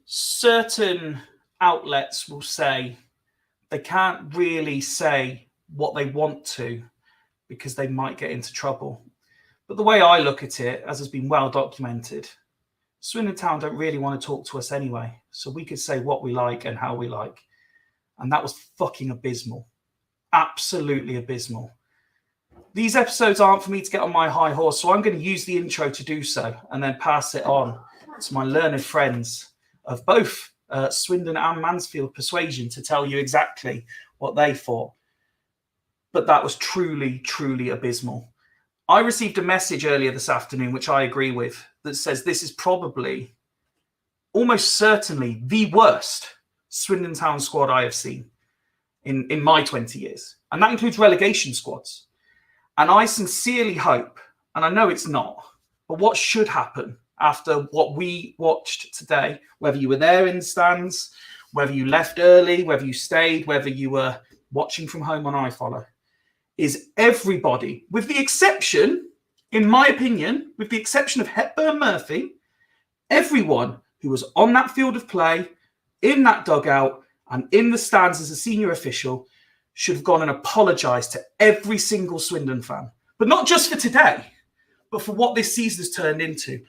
Certain outlets will say they can't really say what they want to because they might get into trouble. But the way I look at it, as has been well documented, Swindon Town don't really want to talk to us anyway. So we could say what we like and how we like. And that was fucking abysmal. Absolutely abysmal. These episodes aren't for me to get on my high horse, so I'm going to use the intro to do so and then pass it on to my learned friends of both Swindon and Mansfield persuasion to tell you exactly what they thought. But that was truly, truly abysmal. I received a message earlier this afternoon, which I agree with, that says this is probably, almost certainly, the worst Swindon Town squad I have seen in my 20 years. And that includes relegation squads. And I sincerely hope, and I know it's not, but what should happen after what we watched today, whether you were there in the stands, whether you left early, whether you stayed, whether you were watching from home on iFollow, is everybody, with the exception, in my opinion, with the exception of Hepburn Murphy, everyone who was on that field of play, in that dugout, and in the stands as a senior official should have gone and apologised to every single Swindon fan. But not just for today, but for what this season has turned into.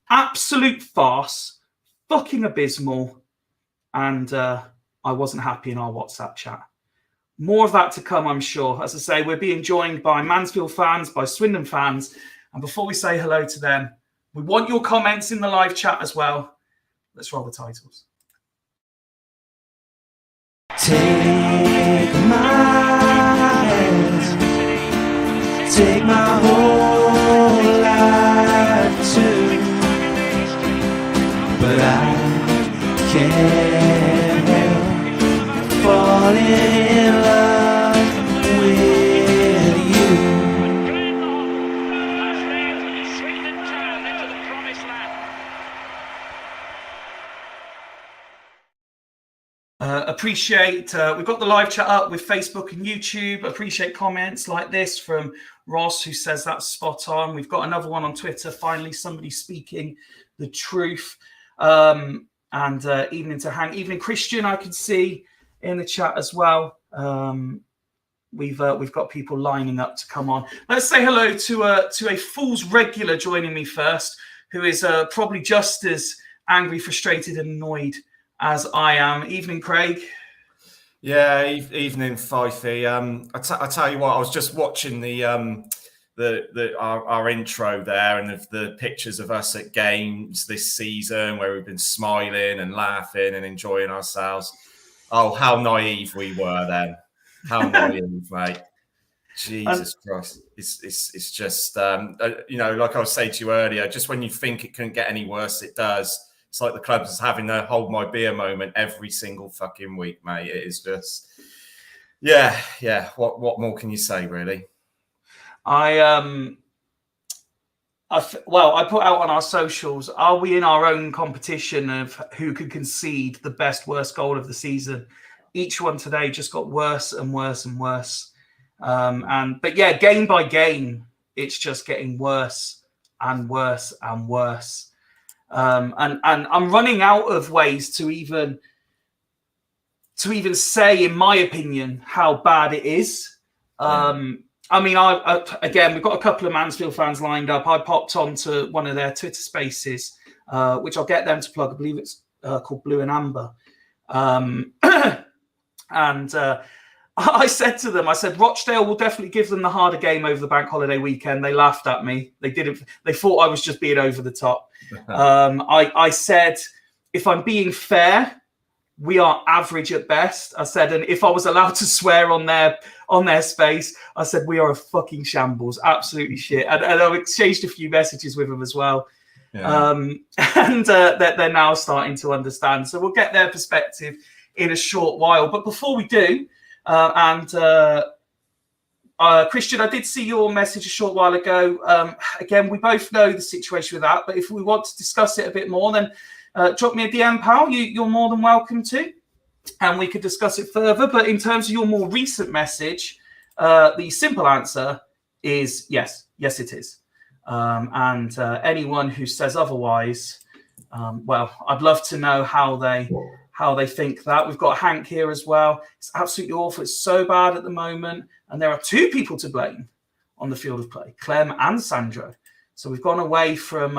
Absolute farce, fucking abysmal, and I wasn't happy in our WhatsApp chat. More of that to come, I'm sure. As I say, we're being joined by Mansfield fans, by Swindon fans, and before we say hello to them, we want your comments in the live chat as well. Let's roll the titles. Take my hand, take my whole life too. But I can't help falling in love with you. Appreciate, we've got the live chat up with Facebook and YouTube. Appreciate comments like this from Ross, who says that's spot on. We've got another one on Twitter. Finally, somebody speaking the truth. And evening to Hank, evening Christian, I can see in the chat as well. We've got people lining up to come on. Let's say hello to a Fool's regular joining me first, who is probably just as angry, frustrated, and annoyed as I am. Evening, Craig. Yeah, evening, Fifey. I tell you what, I was just watching our intro there, and the pictures of us at games this season where we've been smiling and laughing and enjoying ourselves. Oh, how naive we were then! How naive, mate! Jesus Christ! It's just like I was saying to you earlier. Just when you think it couldn't get any worse, it does. It's like the club's is having a hold my beer moment every single fucking week, mate. It is just, yeah. What more can you say, really? I put out on our socials, are we in our own competition of who could concede the best, worst goal of the season? Each one today just got worse and worse and worse. But yeah, game by game, it's just getting worse and worse and worse. And I'm running out of ways to even say, in my opinion, how bad it is. I mean, again, we've got a couple of Mansfield fans lined up. I popped onto one of their Twitter spaces, which I'll get them to plug. I believe it's called Blue and Amber. I said to them, I said, Rochdale will definitely give them the harder game over the bank holiday weekend. They laughed at me. They didn't. They thought I was just being over the top. I said, if I'm being fair, we are average at best. I said, and if I was allowed to swear on their space, I said, we are a fucking shambles, absolutely shit. And I've exchanged a few messages with them as well. Yeah. They're now starting to understand. So we'll get their perspective in a short while. But before we do, Christian, I did see your message a short while ago. Again, we both know the situation with that, but if we want to discuss it a bit more, then drop me a DM, pal. You're more than welcome to, and we could discuss it further. But in terms of your more recent message, the simple answer is yes. Yes, it is. And anyone who says otherwise, well, I'd love to know how they think that. We've got Hank here as well. It's absolutely awful. It's so bad at the moment. And there are two people to blame on the field of play, Clem and Sandro. So we've gone away from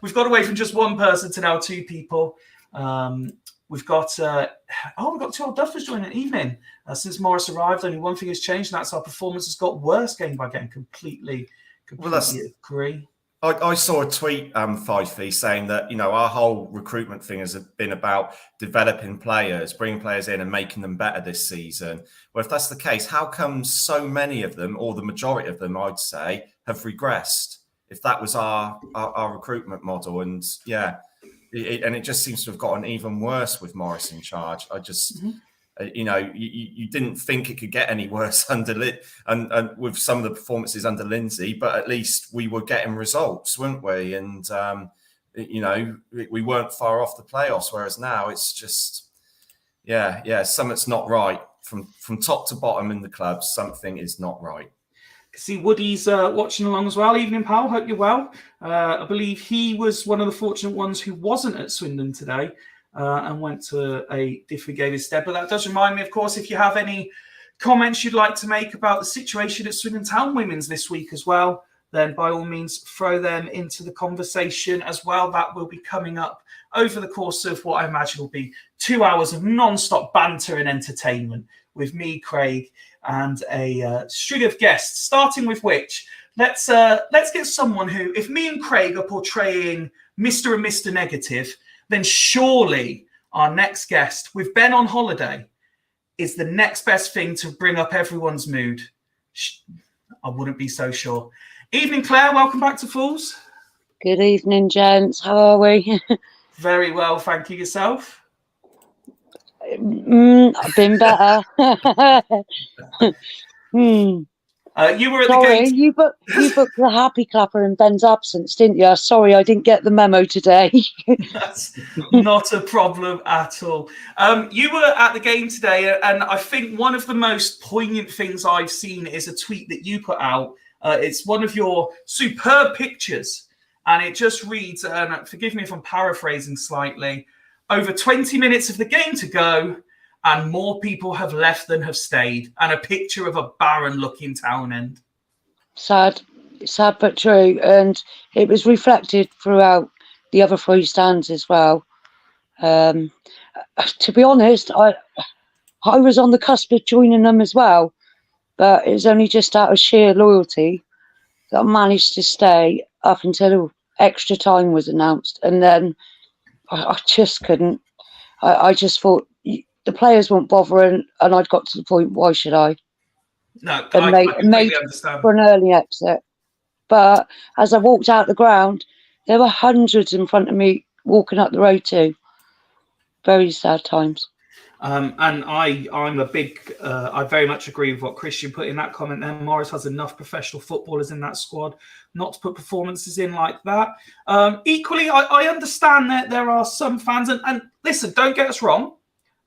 we've got away from just one person to now two people. We've got we've got two old duffers joining the evening. Since Morris arrived, only one thing has changed, and that's our performance has got worse game by game. Completely agree. I saw a tweet, Fifey, saying that, you know, our whole recruitment thing has been about developing players, bringing players in and making them better this season. Well, if that's the case, how come so many of them, or the majority of them, I'd say, have regressed? If that was our recruitment model, and yeah, it just seems to have gotten even worse with Morris in charge. I just, you know, you didn't think it could get any worse under and with some of the performances under Lindsay, but at least we were getting results, weren't we? And you know, we weren't far off the playoffs. Whereas now it's just, yeah, something's not right from top to bottom in the club. Something is not right. See, Woody's watching along as well. Evening, pal. Hope you're well. I believe he was one of the fortunate ones who wasn't at Swindon today and went to a different game instead. But that does remind me, of course, if you have any comments you'd like to make about the situation at Swindon Town Women's this week as well, then by all means throw them into the conversation as well. That will be coming up over the course of what I imagine will be 2 hours of non-stop banter and entertainment with me, Craig, and a string of guests, starting with which, let's get someone who, if me and Craig are portraying Mr. and Mr. Negative, then surely our next guest, with Ben on holiday, is the next best thing to bring up everyone's mood. I wouldn't be so sure. Evening, Claire. Welcome back to Fools. Good evening, gents. How are we? Very well, thank you. Yourself? I've been better. You were at Sorry, the game. you booked the happy clapper in Ben's absence, didn't you? Sorry, I didn't get the memo today. That's not a problem at all. You were at the game today, and I think one of the most poignant things I've seen is a tweet that you put out. It's one of your superb pictures, and it just reads, and forgive me if I'm paraphrasing slightly, over 20 minutes of the game to go, and more people have left than have stayed, and a picture of a barren-looking town end. Sad but true, and it was reflected throughout the other three stands as well. To be honest, I was on the cusp of joining them as well, but it was only just out of sheer loyalty that I managed to stay up until extra time was announced, and then I just couldn't. I just thought the players weren't bothering, and I'd got to the point, why should I? No, and I completely understand. For an early exit. But as I walked out the ground, there were hundreds in front of me walking up the road too. Very sad times. And I'm a big. I very much agree with what Christian put in that comment there. Morris has enough professional footballers in that squad not to put performances in like that. Equally, I understand that there are some fans, and listen, don't get us wrong.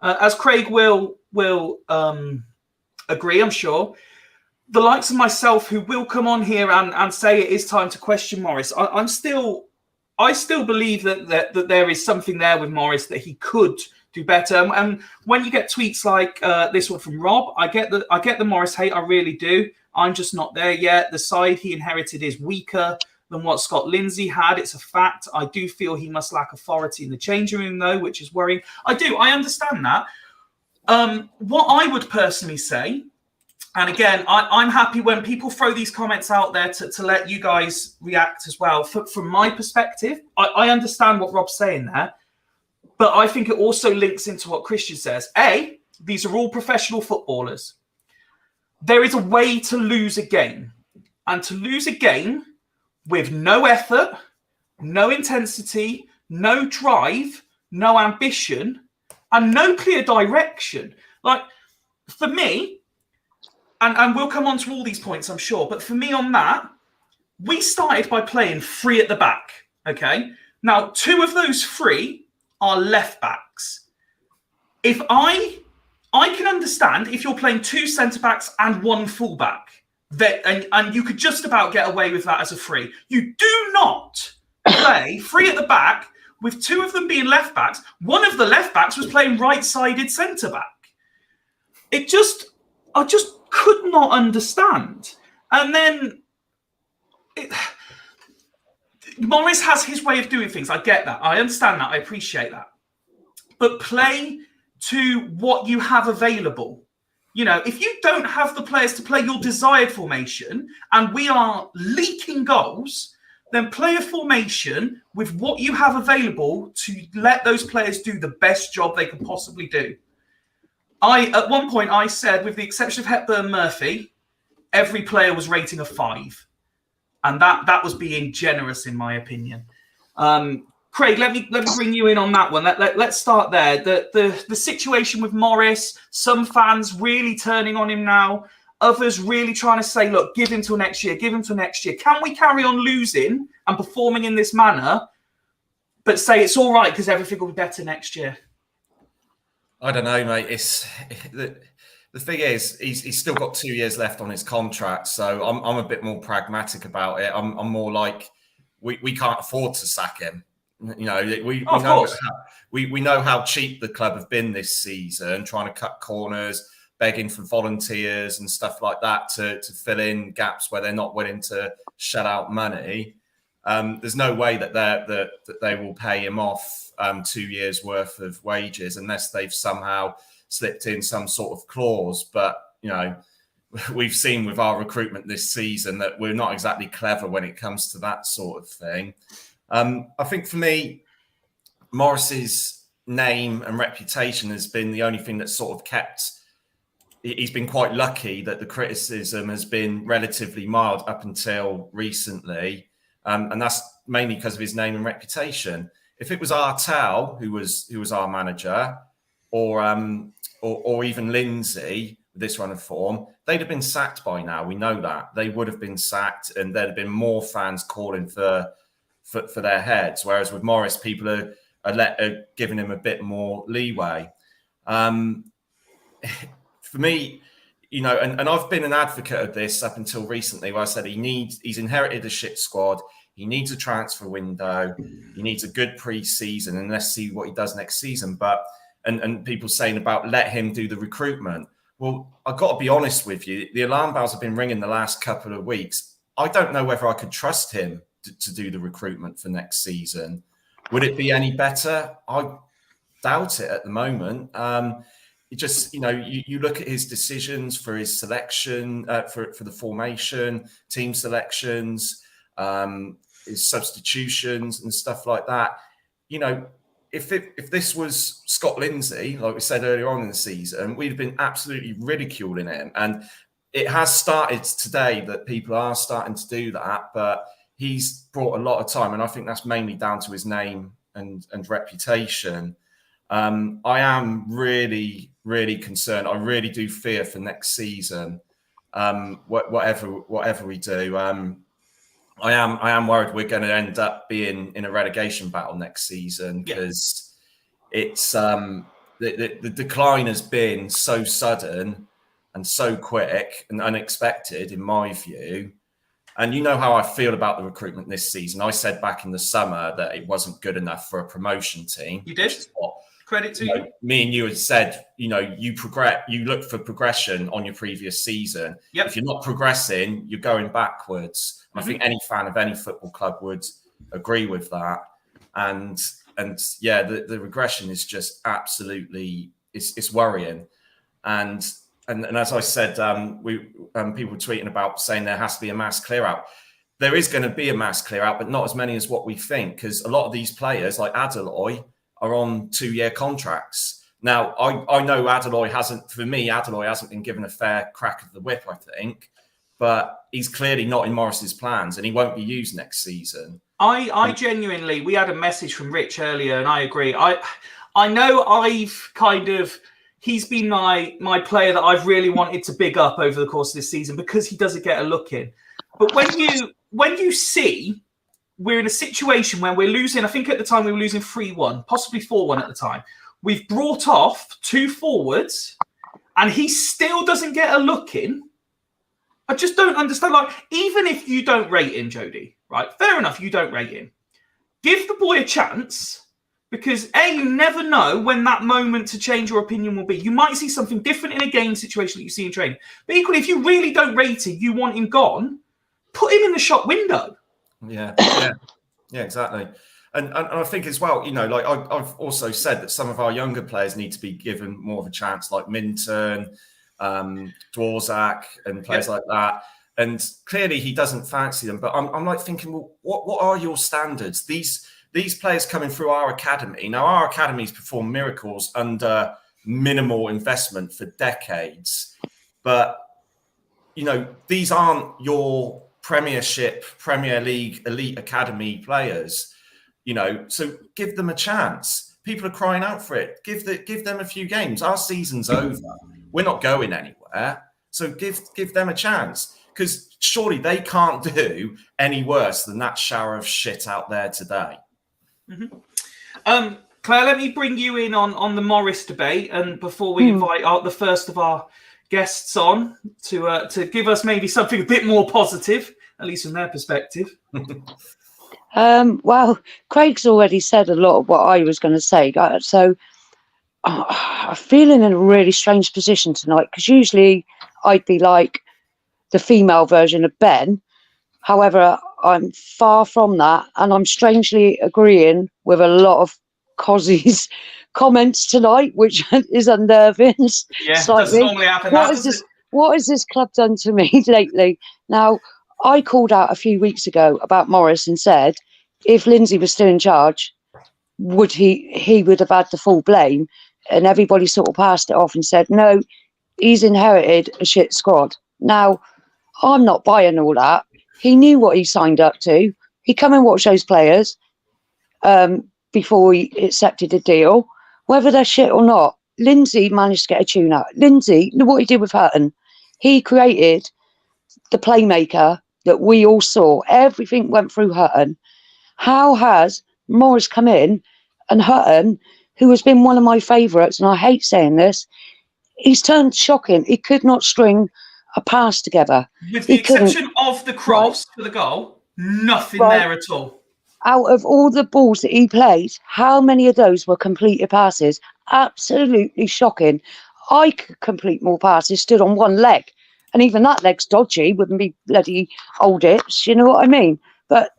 As Craig will agree, I'm sure. The likes of myself who will come on here and say it is time to question Morris. I still believe that there is something there with Morris that he could do better. And when you get tweets like this one from Rob, I get the Morris hate. I really do. I'm just not there yet. The side he inherited is weaker than what Scott Lindsay had. It's a fact. I do feel he must lack authority in the changing room, though, which is worrying. I do. I understand that. What I would personally say, and again, I'm happy when people throw these comments out there to let you guys react as well. From my perspective, I understand what Rob's saying there, but I think it also links into what Christian says. A, these are all professional footballers. There is a way to lose a game, and to lose a game with no effort, no intensity, no drive, no ambition, and no clear direction. Like, for me, and we'll come on to all these points, I'm sure, but for me on that, we started by playing three at the back, okay? Now, two of those three are left backs. If I can understand if you're playing two centre backs and one full back, and you could just about get away with that as a free. You do not play three at the back with two of them being left backs. One of the left backs was playing right-sided centre back. I just could not understand. And then Morris has his way of doing things. I get that. I understand that. I appreciate that. But play to what you have available. You know, if you don't have the players to play your desired formation and we are leaking goals, then play a formation with what you have available to let those players do the best job they can possibly do. At one point, I said, with the exception of Hepburn Murphy, every player was rating a 5. And that was being generous, in my opinion. Craig, let me bring you in on that one. Let's start there. The situation with Morris, some fans really turning on him now, others really trying to say, look, give him till next year, give him till next year. Can we carry on losing and performing in this manner, but say it's all right because everything will be better next year? I don't know, mate. The thing is, he's still got 2 years left on his contract, so I'm a bit more pragmatic about it. I'm more like we can't afford to sack him. You know, we know how cheap the club have been this season, trying to cut corners, begging for volunteers and stuff like that to fill in gaps where they're not willing to shell out money. There's no way that they will pay him off 2 years worth of wages unless they've somehow slipped in some sort of clause. But, you know, we've seen with our recruitment this season that we're not exactly clever when it comes to that sort of thing. I think for me, Morris's name and reputation has been the only thing that's sort of kept. He's been quite lucky that the criticism has been relatively mild up until recently. And that's mainly because of his name and reputation. If it was Artel, who was our manager, or even Lindsay, with this run of form, they'd have been sacked by now. We know that. They would have been sacked, and there'd have been more fans calling for their heads. Whereas with Morris, people are giving him a bit more leeway. For me, you know, and I've been an advocate of this up until recently, where I said he's inherited a shit squad. He needs a transfer window. He needs a good pre-season, and let's see what he does next season. But and people saying about let him do the recruitment. Well, I've got to be honest with you. The alarm bells have been ringing the last couple of weeks. I don't know whether I could trust him to do the recruitment for next season. Would it be any better? I doubt it at the moment. It just, you know, you look at his decisions for his selection, for the formation, team selections, his substitutions and stuff like that. You know, if this was Scott Lindsay, like we said earlier on in the season, we'd have been absolutely ridiculing him. And it has started today that people are starting to do that. But he's brought a lot of time, and I think that's mainly down to his name and reputation. I am really, really concerned. I really do fear for next season. Whatever we do, I am worried we're going to end up being in a relegation battle next season, because it's the decline has been so sudden and so quick and unexpected, in my view. And you know how I feel about the recruitment this season. I said back in the summer that it wasn't good enough for a promotion team. You did. Credit to you. Me and you had said, you look for progression on your previous season. Yep. If you're not progressing, you're going backwards. And I think any fan of any football club would agree with that. And yeah, the regression is just absolutely, it's worrying. And as I said, people were tweeting about saying there has to be a mass clear out. There is going to be a mass clear out, but not as many as what we think, because a lot of these players, like Adeloy, are on 2-year contracts. Now, I know Adeloy hasn't been given a fair crack of the whip, I think, but he's clearly not in Morris's plans, and he won't be used next season. I genuinely, we had a message from Rich earlier, and I agree. I know he's been my player that I've really wanted to big up over the course of this season, because he doesn't get a look in. But when you see we're in a situation where we're losing, I think at the time we were losing 3-1, possibly 4-1 at the time. We've brought off 2 forwards and he still doesn't get a look in. I just don't understand. Like, even if you don't rate him, Jody, right? Fair enough, you don't rate him. Give the boy a chance, because you never know when that moment to change your opinion will be. You might see something different in a game situation that you see in training. But equally, if you really don't rate him, you want him gone, put him in the shop window. Yeah, exactly. And I think as well, like I've also said that some of our younger players need to be given more of a chance, like Minturn, Dvorak, and players like that. And clearly he doesn't fancy them. But I'm like thinking, well, what are your standards? These players coming through our academy. Now, our academies perform miracles under minimal investment for decades. But, these aren't your Premiership, Premier League, elite academy players, so give them a chance. People are crying out for it. Give them a few games. Our season's over. We're not going anywhere. So give them a chance, because surely they can't do any worse than that shower of shit out there today. Mm-hmm. Claire, let me bring you in on the Morris debate, and before we invite the first of our guests on to give us maybe something a bit more positive, at least from their perspective. Well, Craig's already said a lot of what I was going to say. So I'm feeling in a really strange position tonight, because usually I'd be like the female version of Ben. However, I'm far from that, and I'm strangely agreeing with a lot of Cozzy's comments tonight, which is unnerving. Yeah, slightly. doesn't normally happen. What has this club done to me lately? Now, I called out a few weeks ago about Morris and said, if Lindsay was still in charge, he would have had the full blame, and everybody sort of passed it off and said, no, he's inherited a shit squad. Now, I'm not buying all that. He knew what he signed up to. He come and watch those players before he accepted a deal, whether they're shit or not. Lindsay managed to get a tune out. Lindsay, look what he did with Hutton. He created the playmaker that we all saw. Everything went through Hutton. How has Morris come in, and Hutton, who has been one of my favourites, and I hate saying this, he's turned shocking. He could not string a pass together. With the exception of the cross for the goal, nothing there at all. Out of all the balls that he played, how many of those were completed passes? Absolutely shocking. I could complete more passes, stood on one leg. And even that leg's dodgy, wouldn't be bloody old hips, you know what I mean? But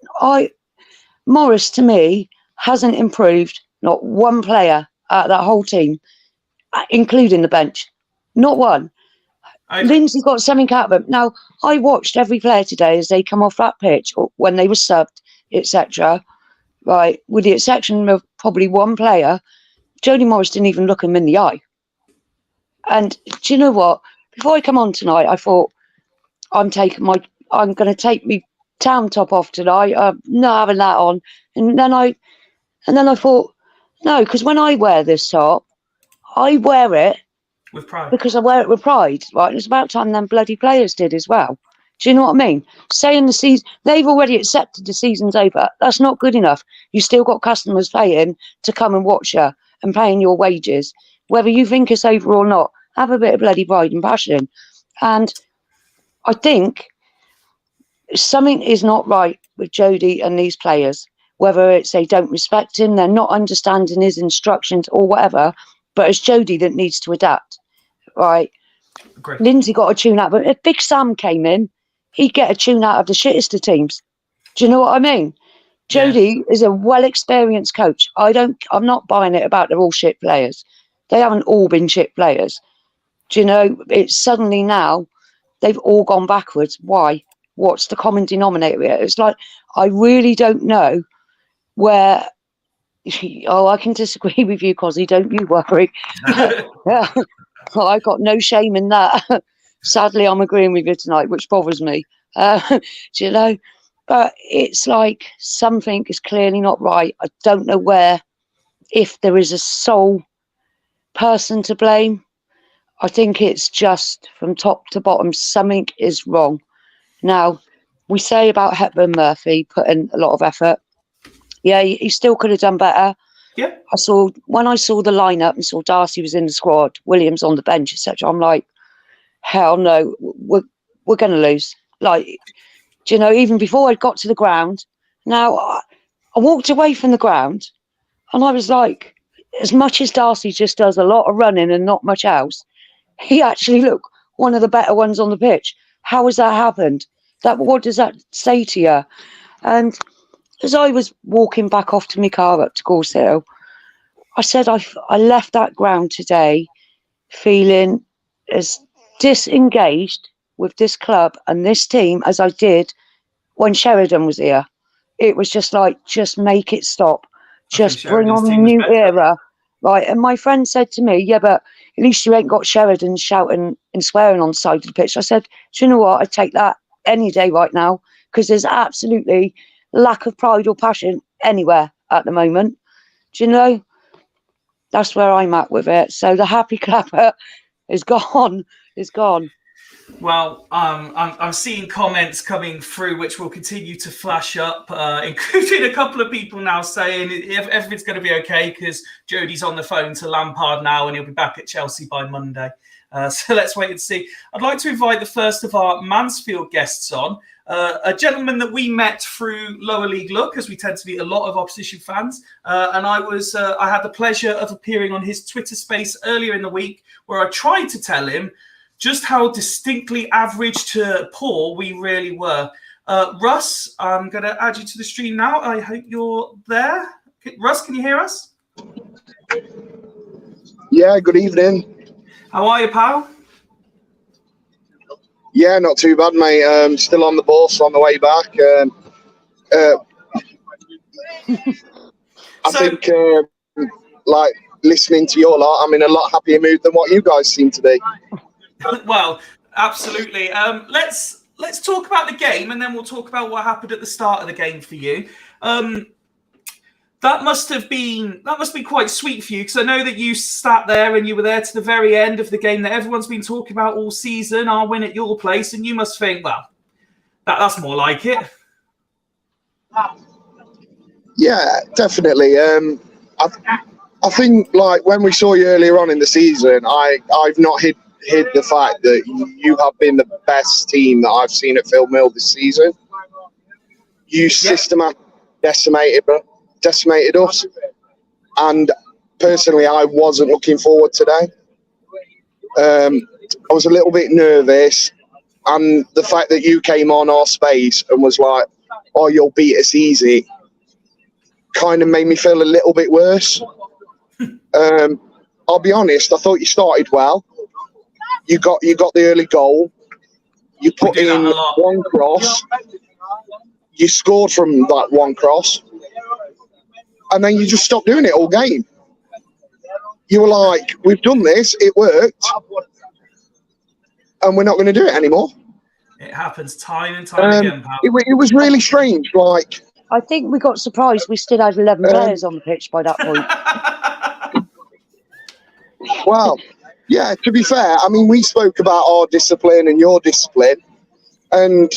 Morris, to me, hasn't improved not one player out of that whole team, including the bench. Not one. Lindsay got something out of them. Now, I watched every player today as they come off that pitch, or when they were subbed, etc. Right, with the exception of probably one player, Jody Morris didn't even look him in the eye. And do you know what? Before I come on tonight, I thought I'm going to take me town top off tonight. I'm not having that on. And then I thought, no, because when I wear this top, I wear it With pride. because I wear it with pride, right? And it's about time them bloody players did as well. Do you know what I mean? Saying the season, they've already accepted the season's over. That's not good enough. You still got customers paying to come and watch you and paying your wages. Whether you think it's over or not, have a bit of bloody pride and passion. And I think something is not right with Jody and these players. Whether it's they don't respect him, they're not understanding his instructions or whatever, but it's Jody that needs to adapt, right? Great. Lindsay got a tune out, but if Big Sam came in, he'd get a tune out of the shittest of teams. Do you know what I mean? Jody is a well-experienced coach. I'm not buying it about they're all shit players. They haven't all been shit players. Do you know? It's suddenly now they've all gone backwards. Why? What's the common denominator here? It's like, I really don't know where. Oh, I can disagree with you, Cosy. Don't you worry. Yeah. I got no shame in that. Sadly, I'm agreeing with you tonight, which bothers me. Do you know? But it's like something is clearly not right. I don't know where, if there is a sole person to blame. I think it's just from top to bottom, something is wrong. Now, we say about Hepburn Murphy putting a lot of effort. Yeah, he still could have done better. Yeah. When I saw the lineup and saw Darcy was in the squad, Williams on the bench, etc. I'm like, hell no, we're going to lose. Like, do you know, even before I got to the ground, now I walked away from the ground and I was like, as much as Darcy just does a lot of running and not much else, he actually looked one of the better ones on the pitch. How has that happened? What does that say to you? And as I was walking back off to my car up to Gorse Hill, I said I left that ground today feeling as disengaged with this club and this team as I did when Sheridan was here. It was just like, just make it stop. Just bring on the new era. Right. And my friend said to me, yeah, but at least you ain't got Sheridan shouting and swearing on the side of the pitch. I said, do you know what? I'd take that any day right now, because there's absolutely lack of pride or passion anywhere at the moment. Do you know? That's where I'm at with it. So the happy clapper is gone. Is gone. Well, I'm seeing comments coming through which will continue to flash up, including a couple of people now saying everything's going to be okay because Jody's on the phone to Lampard now and he'll be back at Chelsea by Monday. So let's wait and see. I'd like to invite the first of our Mansfield guests on, a gentleman that we met through Lower League Look, as we tend to meet a lot of opposition fans. And I had the pleasure of appearing on his Twitter space earlier in the week where I tried to tell him just how distinctly average to poor we really were. Russ, I'm going to add you to the stream now. I hope you're there. Russ, can you hear us? Yeah, good evening. How are you, pal? Yeah, not too bad, mate. Still on the bus on the way back. I think, like, listening to your lot, I'm in a lot happier mood than what you guys seem to be. Well, absolutely. Let's talk about the game, and then we'll talk about what happened at the start of the game for you. That must be quite sweet for you, because I know that you sat there and you were there to the very end of the game that everyone's been talking about all season, our win at your place, and you must think, well, that's more like it. Yeah, definitely. I think, like, when we saw you earlier on in the season, I've not hid the fact that you have been the best team that I've seen at Phil Mill this season. You systematically decimated us, and personally I wasn't looking forward today. I was a little bit nervous, and the fact that you came on our space and was like, oh, you'll beat us easy, kind of made me feel a little bit worse. I'll be honest, I thought you started well. You got the early goal, you put in one cross, you scored from that one cross, and then you just stopped doing it all game. You were like, we've done this, it worked, and we're not going to do it anymore. It happens time and time again, pal. It was really strange. Like, I think we got surprised. We still had 11 players on the pitch by that point. well, yeah, to be fair, I mean, we spoke about our discipline and your discipline, and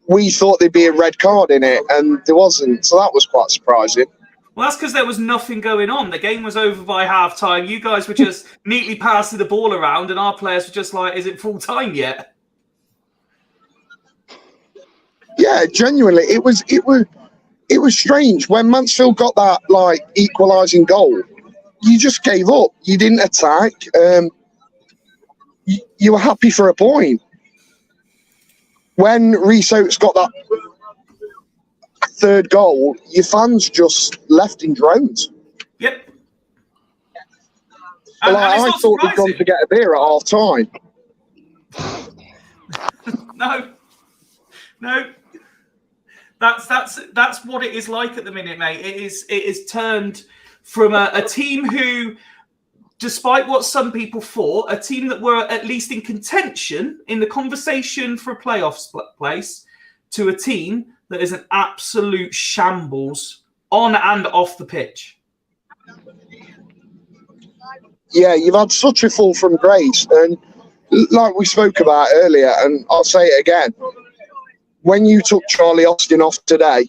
we thought there'd be a red card in it, and there wasn't. So that was quite surprising. Well, that's because there was nothing going on. The game was over by half time. You guys were just neatly passing the ball around, and our players were just like, is it full time yet? Yeah, genuinely, it was strange when Mansfield got that like equalising goal. You just gave up. You didn't attack. You were happy for a point. When Rhys Oates got that third goal, your fans just left in drones. Yep. I thought they'd gone to get a beer at half time. No. That's what it is like at the minute, mate. It is turned from a team who, despite what some people thought, a team that were at least in contention in the conversation for a playoff place, to a team that is an absolute shambles on and off the pitch. Yeah, you've had such a fall from grace, and like we spoke about earlier, and I'll say it again. When you took Charlie Austin off today,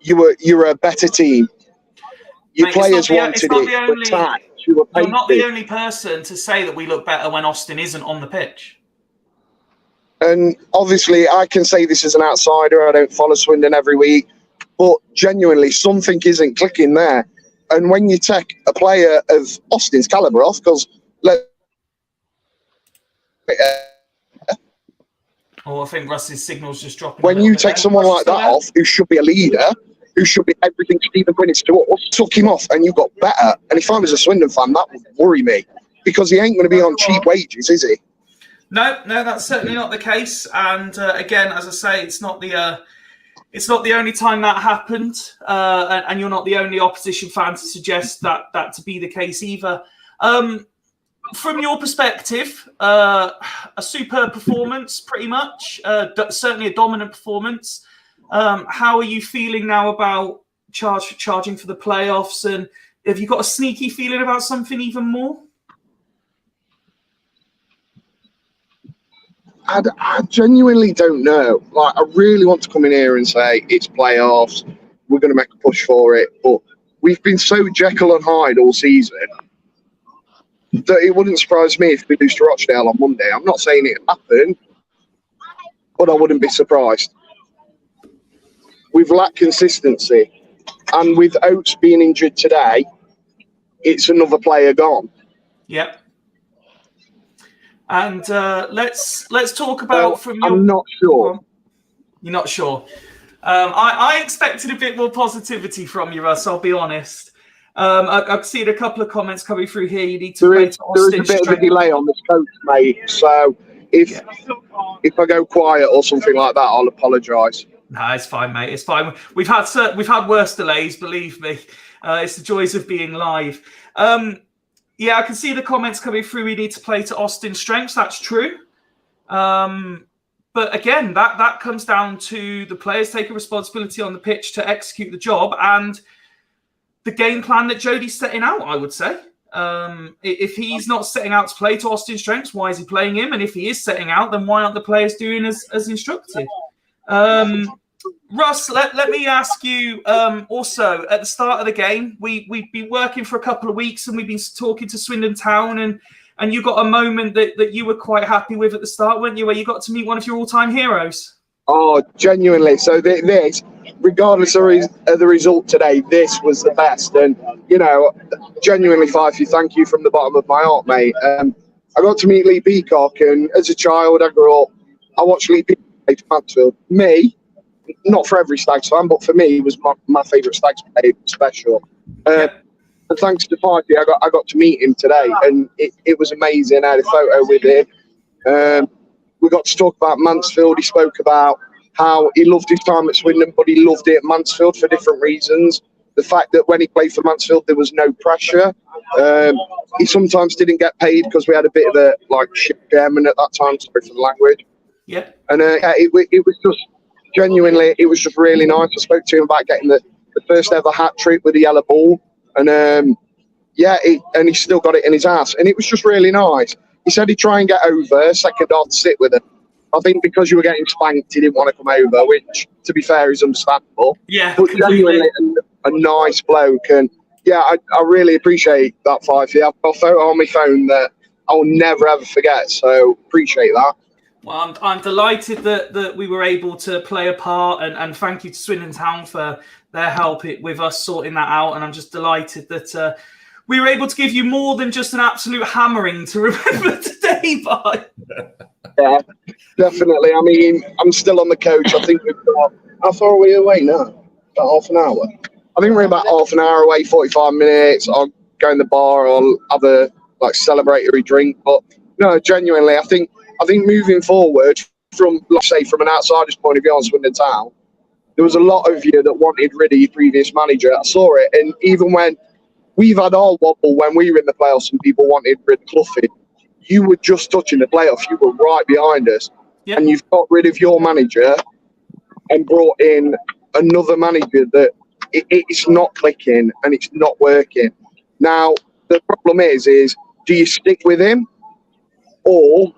you were a better team. Your players wanted it. Attack. You're not the only person to say that we look better when Austin isn't on the pitch. And obviously, I can say this as an outsider. I don't follow Swindon every week, but genuinely, something isn't clicking there. And when you take a player of Austin's calibre off, because I think Russ's signal's just dropping. When you take someone like that off, who should be a leader, who should be everything Stephen Quinn is to us, took him off and you got better. And if I was a Swindon fan, that would worry me, because he ain't going to be on cheap wages, is he? No, that's certainly not the case. And again, as I say, it's not the only time that happened, and you're not the only opposition fan to suggest that to be the case either. From your perspective, a superb performance, pretty much. Certainly a dominant performance. How are you feeling now about charging for the playoffs? And have you got a sneaky feeling about something even more? I genuinely don't know. Like, I really want to come in here and say it's playoffs, we're going to make a push for it. But we've been so Jekyll and Hyde all season that it wouldn't surprise me if we lose to Rochdale on Monday. I'm not saying it happened, but I wouldn't be surprised. We've lacked consistency. And with Oates being injured today, it's another player gone. Yep. And let's talk about from your... I'm not sure. You're not sure. I expected a bit more positivity from you, Russ, I'll be honest. I've seen a couple of comments coming through here. You need to play to Austin. There is a bit of a delay on this coach, mate. So if I go quiet or something like that, I'll apologise. No, it's fine, mate. It's fine. We've had worse delays, believe me. It's the joys of being live. Yeah, I can see the comments coming through. We need to play to Austin's strengths. That's true. But again, that comes down to the players taking responsibility on the pitch to execute the job and the game plan that Jody's setting out, I would say. If he's not setting out to play to Austin's strengths, why is he playing him? And if he is setting out, then why aren't the players doing as instructed? Russ, let me ask you also, at the start of the game, we've been working for a couple of weeks and we've been talking to Swindon Town and you got a moment that you were quite happy with at the start, weren't you, where you got to meet one of your all-time heroes? Oh, genuinely. So this, regardless of the result today, this was the best. And, you know, genuinely, Fifey, thank you from the bottom of my heart, mate. I got to meet Lee Peacock, and as a child, I grew up, I watched Lee Peacock play for Mansfield. Me, not for every Stags fan, but for me, he was my favourite Stags player, special. And thanks to Fifey, I got to meet him today, and it was amazing. I had a photo with him. We got to talk about Mansfield. He spoke about how he loved his time at Swindon, but he loved it at Mansfield for different reasons. The fact that when he played for Mansfield, there was no pressure. He sometimes didn't get paid because we had a bit of a shit chairman at that time, sorry for the language. Yeah. And it was just genuinely, it was just really nice. I spoke to him about getting the first ever hat trick with the yellow ball, and and he still got it in his ass, and it was just really nice. He said he'd try and get over second half to sit with him. I think because you were getting spanked, he didn't want to come over, which, to be fair, is understandable. Yeah, But completely. genuinely a nice bloke, and yeah, I really appreciate that, Fifey. I've got a photo on my phone that I will never ever forget, so appreciate that. Well, I'm delighted that we were able to play a part, and thank you to Swindon Town for their help with us sorting that out. And I'm just delighted that we were able to give you more than just an absolute hammering to remember today by. Yeah, definitely. I mean, I'm still on the coach. I think we've got, how far are we away now? About half an hour. I think we're about half an hour away, 45 minutes. I'll go in the bar, I'll have a celebratory drink. But no, genuinely, I think moving forward from, let's say, from an outsider's point of view on Swindon Town, there was a lot of you that wanted rid of your previous manager. I saw it. And even when we've had our wobble when we were in the playoffs and people wanted rid of Cloughie, you were just touching the playoffs. You were right behind us. Yep. And you've got rid of your manager and brought in another manager that it's not clicking and it's not working. Now, the problem is do you stick with him or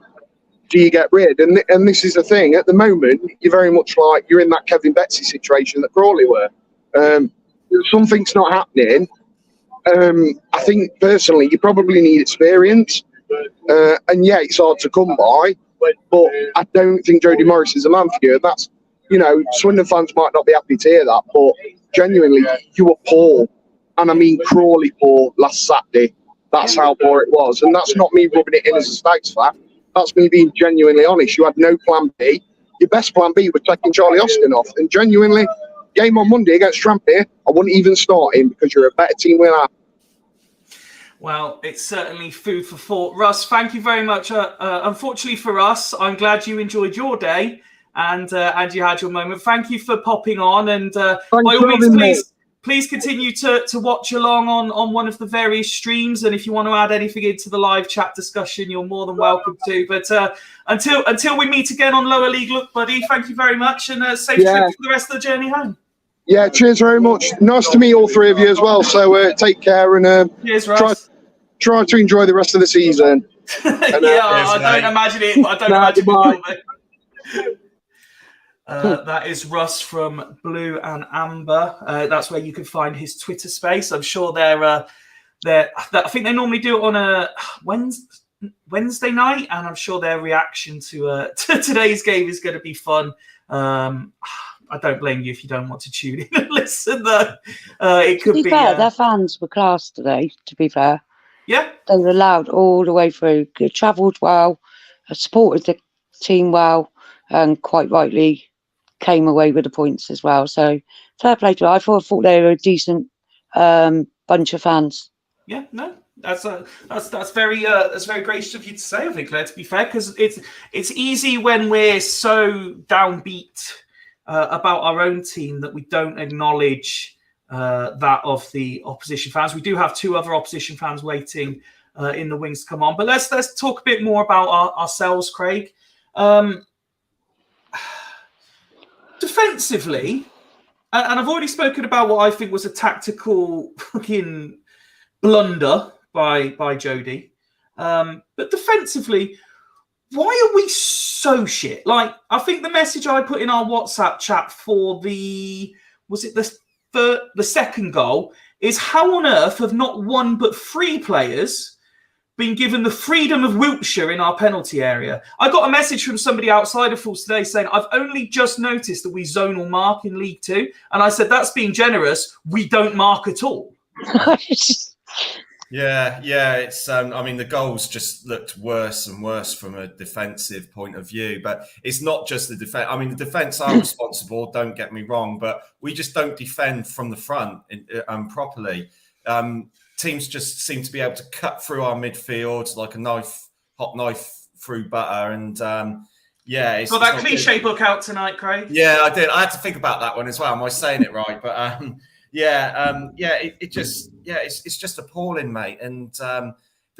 do you get rid? And this is the thing. At the moment, you're very much like you're in that Kevin Betsy situation that Crawley were. Something's not happening. I think, personally, you probably need experience. And yeah, it's hard to come by, but I don't think Jody Morris is a man for you. And that's, Swindon fans might not be happy to hear that, but genuinely, you were poor. And I mean Crawley poor last Saturday. That's how poor it was. And that's not me rubbing it in as a Stags fan. That's me being genuinely honest. You had no plan B. Your best plan B was taking Charlie Austin off. And genuinely, game on Monday against Trampy, I wouldn't even start him because you're a better team than I. Well, it's certainly food for thought. Russ, thank you very much. Unfortunately for us, I'm glad you enjoyed your day and you had your moment. Thank you for popping on. And by all means, please continue to watch along on one of the various streams. And if you want to add anything into the live chat discussion, you're more than welcome to. But until we meet again on Lower League, look, buddy, thank you very much. And safe trip for the rest of the journey home. Yeah, cheers very much. Nice to meet all three of you as well. So take care and cheers, Russ. Try to enjoy the rest of the season. And, I don't imagine it. I don't imagine it. That is Russ from Blue and Amber. That's where you can find his Twitter space. I'm sure I think they normally do it on a Wednesday night, and I'm sure their reaction to today's game is going to be fun. I don't blame you if you don't want to tune in and listen, though. It could be fair, their fans were class today, to be fair. Yeah. They were loud all the way through. Travelled well, supported the team well, and quite rightly came away with the points as well. So fair play to them. I thought they were a decent bunch of fans. Yeah, no, that's very gracious of you to say. I think, Claire, to be fair, because it's easy when we're so downbeat about our own team that we don't acknowledge that of the opposition fans. We do have two other opposition fans waiting in the wings to come on. But let's talk a bit more about ourselves, Craig. Defensively, and I've already spoken about what I think was a tactical fucking blunder by Jody. But defensively, why are we so shit? Like, I think the message I put in our WhatsApp chat for the second goal is how on earth have not one but three players been given the freedom of Wiltshire in our penalty area? I got a message from somebody outside of Fools today saying, I've only just noticed that we zonal mark in League Two. And I said, that's being generous. We don't mark at all. Yeah. It's I mean, the goals just looked worse and worse from a defensive point of view. But it's not just the defense. I mean, the defense are responsible. Don't get me wrong, but we just don't defend from the front properly. Teams just seem to be able to cut through our midfield like a hot knife through butter. And it's got that cliche book out tonight, Craig. Yeah, I did. I had to think about that one as well. Am I saying it right? But it's just appalling, mate. And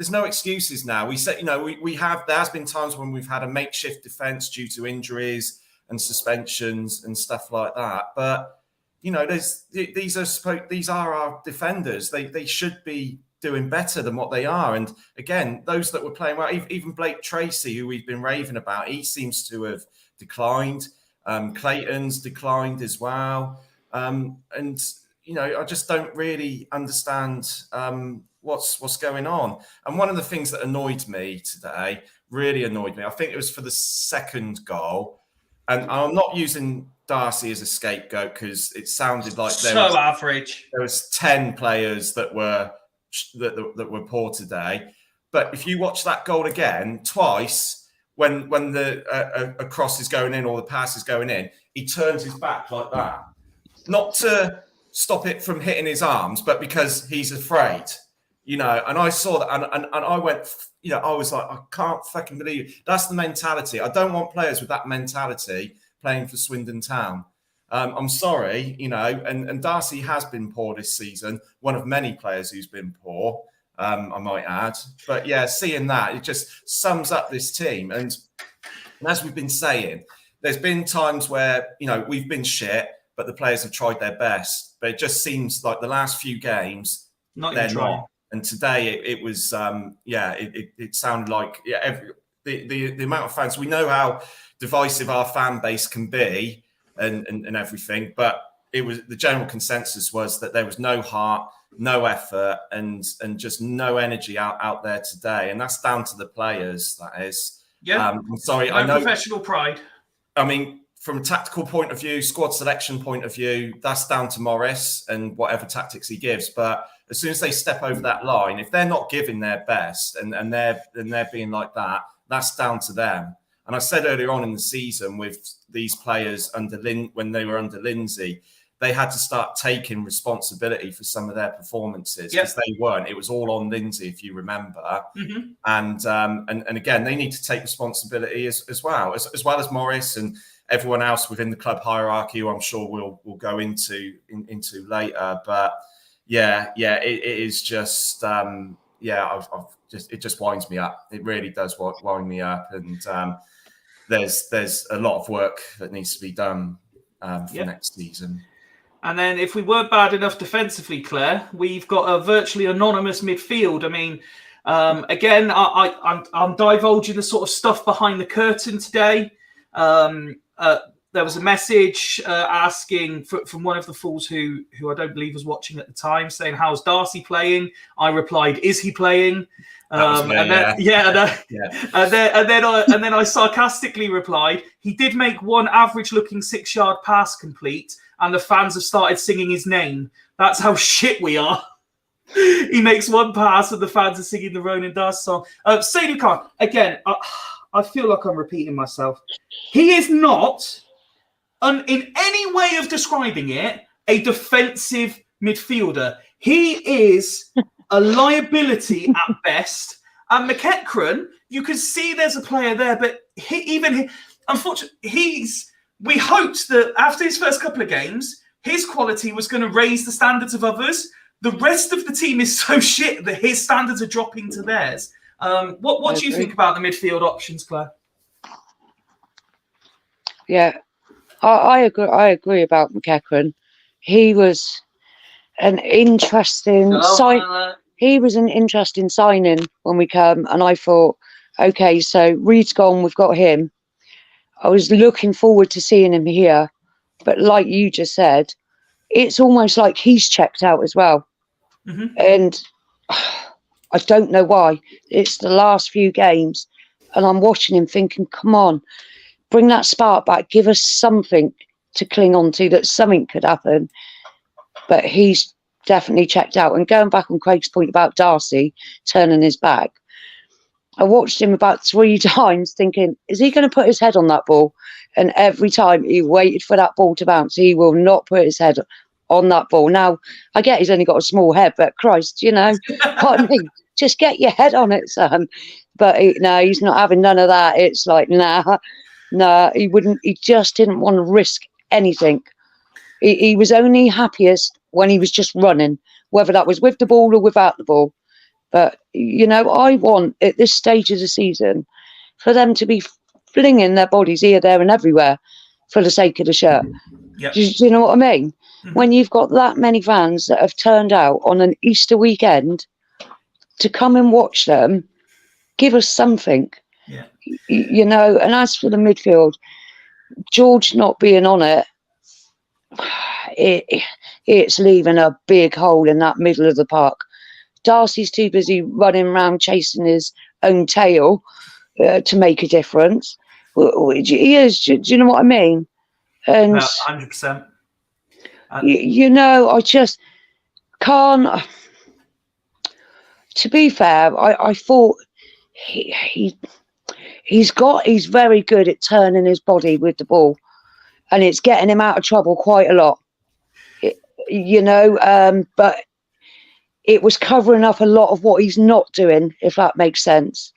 there's no excuses now. We said, we have. There has been times when we've had a makeshift defence due to injuries and suspensions and stuff like that. But these are our defenders. They should be doing better than what they are. And again, those that were playing well, even Blake Tracy, who we've been raving about, he seems to have declined. Clayton's declined as well. And I just don't really understand what's going on. And one of the things that annoyed me today, really annoyed me, I think it was for the second goal. And I'm not using Darcy as a scapegoat because it sounded like average. There was 10 players that were poor today. But if you watch that goal again, twice, when a cross is going in or the pass is going in, he turns his back like that. Not to stop it from hitting his arms, but because he's afraid. And I saw that and I went, I was like, I can't fucking believe it. That's the mentality. I don't want players with that mentality playing for Swindon Town. I'm sorry, and Darcy has been poor this season, one of many players who's been poor, I might add. But yeah, seeing that, it just sums up this team. And as we've been saying, there's been times where, we've been shit, but the players have tried their best. But it just seems like the last few games, they're not. And today it was, it sounded like the amount of fans. We know how divisive our fan base can be and everything, but it was the general consensus was that there was no heart, no effort, and just no energy out there today. And that's down to the players. That is. Yeah. I'm sorry. No I know professional pride. I mean, from a tactical point of view, squad selection point of view, that's down to Morris and whatever tactics he gives. But as soon as they step over that line, if they're not giving their best and they're being like that, that's down to them. And I said earlier on in the season with these players when they were under Lindsay, they had to start taking responsibility for some of their performances because they weren't. It was all on Lindsay, if you remember. Mm-hmm. And again, they need to take responsibility as well as Morris and everyone else within the club hierarchy, who I'm sure we'll go into later. But it is just it just winds me up. It really does wind me up, and there's a lot of work that needs to be done for next season. And then if we weren't bad enough defensively, Claire, we've got a virtually anonymous midfield. I mean, again, I'm divulging the sort of stuff behind the curtain today. There was a message asking from one of the fools who I don't believe was watching at the time, saying, "How's Darcy playing?" I replied, "Is he playing?" And then I sarcastically replied, "He did make one average-looking 6-yard pass complete, and the fans have started singing his name. That's how shit we are." He makes one pass, and the fans are singing the Ronan Darcy song. Sadie Khan, again, I feel like I'm repeating myself. He is not, in any way of describing it, a defensive midfielder. He is a liability at best. And McEachran, you can see there's a player there, but unfortunately, we hoped that after his first couple of games, his quality was going to raise the standards of others. The rest of the team is so shit that his standards are dropping to theirs. What do you think about the midfield options, Claire? Yeah, I agree about McEachran. He was an interesting signing when we came, and I thought, okay, so Reed's gone, we've got him. I was looking forward to seeing him here, but like you just said, it's almost like he's checked out as well. Mm-hmm. And I don't know why. It's the last few games, and I'm watching him thinking, come on, bring that spark back, give us something to cling on to, that something could happen. But he's definitely checked out. And going back on Craig's point about Darcy turning his back, I watched him about 3 times thinking, is he going to put his head on that ball? And every time he waited for that ball to bounce, he will not put his head on that ball. Now, I get he's only got a small head, but Christ, what I mean? Just get your head on it, son. But he's not having none of that. It's like, nah, he wouldn't. He just didn't want to risk anything. He was only happiest when he was just running, whether that was with the ball or without the ball. But You know, I want at this stage of the season for them to be flinging their bodies here, there, and everywhere for the sake of the shirt. Yep. Do you know what I mean? Mhm. When you've got that many fans that have turned out on an Easter weekend to come and watch them, give us something. Yeah. You know, and as for the midfield, George not being on it's leaving a big hole in that middle of the park. Darcy's too busy running around chasing his own tail to make a difference. He is, do you know what I mean? And No, 100%. you know, I just can't. To be fair, I thought he's very good at turning his body with the ball, and it's getting him out of trouble quite a lot. You know, but it was covering up a lot of what he's not doing, if that makes sense.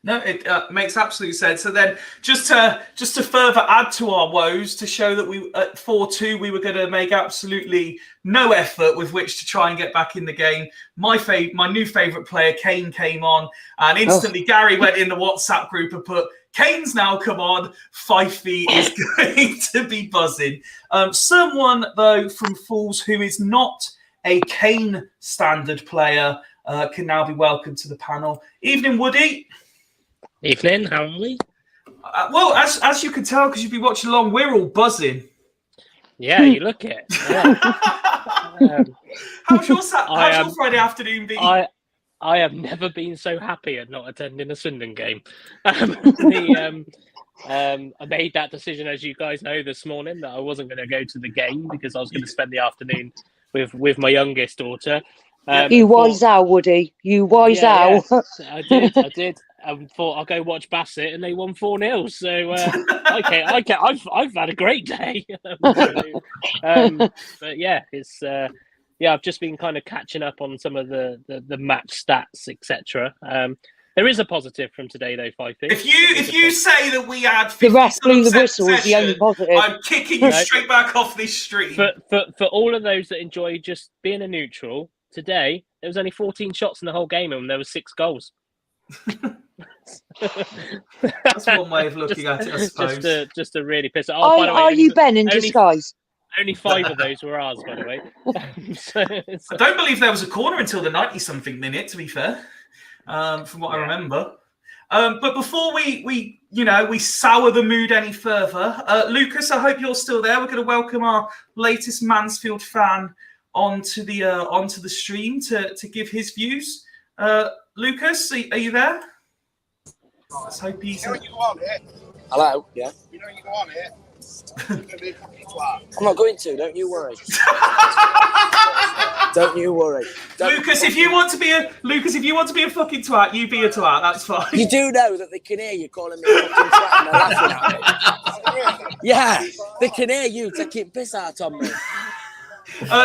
No, it makes absolute sense. So then, just to further add to our woes, to show that we at 4-2 we were going to make absolutely no effort with which to try and get back in the game. My new favourite player, Kane, came on, and instantly Gary went in the WhatsApp group and put, "Kane's now come on. 5 feet is going to be buzzing." Someone though from Fools who is not a Kane standard player can now be welcomed to the panel. Evening, Woody. Evening, how are we? Well, as you can tell, because you've been watching along, we're all buzzing. Yeah, you look it. Yeah. How's your Friday afternoon been? I have never been so happy at not attending a Swindon game. I made that decision, as you guys know, this morning that I wasn't going to go to the game because I was going to spend the afternoon with my youngest daughter. You wise owl, Woody. You wise owl. I did. I thought I'll go watch Bassett, and they won 4-0. So okay, I've had a great day. But yeah, it's I've just been kind of catching up on some of the match stats, etc. There is a positive from today, though, Fifey. If you say that we had the ref blew the whistle is the only positive. I'm kicking you straight back off this stream. For all of those that enjoy just being a neutral, today there was only 14 shots in the whole game, and there were 6 goals. That's one way of looking at it, I suppose. Just to really piss it off. By the way, are you Ben in disguise? Only 5 of those were ours, by the way. I don't believe there was a corner until the 90-something minute, to be fair, from what I remember. But before we sour the mood any further, Lucas, I hope you're still there. We're going to welcome our latest Mansfield fan onto the stream to give his views. Lucas, are you there? Let's hope he's. You know you go on it. Hello, yeah. You know you go on it. You're gonna be a fucking twat. I'm not going to. Don't you worry. Don't you worry. Lucas, if you want to be a fucking twat, you be a twat. That's fine. You do know that they can hear you calling me a fucking twat and they're laughing at me. Yeah, they can hear you taking piss out on me.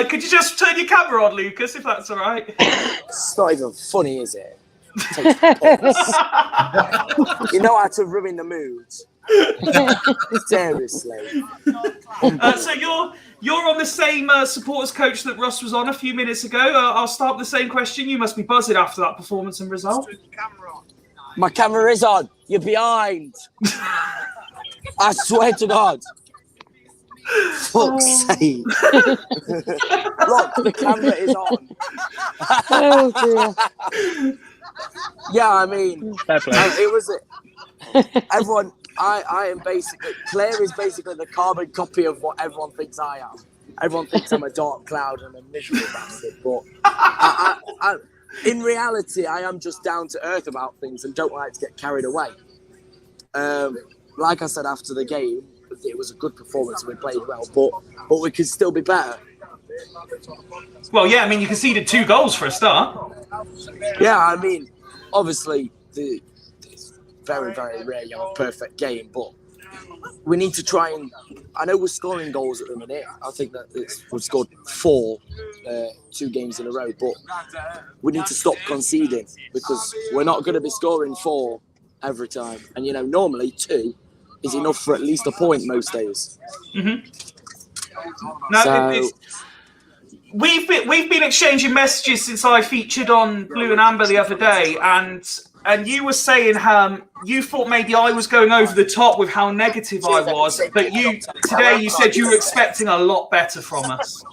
Could you just turn your camera on, Lucas, if that's all right? It's not even funny, is it? You know how to ruin the mood. Seriously. So you're on the same supporters coach that Russ was on a few minutes ago. I'll start with the same question. You must be buzzing after that performance and result. My camera is on. You're behind. I swear to God. Fuck's sake. Look, the camera is on. Oh dear. Yeah, I mean, it was everyone. I am basically, Claire is basically the carbon copy of what everyone thinks I am. Everyone thinks I'm a dark cloud and a miserable bastard, but I, in reality, I am just down to earth about things and don't like to get carried away. Like I said after the game, it was a good performance and we played well, but we could still be better. Well, yeah, I mean, you conceded 2 goals for a start. Yeah, I mean, obviously, it's very, very rare you have a perfect game, but we need to try and... I know we're scoring goals at the minute. I think that we've scored 4 2 games in a row, but we need to stop conceding because we're not going to be scoring 4 every time. And, normally 2 is enough for at least a point most days. Mm-hmm. No, we've been exchanging messages since I featured on Blue and Amber the other day, and you were saying you thought maybe I was going over the top with how negative I was, but today you said you were expecting a lot better from us.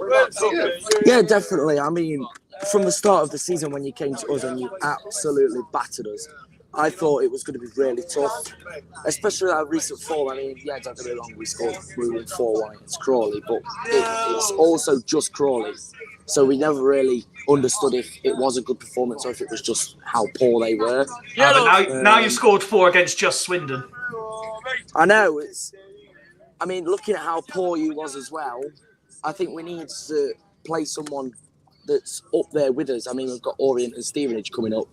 Yeah, definitely. I mean, from the start of the season when you came to us and you absolutely battered us, I thought it was going to be really tough, especially our recent form. I mean, yeah, don't get me wrong, we won 4-1 against Crawley, but it's also just Crawley. So we never really understood if it was a good performance or if it was just how poor they were. But now you've scored 4 against just Swindon. I know. I mean, looking at how poor you was as well, I think we need to play someone that's up there with us. I mean, we've got Orient and Stevenage coming up,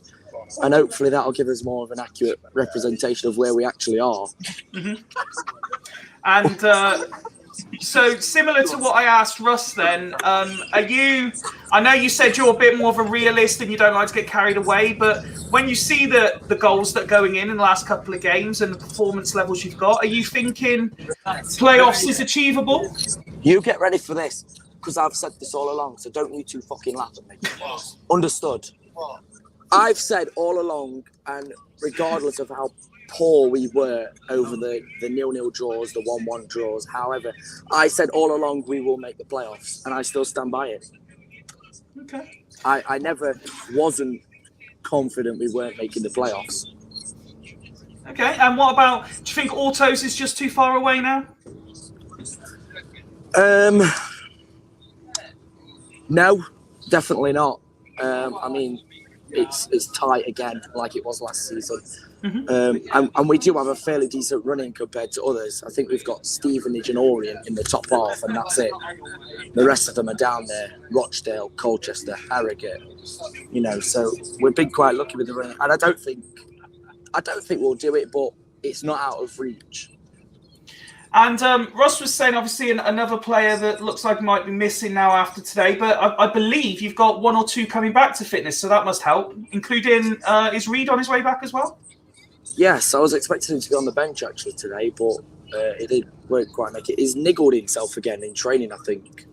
and hopefully that'll give us more of an accurate representation of where we actually are. Mm-hmm. And so similar to what I asked Russ then, I know you said you're a bit more of a realist and you don't like to get carried away, but when you see the goals that are going in the last couple of games and the performance levels you've got, are you thinking playoffs is achievable? You get ready for this, because I've said this all along, so don't you two fucking laugh at me. Understood? I've said all along, and regardless of how poor we were over the 0-0 draws, the 1-1 draws, however, I said all along we will make the playoffs, and I still stand by it. Okay. I never wasn't confident we weren't making the playoffs. Okay, and what about, do you think Autos is just too far away now? No, definitely not. I mean, it's tight again, like it was last season. Mm-hmm. And we do have a fairly decent running compared to others. I think we've got Stevenage and Orient in the top half, and that's it. The rest of them are down there: Rochdale, Colchester, Harrogate. You know, so we've been quite lucky with the running, and I don't think we'll do it, but it's not out of reach. And Ross was saying, obviously, another player that looks like might be missing now after today, but I believe you've got 1 or 2 coming back to fitness, so that must help, including, is Reed on his way back as well? Yes, I was expecting him to be on the bench actually today, but it won't quite make it. He's niggled himself again in training, I think.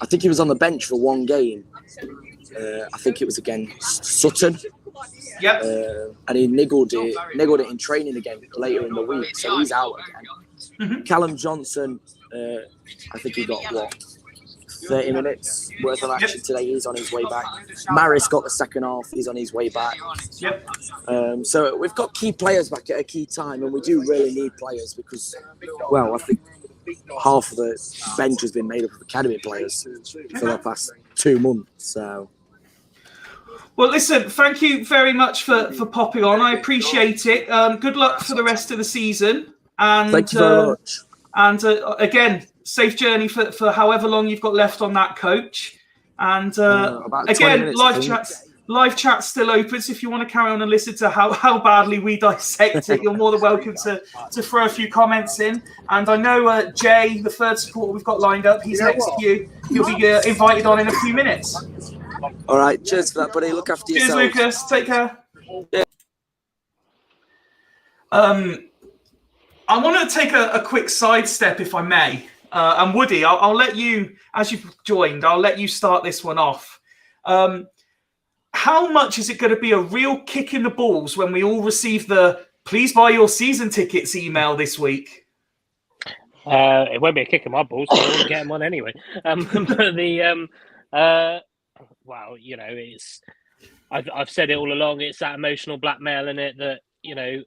I think he was on the bench for 1 game. I think it was against Sutton. Yep. And he niggled it in training again later in the week, so he's out again. Mm-hmm. Callum Johnson, I think he got 30 minutes worth of action today. He's on his way back. Maris got the second half. He's on his way back. Yep. So we've got key players back at a key time, and we do really need players because, well, I think half of the bench has been made up of academy players for the past 2 months. So. Well, listen, thank you very much for popping on. I appreciate it. Good luck for the rest of the season. And thank you very much. And again, safe journey for however long you've got left on that coach. And again, live chat's still open. So if you want to carry on and listen to how badly we dissect it, you're more than welcome to throw a few comments in. And I know Jay, the third supporter we've got lined up, he's next to you. He'll be invited on in a few minutes. All right, cheers for that, buddy. Look after yourself. Cheers, Lucas. Take care. Yeah. I want to take a quick sidestep, if I may. And Woody, I'll let you, as you've joined, I'll let you start this one off. How much is it going to be a real kick in the balls when we all receive the "please buy your season tickets" email this week? It won't be a kick in my balls, but I won't get them on anyway. Well, you know, I've said it all along. It's that emotional blackmail in it that, you know,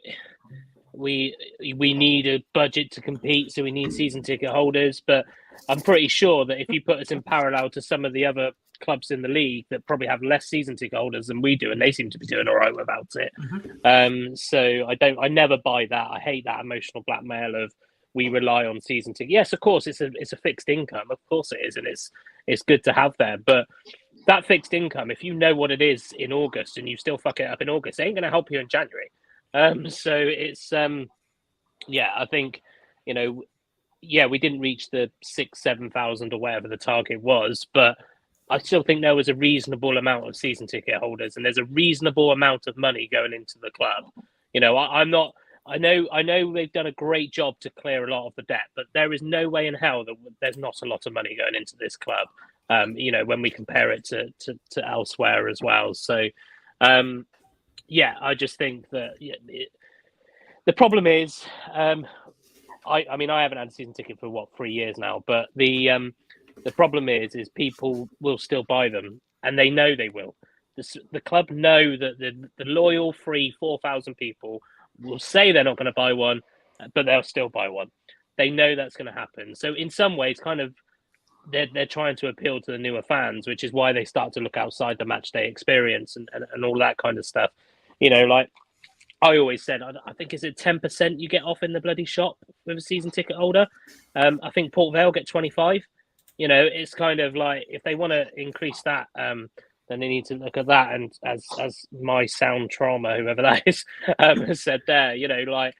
we need a budget to compete, so we need season ticket holders. But I'm pretty sure that if you put us in parallel to some of the other clubs in the league that probably have less season ticket holders than we do, and they seem to be doing all right without it. Mm-hmm. So I never buy that. I hate that emotional blackmail of we rely on season ticket. Yes, of course, it's a fixed income. Of course it is, and it's good to have there, but that fixed income, if you know what it is in August and you still fuck it up in August, it ain't going to help you in January. So it's, I think, you know, we didn't reach the 6,000-7,000 or whatever the target was, but I still think there was a reasonable amount of season ticket holders and there's a reasonable amount of money going into the club. You know, I know they've done a great job to clear a lot of the debt, but there is no way in hell that there's not a lot of money going into this club. when we compare it to elsewhere as well. So, I just think that the problem is, I mean, I haven't had a season ticket for 3 years now, but the problem is people will still buy them, and they know they will. The club know that the loyal 4,000 people will say they're not going to buy one, but they'll still buy one. They know that's going to happen. So in some ways, kind of, they're trying to appeal to the newer fans, which is why they start to look outside the match day experience and all that kind of stuff. Like I always said, I think, is it 10% you get off in the bloody shop with a season ticket holder? I think Port Vale get 25. It's kind of like, if they want to increase that, then they need to look at that. And as my sound trauma, whoever that is, has said there, like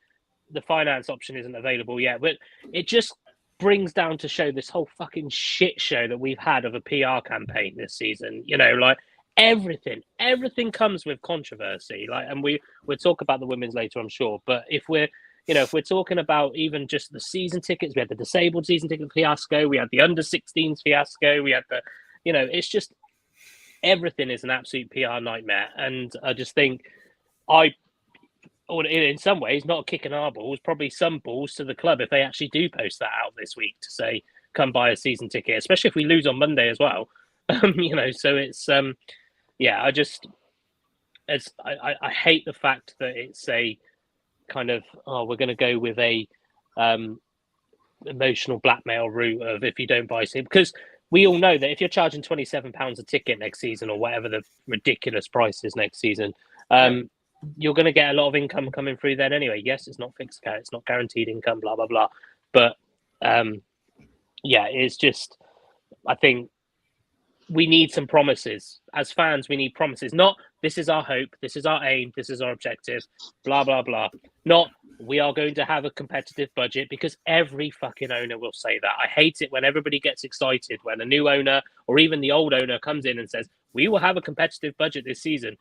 the finance option isn't available yet. But it just brings down to show this whole fucking shit show that we've had of a PR campaign this season. Like everything comes with controversy. Like, and we'll talk about the women's later, I'm sure. But if we're talking about even just the season tickets, we had the disabled season ticket fiasco, we had the under 16s fiasco, we had the, it's just everything is an absolute PR nightmare. And I just think in some ways, not a kick in our balls, probably some balls to the club if they actually do post that out this week to say, come buy a season ticket, especially if we lose on Monday as well. So it's, I hate the fact that it's a kind of, we're going to go with a emotional blackmail route of if you don't buy season, because we all know that if you're charging £27 a ticket next season or whatever the ridiculous price is next season, you're going to get a lot of income coming through then anyway. Yes, it's not fixed, it's not guaranteed income, blah, blah, blah. But it's just, I think, we need some promises. As fans, we need promises. Not, this is our hope, this is our aim, this is our objective, blah, blah, blah. Not, we are going to have a competitive budget, because every fucking owner will say that. I hate it when everybody gets excited when a new owner or even the old owner comes in and says, we will have a competitive budget this season.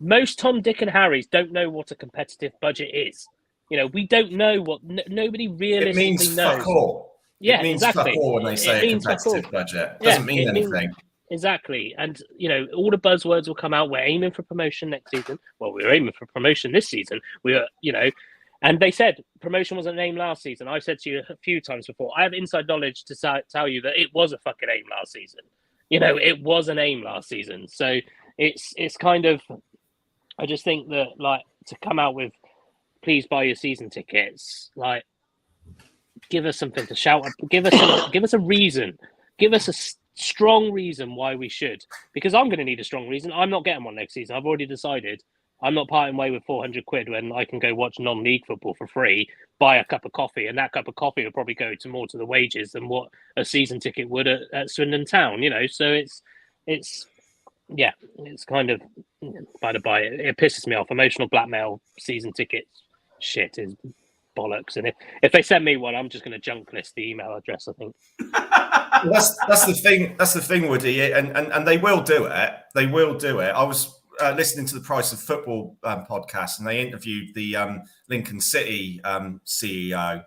Most Tom, Dick and Harrys don't know what a competitive budget is. We don't know what, nobody realistically knows. It means fuck all. Yeah, it means exactly. Fuck all when they say a competitive budget. It doesn't mean anything. Exactly. And, all the buzzwords will come out. We're aiming for promotion next season. Well, we were aiming for promotion this season. We were, and they said promotion wasn't an aim last season. I've said to you a few times before, I have inside knowledge to tell you that it was a fucking aim last season. It was an aim last season. So it's kind of, I just think that, like, to come out with, please buy your season tickets, like, give us something to shout at, give us a reason, give us a strong reason why we should, because I'm going to need a strong reason. I'm not getting one next season. I've already decided I'm not parting way with 400 quid when I can go watch non-league football for free, buy a cup of coffee, and that cup of coffee will probably go to more to the wages than what a season ticket would at Swindon Town, so it's kind of, by the by, it pisses me off. Emotional blackmail season tickets shit is bollocks. And if they send me one, I'm just going to junk list the email address, I think. That's the thing. That's the thing, Woody, and they will do it. They will do it. I was listening to the Price of Football podcast, and they interviewed the Lincoln City CEO.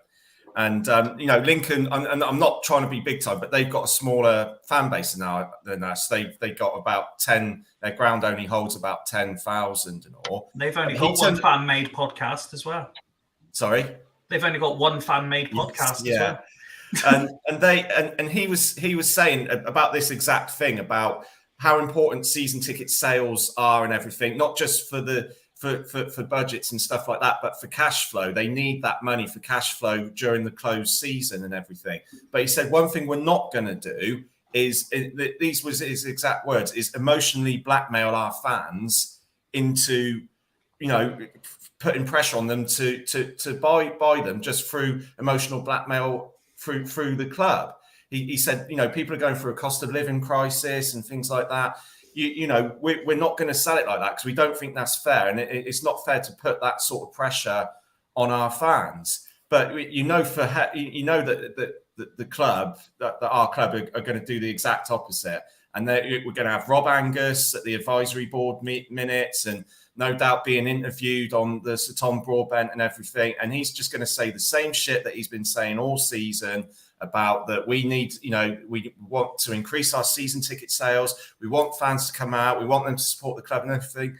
And Lincoln, and I'm not trying to be big time, but they've got a smaller fan base now than us. They got about 10. Their ground only holds about 10,000 and all. They've only got one fan-made podcast as well. Sorry, they've only got one fan-made podcast as well. and he was saying about this exact thing about how important season ticket sales are and everything, not just for budgets and stuff like that, but for cash flow. They need that money for cash flow during the closed season and everything. But he said one thing we're not going to do is, these was his exact words, is emotionally blackmail our fans into, putting pressure on them to buy them just through emotional blackmail through the club. He said, people are going through a cost of living crisis and things like that. We're not going to sell it like that because we don't think that's fair, and it's not fair to put that sort of pressure on our fans. But that the club, that our club are going to do the exact opposite, and we're going to have Rob Angus at the advisory board minutes, and no doubt being interviewed on the Sir Tom Broadbent and everything, and he's just going to say the same shit that he's been saying all season about that we need, we want to increase our season ticket sales. We want fans to come out. We want them to support the club and everything.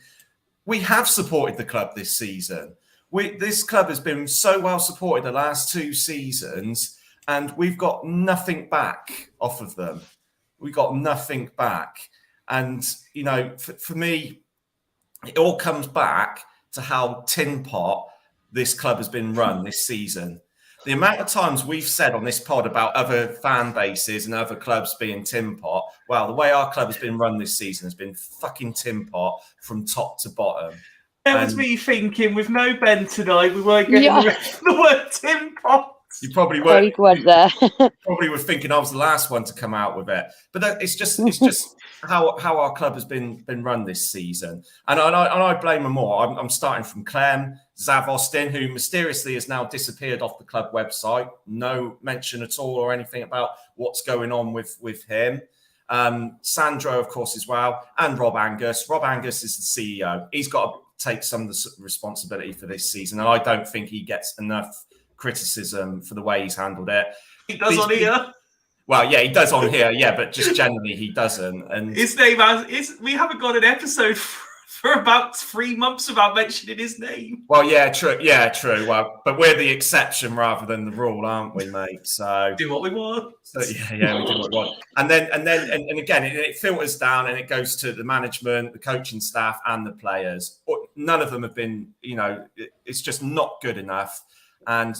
We have supported the club this season. This club has been so well supported the last 2 seasons, and we've got nothing back off of them. We got nothing back. And, for me, it all comes back to how tin pot this club has been run this season. The amount of times we've said on this pod about other fan bases and other clubs being tin pot, well, the way our club has been run this season has been fucking tin pot from top to bottom. That was me thinking, with no Ben tonight, we weren't getting the word tin pot. You probably were. Very good there. Probably were thinking I was the last one to come out with it, but it's just how our club has been run this season, and I blame them all. I'm starting from Clem, Zav Austin, who mysteriously has now disappeared off the club website. No mention at all or anything about what's going on with him. Sandro, of course, as well, and Rob Angus. Rob Angus is the CEO. He's got to take some of the responsibility for this season, and I don't think he gets enough criticism for the way he's handled it. He does on here. Well, yeah, he does on here, yeah, but just generally he doesn't. And his name we haven't got an episode for about 3 months without mentioning his name. Well, yeah, true. Well, but we're the exception rather than the rule, aren't we, mate? So do what we want. So, yeah, we do what we want. And then again, it filters down and it goes to the management, the coaching staff, and the players. None of them have been, it's just not good enough. And,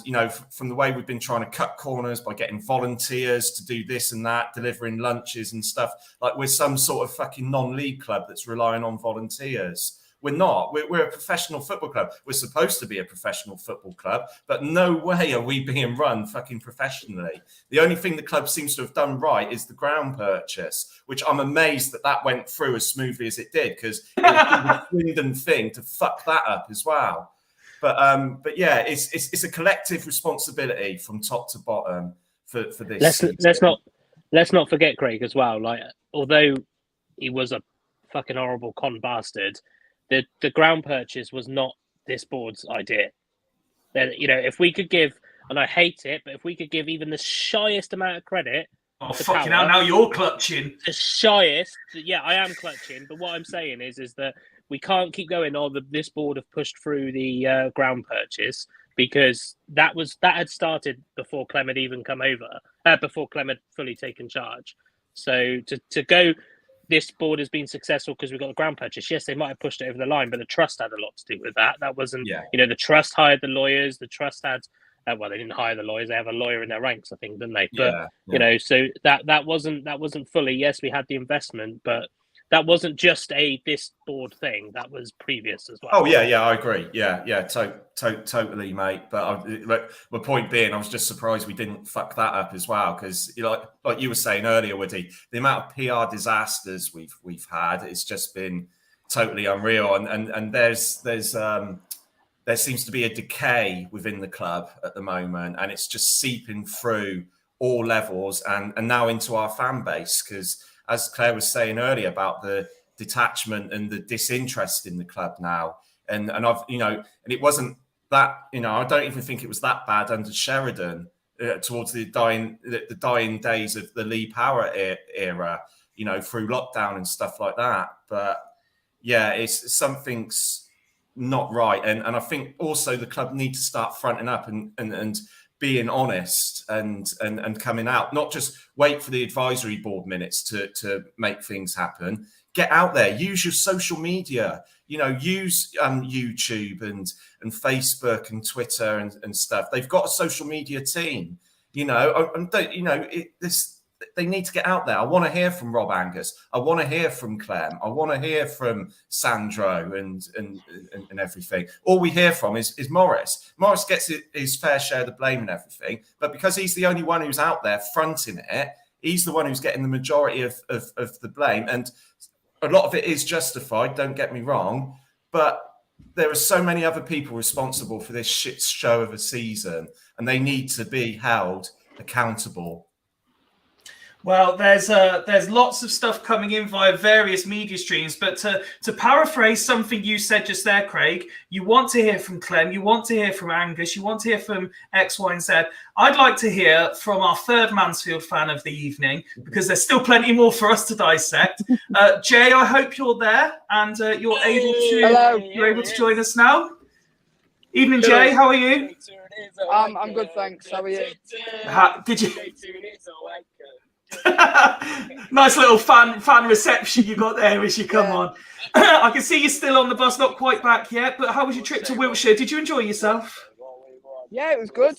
from the way we've been trying to cut corners by getting volunteers to do this and that, delivering lunches and stuff, like we're some sort of fucking non-league club that's relying on volunteers. We're not. We're a professional football club. We're supposed to be a professional football club, but no way are we being run fucking professionally. The only thing the club seems to have done right is the ground purchase, which I'm amazed that went through as smoothly as it did, because it was a Swindon thing to fuck that up as well. But yeah, it's a collective responsibility from top to bottom for this. Let's not forget Craig as well. Like, although he was a fucking horrible con bastard, the ground purchase was not this board's idea. Then, if we could give, and I hate it, but if we could give even the shyest amount of credit. Oh, fucking hell, now you're clutching. The shyest. Yeah, I am clutching. But what I'm saying is that we can't keep going, this board have pushed through the ground purchase, because that had started before Clem had even come over, before Clem had fully taken charge. So to go, this board has been successful because we've got the ground purchase. Yes, they might have pushed it over the line, but the trust had a lot to do with that. That wasn't, the trust hired the lawyers. The trust had, well, they didn't hire the lawyers. They have a lawyer in their ranks, I think, didn't they? But so that wasn't fully. Yes, we had the investment, but that wasn't just this board thing. That was previous as well. Oh yeah, I agree. Yeah, totally, mate. But my point being, I was just surprised we didn't fuck that up as well, because like you were saying earlier, Woody, the amount of PR disasters we've had, it's just been totally unreal. And there seems to be a decay within the club at the moment, and it's just seeping through all levels and now into our fan base, because, as Claire was saying earlier about the detachment and the disinterest in the club now, and I've and it wasn't that I don't even think it was that bad under Sheridan towards the dying days of the Lee Power era, through lockdown and stuff like that. But yeah, it's something's not right, and I think also the club need to start fronting up and being honest and coming out, not just wait for the advisory board minutes to make things happen. Get out there, use your social media, use YouTube and Facebook and Twitter and stuff. They've got a social media team, they need to get out there. I want to hear from Rob Angus. I want to hear from Clem. I want to hear from Sandro and everything. All we hear from is Morris. Morris gets his fair share of the blame and everything, but because he's the only one who's out there fronting it, he's the one who's getting the majority of the blame. And a lot of it is justified, don't get me wrong, but there are so many other people responsible for this shit show of a season, and they need to be held accountable. Well, there's lots of stuff coming in via various media streams, but to paraphrase something you said just there, Craig, you want to hear from Clem, you want to hear from Angus, you want to hear from X, Y, and Z. I'd like to hear from our third Mansfield fan of the evening, because there's still plenty more for us to dissect. Jay, I hope you're there and you're able to join us now. Evening, Jay. How are you? I'm good, thanks. How are you? Did you? Nice little fan reception you got there as you come on. I can see you're still on the bus, not quite back yet. But how was your trip to Wiltshire? Did you enjoy yourself? Yeah, it was good.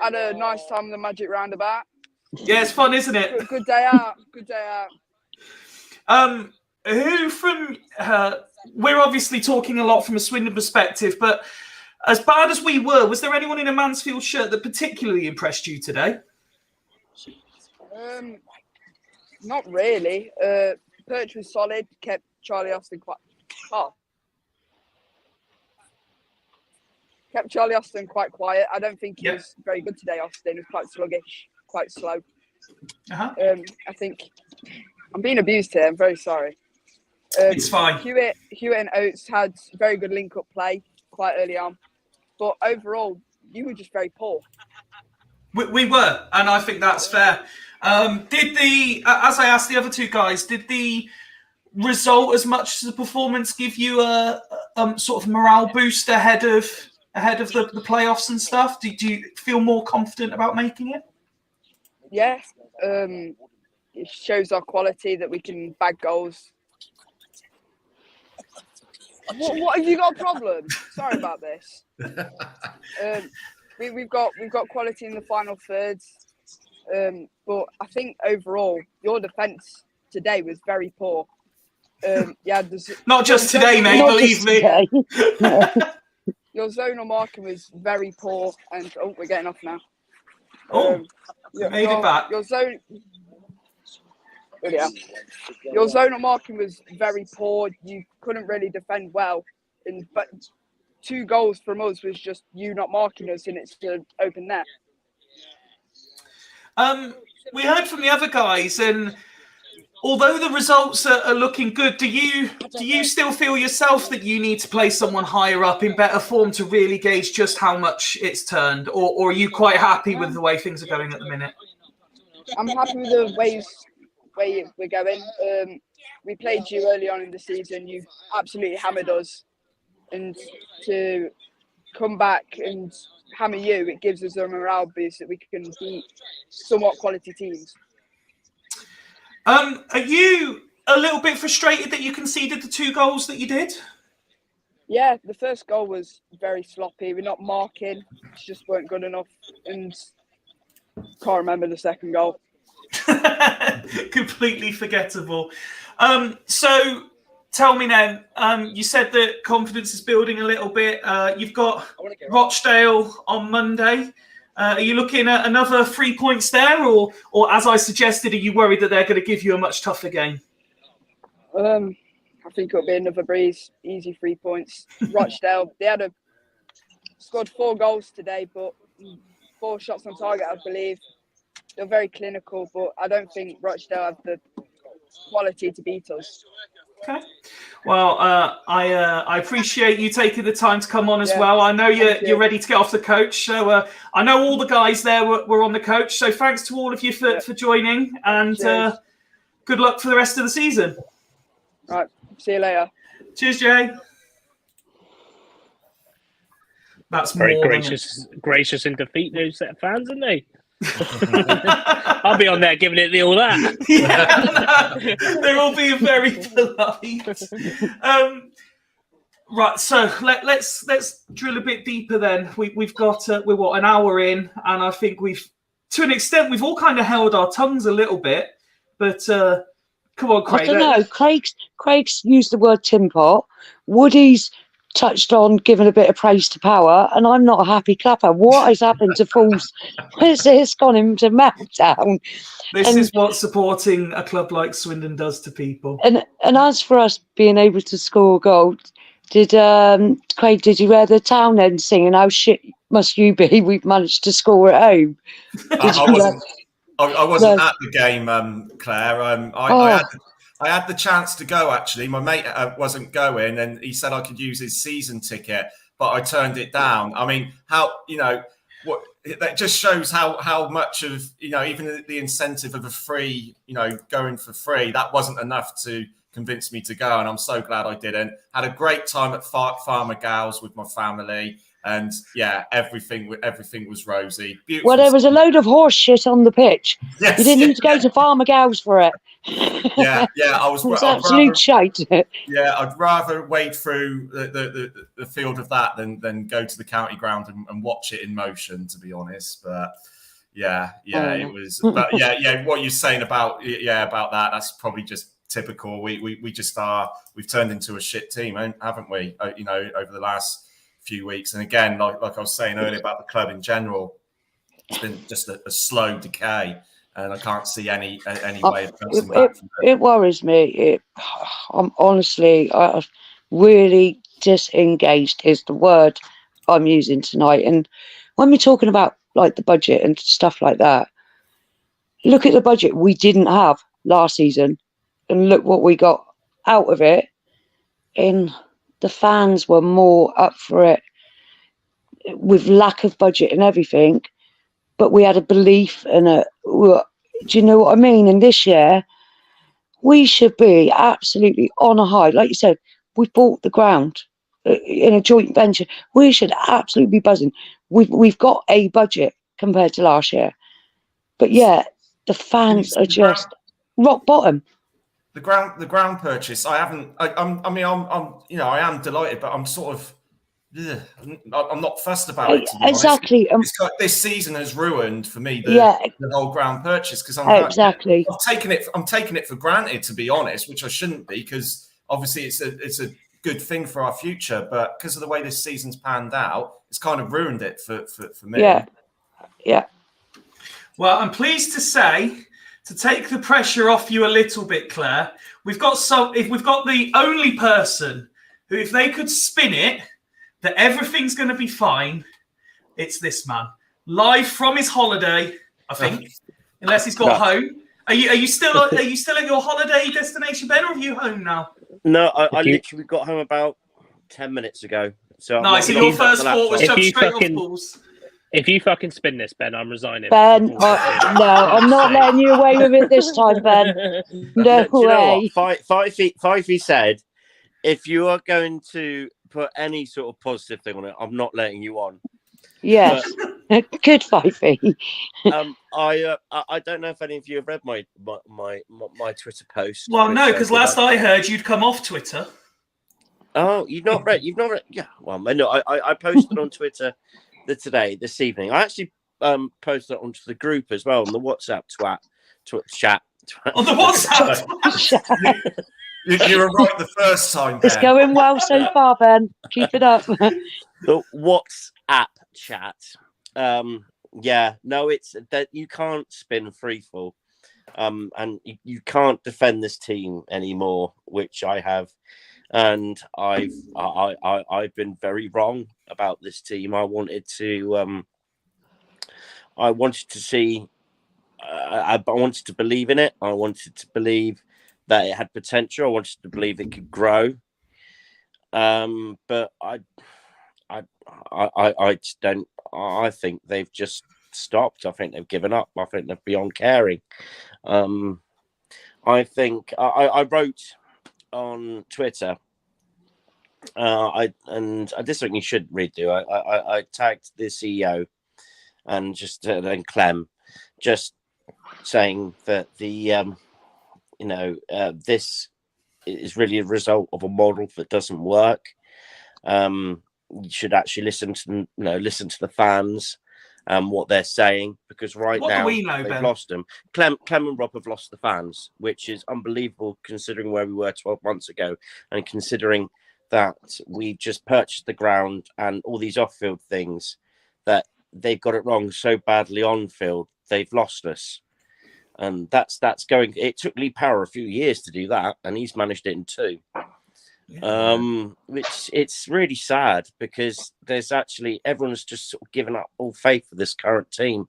Had a nice time in the Magic Roundabout. Yeah, it's fun, isn't it? Good day out. Good day out. Who from? We're obviously talking a lot from a Swindon perspective, but as bad as we were, was there anyone in a Mansfield shirt that particularly impressed you today? Not really. Perch was solid. Kept Charlie Austin quite quiet. I don't think he was very good today. Austin was quite sluggish, quite slow. I think I'm being abused here. I'm very sorry. It's fine. Hewitt and Oates had very good link-up play quite early on, but overall, you were just very poor. We were, and I think that's fair. As I asked the other two guys, did the result as much as the performance give you a sort of morale boost ahead of the playoffs and stuff? Do you feel more confident about making it? Yeah, it shows our quality that we can bag goals. What have you got a problem? Sorry about this. We've got quality in the final thirds, but I think overall your defence today was very poor. Not just today, mate. Believe me. Your zonal marking was very poor, and we're getting off now. Made it back. Your zonal marking was very poor. You couldn't really defend well, but 2 goals from us was just you not marking us, and it's to open net. We heard from the other guys, and although the results are looking good, do you still feel yourself that you need to play someone higher up in better form to really gauge just how much it's turned, or are you quite happy with the way things are going at the minute? I'm happy with the way we're going. We played you early on in the season. You absolutely hammered us, and to come back and hammer you, it gives us a morale boost that we can beat somewhat quality teams. Are you a little bit frustrated that you conceded the 2 goals that you did? Yeah, the first goal was very sloppy. We're not marking; it just weren't good enough, and can't remember the second goal. Completely forgettable. So tell me then, you said that confidence is building a little bit. You've got Rochdale on Monday. Are you looking at another 3 points there, or as I suggested, are you worried that they're going to give you a much tougher game? I think it'll be another breeze, easy 3 points. Rochdale, they scored 4 goals today, but 4 shots on target, I believe. They're very clinical, but I don't think Rochdale have the quality to beat us. Okay. Well, I appreciate you taking the time to come on as well. I know you're ready to get off the coach. So I know all the guys there were on the coach. So thanks to all of you for joining, and good luck for the rest of the season. All right. See you later. Cheers, Jay. That's very more gracious in defeat, those set of fans, aren't they? I'll be on there giving it the all that. They're all being very polite. Right, so let's drill a bit deeper then. We've got we're an hour in, and I think to an extent we've all kind of held our tongues a little bit. But come on, Craig. I don't know. Craig's used the word tin pot. Woody's touched on giving a bit of praise to Power, and I'm not a happy clapper. What has happened to Fools? It's gone into meltdown. This is what supporting a club like Swindon does to people. And as for us being able to score a goal, Craig, did you hear the town end singing, "How shit must you be? We've managed to score at home." I wasn't No. at the game, Claire. Oh. I had the chance to go, actually. My mate wasn't going, and he said I could use his season ticket, but I turned it down. I mean, what that just shows how much of, even the incentive of a free, going for free, that wasn't enough to convince me to go. And I'm so glad I didn't. Had a great time at Farmer Gals with my family. And yeah, everything was rosy. Beautiful. Well, there was a load of horse shit on the pitch. Yes, you didn't need to go to Farmer Gals for it. Yeah. I was. It was absolute shite. Yeah, I'd rather wade through the field of that than go to the county ground and watch it in motion, to be honest. But yeah, it was. But yeah, what you're saying about that, that's probably just typical. We just are. We've turned into a shit team, haven't we? Over the last few weeks. And again, like I was saying earlier about the club in general, it's been just a slow decay, and I can't see any way of bouncing back from it. It worries me. I'm honestly, really disengaged is the word I'm using tonight. And when we're talking about like the budget and stuff like that, look at the budget we didn't have last season, and look what we got out of it. And the fans were more up for it with lack of budget and everything, but we had a belief and do you know what I mean? And this year, we should be absolutely on a high. Like you said, we bought the ground in a joint venture. We should absolutely be buzzing. We've got a budget compared to last year, but yeah, the fans are just rock bottom. The ground purchase. I am delighted, but I'm sort of. Yeah, I'm not fussed about it. Exactly. This season has ruined for me the whole ground purchase, because I'm taking it for granted, to be honest, which I shouldn't be, because obviously it's a good thing for our future, but because of the way this season's panned out, it's kind of ruined it for me. Yeah. Well, I'm pleased to say, to take the pressure off you a little bit, Claire, we've got the only person who, if they could spin it, that everything's going to be fine, it's this man. Live from his holiday, I think, unless he's got home. Are you still at your holiday destination, Ben, or are you home now? No, I literally got home about 10 minutes ago. So nice. So your first thought was jump straight off balls. If you fucking spin this, Ben, I'm resigning. Ben, no, I'm not letting you away with it this time, Ben. No way. Fifey said, if you are going to put any sort of positive thing on it, I'm not letting you on. Yes, good Fifey. I don't know if any of you have read my Twitter post. Well, no, because last I heard, you'd come off Twitter. Oh, you've not read? Yeah. Well, no, I posted on Twitter this evening. I actually posted it onto the group as well on the WhatsApp chat. On the WhatsApp. You were right the first time, Ben. It's going well so far, Ben. Keep it up. The WhatsApp chat. It's that you can't spin freefall, and you can't defend this team anymore, which I have, and I've been very wrong about this team. I wanted to see. I wanted to believe in it. I wanted to believe that it had potential. I wanted to believe it could grow. But I just don't. I think they've just stopped. I think they've given up. I think they're beyond caring. I think I wrote on Twitter. I did something you should redo. I tagged the CEO and then Clem, just saying that this is really a result of a model that doesn't work. You should actually listen to the fans and what they're saying, because now they've lost them. Clem and Rob have lost the fans, which is unbelievable considering where we were 12 months ago, and considering that we just purchased the ground and all these off-field things, that they've got it wrong so badly on field, they've lost us. And that's going. It took Lee Power a few years to do that, and he's managed it in 2. Which it's really sad, because there's actually everyone's just sort of given up all faith for this current team.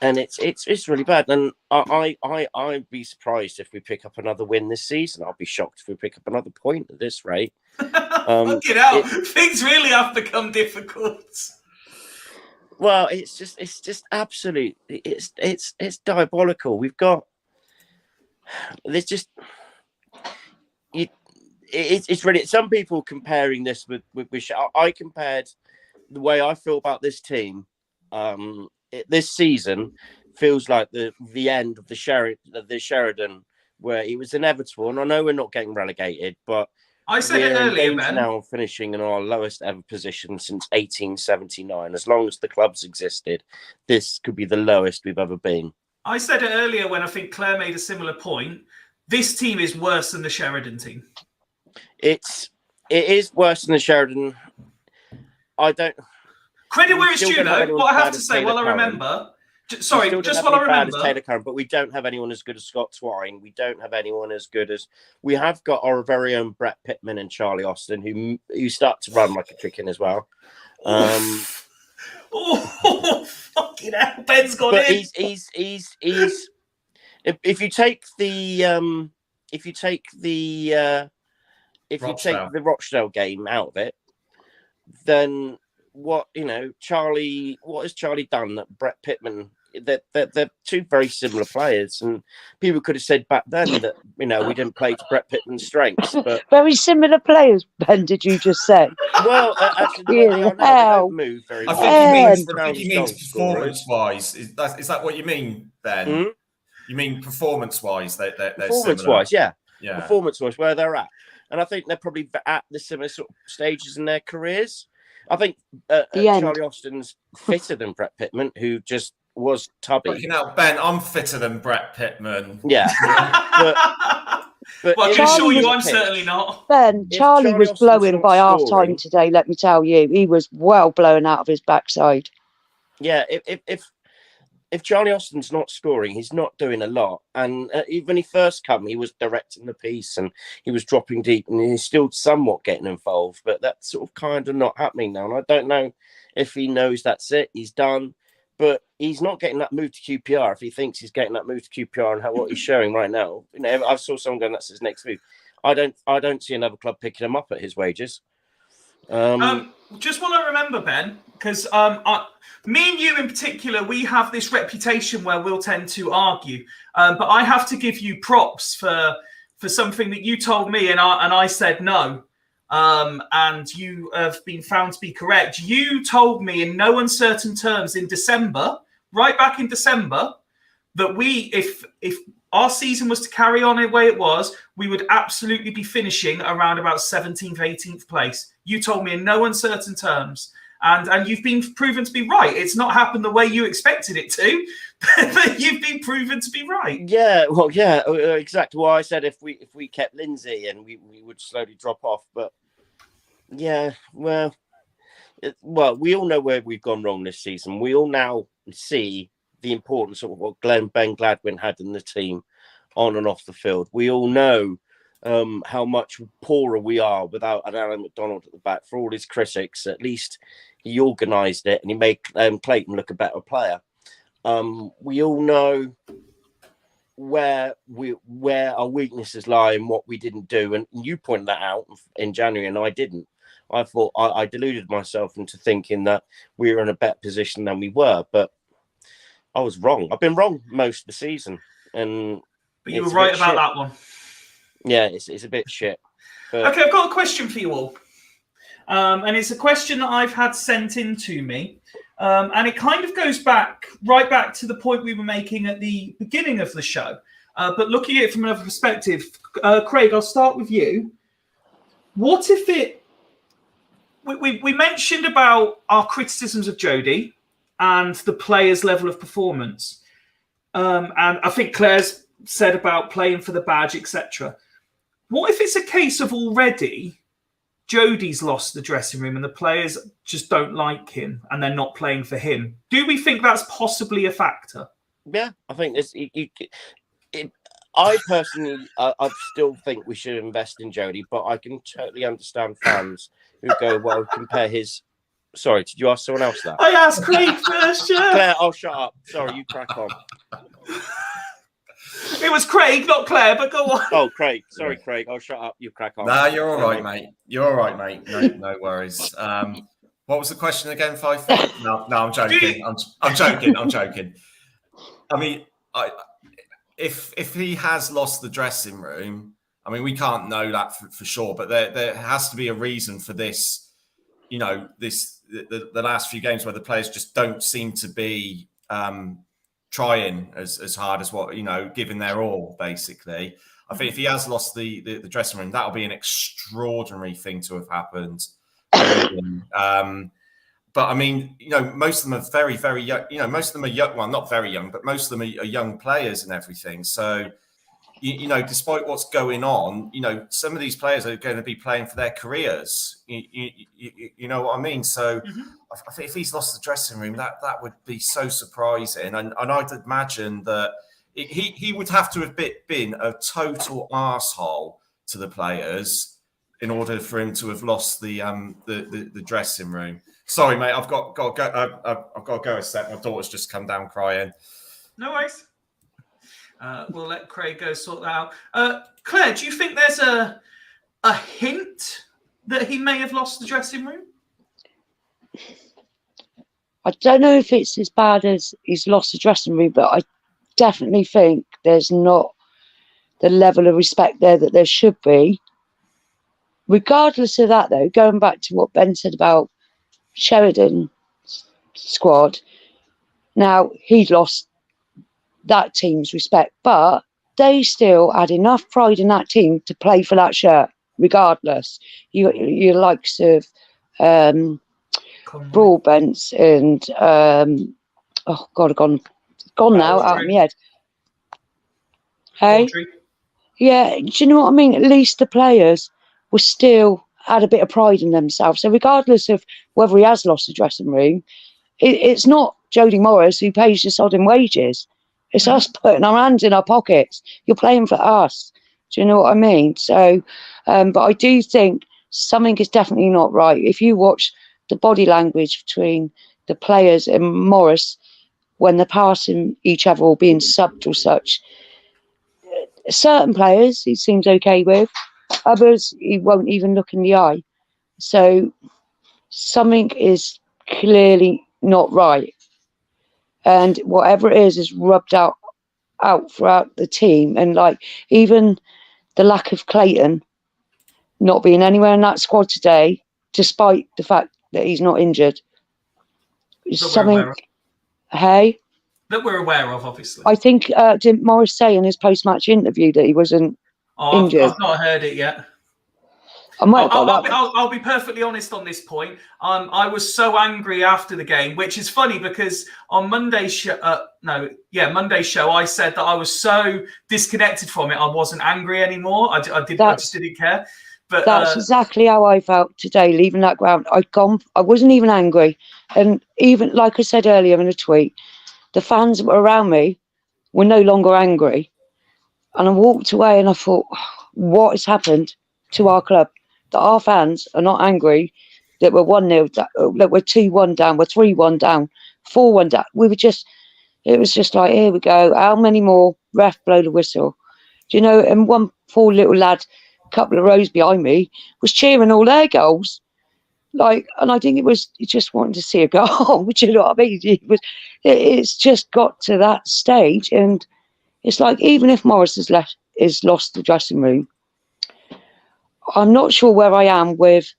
and it's really bad. And I'd be surprised if we pick up another win this season. I'll be shocked if we pick up another point at this rate. Fucking hell, things really have become difficult. Well, it's just absolute. It's diabolical. We've got there's just it's really some people comparing this with I compared the way I feel about this team. This season feels like the end of the Sheridan, where it was inevitable. And I know we're not getting relegated, but I said it earlier, Ben. Now finishing in our lowest ever position since 1879. As long as the club's existed, this could be the lowest we've ever been. I said it earlier when I think Claire made a similar point. This team is worse than the Sheridan team. It is worse than the Sheridan. I don't. Credit where it's due, though. What I have to say, while I remember. Sorry, just while I remember. Taylor Curran, but we don't have anyone as good as Scott Twine. We don't have anyone as good as we have got our very own Brett Pittman and Charlie Austin, who start to run like a chicken as well. Oh, fucking hell! Ben's gone but in. He's if you take the Rochdale game out of it, then what has Charlie done that Brett Pittman? They're two very similar players, and people could have said back then that we didn't play to Brett Pittman's strengths. But very similar players, Ben. Did you just say? Well, actually, they don't move very well. I think he means performance-wise. Is that what you mean, Ben? Mm-hmm. You mean performance-wise? They're performance-wise, yeah. Performance-wise, where they're at, and I think they're probably at the similar sort of stages in their careers. I think Charlie Austin's fitter than Brett Pittman, who just was tubby. Ben, I'm fitter than Brett Pittman. Yeah. but well, I can assure you I'm certainly not. Ben, Charlie was blowing by half time today, let me tell you. He was well blown out of his backside. Yeah, if Charlie Austin's not scoring, he's not doing a lot. And even when he first came, he was directing the piece and he was dropping deep and he's still somewhat getting involved. But that's sort of kind of not happening now. And I don't know if he knows that's it. He's done. But he's not getting that move to QPR. If he thinks he's getting that move to QPR and what he's showing right now, I saw someone going, "That's his next move." I don't see another club picking him up at his wages. Just want to remember, Ben, because me and you in particular, we have this reputation where we'll tend to argue. But I have to give you props for something that you told me, and I said no. And you have been found to be correct. You told me in no uncertain terms in December, right back in December, that if our season was to carry on the way it was, we would absolutely be finishing around about 17th, 18th place. You told me in no uncertain terms. And you've been proven to be right. It's not happened the way you expected it to, but you've been proven to be right. Yeah, well, yeah, exactly. Well, I said if we kept Lindsay and we would slowly drop off, but yeah, well, we all know where we've gone wrong this season. We all now see the importance of what Ben Gladwin had in the team on and off the field. We all know how much poorer we are without an Alan McDonald at the back. For all his critics, at least he organised it and he made Clayton look a better player. We all know where our weaknesses lie and what we didn't do, and you pointed that out in January, and I didn't. I thought I deluded myself into thinking that we were in a better position than we were, but I was wrong. I've been wrong most of the season, but you were right about that one. Yeah, it's a bit shit. But... Okay, I've got a question for you all, and it's a question that I've had sent in to me, and it kind of goes right back to the point we were making at the beginning of the show, but looking at it from another perspective. Craig, I'll start with you. What if it? We mentioned about our criticisms of Jody and the player's level of performance. And I think Claire's said about playing for the badge, etc. What if it's a case of already Jody's lost the dressing room and the players just don't like him and they're not playing for him? Do we think that's possibly a factor? Yeah, I think I personally, I still think we should invest in Jody, but I can totally understand fans who go, well, compare his Sorry, did you ask someone else that? I asked Craig first, yeah. Claire, oh, shut up. Sorry, you crack on. It was Craig, not Claire, but go on. Oh, Craig. Sorry, Craig. Oh, shut up. You crack on. Nah, you're all right, mate. You're all right, mate. No worries. What was the question again, Fife? No, I'm joking. I'm joking. I mean, if he has lost the dressing room, I mean, we can't know that for sure, but there has to be a reason for this. You know, the last few games where the players just don't seem to be trying as hard as what, you know, giving their all, basically. I think if he has lost the dressing room, that'll be an extraordinary thing to have happened. But I mean, you know, most of them are very, very young. You know, most of them are young. Well, not very young, but most of them are young players and everything. So, you know, despite what's going on, you know, some of these players are going to be playing for their careers. You know what I mean? So, I think if he's lost the dressing room, that would be so surprising. And I'd imagine that he would have to have been a total arsehole to the players in order for him to have lost the dressing room. Sorry, mate. I've got to go. I've got to go a sec. My daughter's just come down crying. No worries. We'll let Craig go sort that out. Claire, do you think there's a hint that he may have lost the dressing room? I don't know if it's as bad as he's lost the dressing room, but I definitely think there's not the level of respect there that there should be. Regardless of that, though, going back to what Ben said about Sheridan's squad, now he'd lost that team's respect, but they still had enough pride in that team to play for that shirt, regardless. Your likes of Broadbents and oh god, gone now out of my head. Hey, Audrey. yeah, do you know what I mean? At least the players were still had a bit of pride in themselves. So regardless of whether he has lost the dressing room, it's not Jodie Morris who pays the sodding wages. It's us putting our hands in our pockets. You're playing for us. Do you know what I mean? So, but I do think something is definitely not right. If you watch the body language between the players and Morris when they're passing each other or being subbed or such, certain players he seems okay with, others he won't even look in the eye. So something is clearly not right. And whatever it is rubbed out throughout the team. And like even the lack of Clayton not being anywhere in that squad today, despite the fact that he's not injured, is something. Hey, that we're aware of, obviously. I think didn't Morris say in his post-match interview that he wasn't injured? I've not heard it yet. I'll be perfectly honest on this point. I was so angry after the game, which is funny because on Monday's show, Monday's show, I said that I was so disconnected from it, I wasn't angry anymore. I just didn't care. But that's exactly how I felt today, leaving that ground. I wasn't even angry, and even like I said earlier in a tweet, the fans that were around me were no longer angry, and I walked away and I thought, what has happened to our club? That our fans are not angry, that we're 1-0, that we're 2-1 down, we're 3-1 down, 4-1 down. It was just like, here we go. How many more? Ref, blow the whistle. Do you know? And one poor little lad, a couple of rows behind me, was cheering all their goals. Like, and I think he just wanted to see a goal. Do you know what I mean? It's just got to that stage, and it's like even if Morris has lost the dressing room, I'm not sure where I am with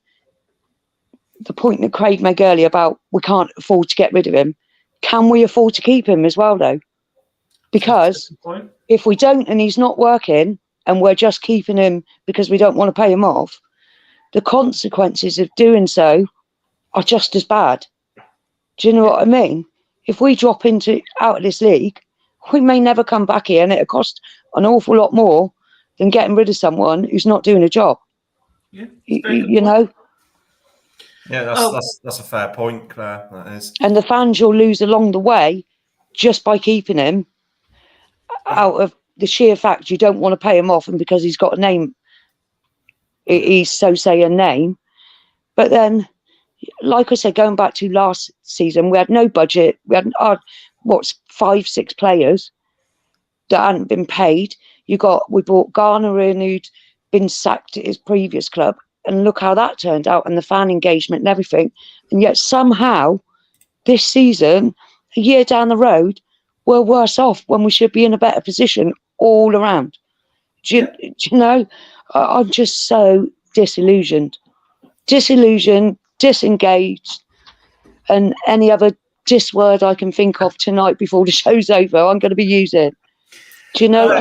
the point that Craig made earlier about we can't afford to get rid of him. Can we afford to keep him as well, though? Because if we don't and he's not working and we're just keeping him because we don't want to pay him off, the consequences of doing so are just as bad. Do you know what I mean? If we drop out of this league, we may never come back here, and it'll cost an awful lot more than getting rid of someone who's not doing a job. Yeah, you know. Yeah, that's a fair point, Claire. That is. And the fans you'll lose along the way just by keeping him out of the sheer fact you don't want to pay him off, and because he's got a name, he's so say a name. But then like I said, going back to last season, we had no budget. We had 5-6 players that hadn't been paid. We brought Garner in, who'd been sacked at his previous club, and look how that turned out, and the fan engagement and everything. And yet somehow this season, a year down the road, we're worse off when we should be in a better position all around. Do you know? I'm just so disillusioned, disengaged, and any other word I can think of tonight before the show's over, I'm going to be using. Do you know?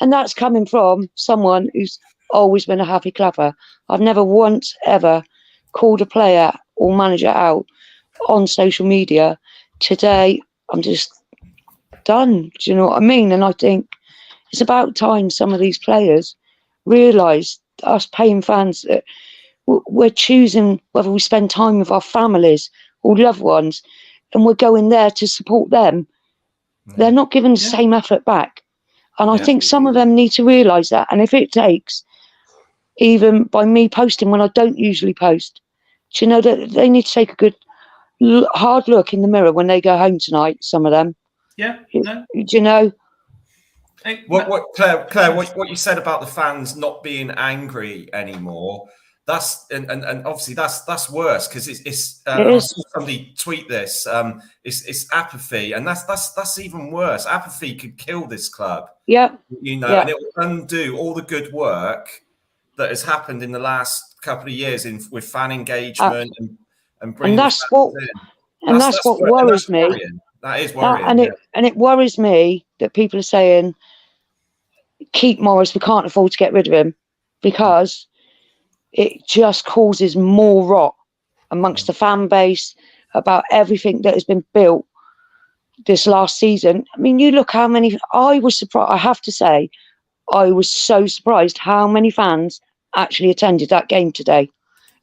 And that's coming from someone who's always been a happy clapper. I've never once ever called a player or manager out on social media. Today, I'm just done. Do you know what I mean? And I think it's about time some of these players realise, us paying fans, that we're choosing whether we spend time with our families or loved ones, and we're going there to support them. They're not giving the same effort back. And I think some of them need to realise that. And if it takes, even by me posting when I don't usually post, do you know that they need to take a good, hard look in the mirror when they go home tonight, some of them. Yeah. Do you know? Claire, what you said about the fans not being angry anymore, that's and obviously that's worse, because it's I saw somebody tweet this, it's apathy, and that's even worse. Apathy could kill this club. Yeah. You know, and it will undo all the good work that has happened in the last couple of years with fan engagement and bringing. And that's what worries me. Worrying. That is worrying. And it worries me that people are saying, keep Morris, we can't afford to get rid of him, because it just causes more rot amongst the fan base about everything that has been built this last season. I mean, you look how many, I was surprised, I have to say, I was so surprised how many fans actually attended that game today.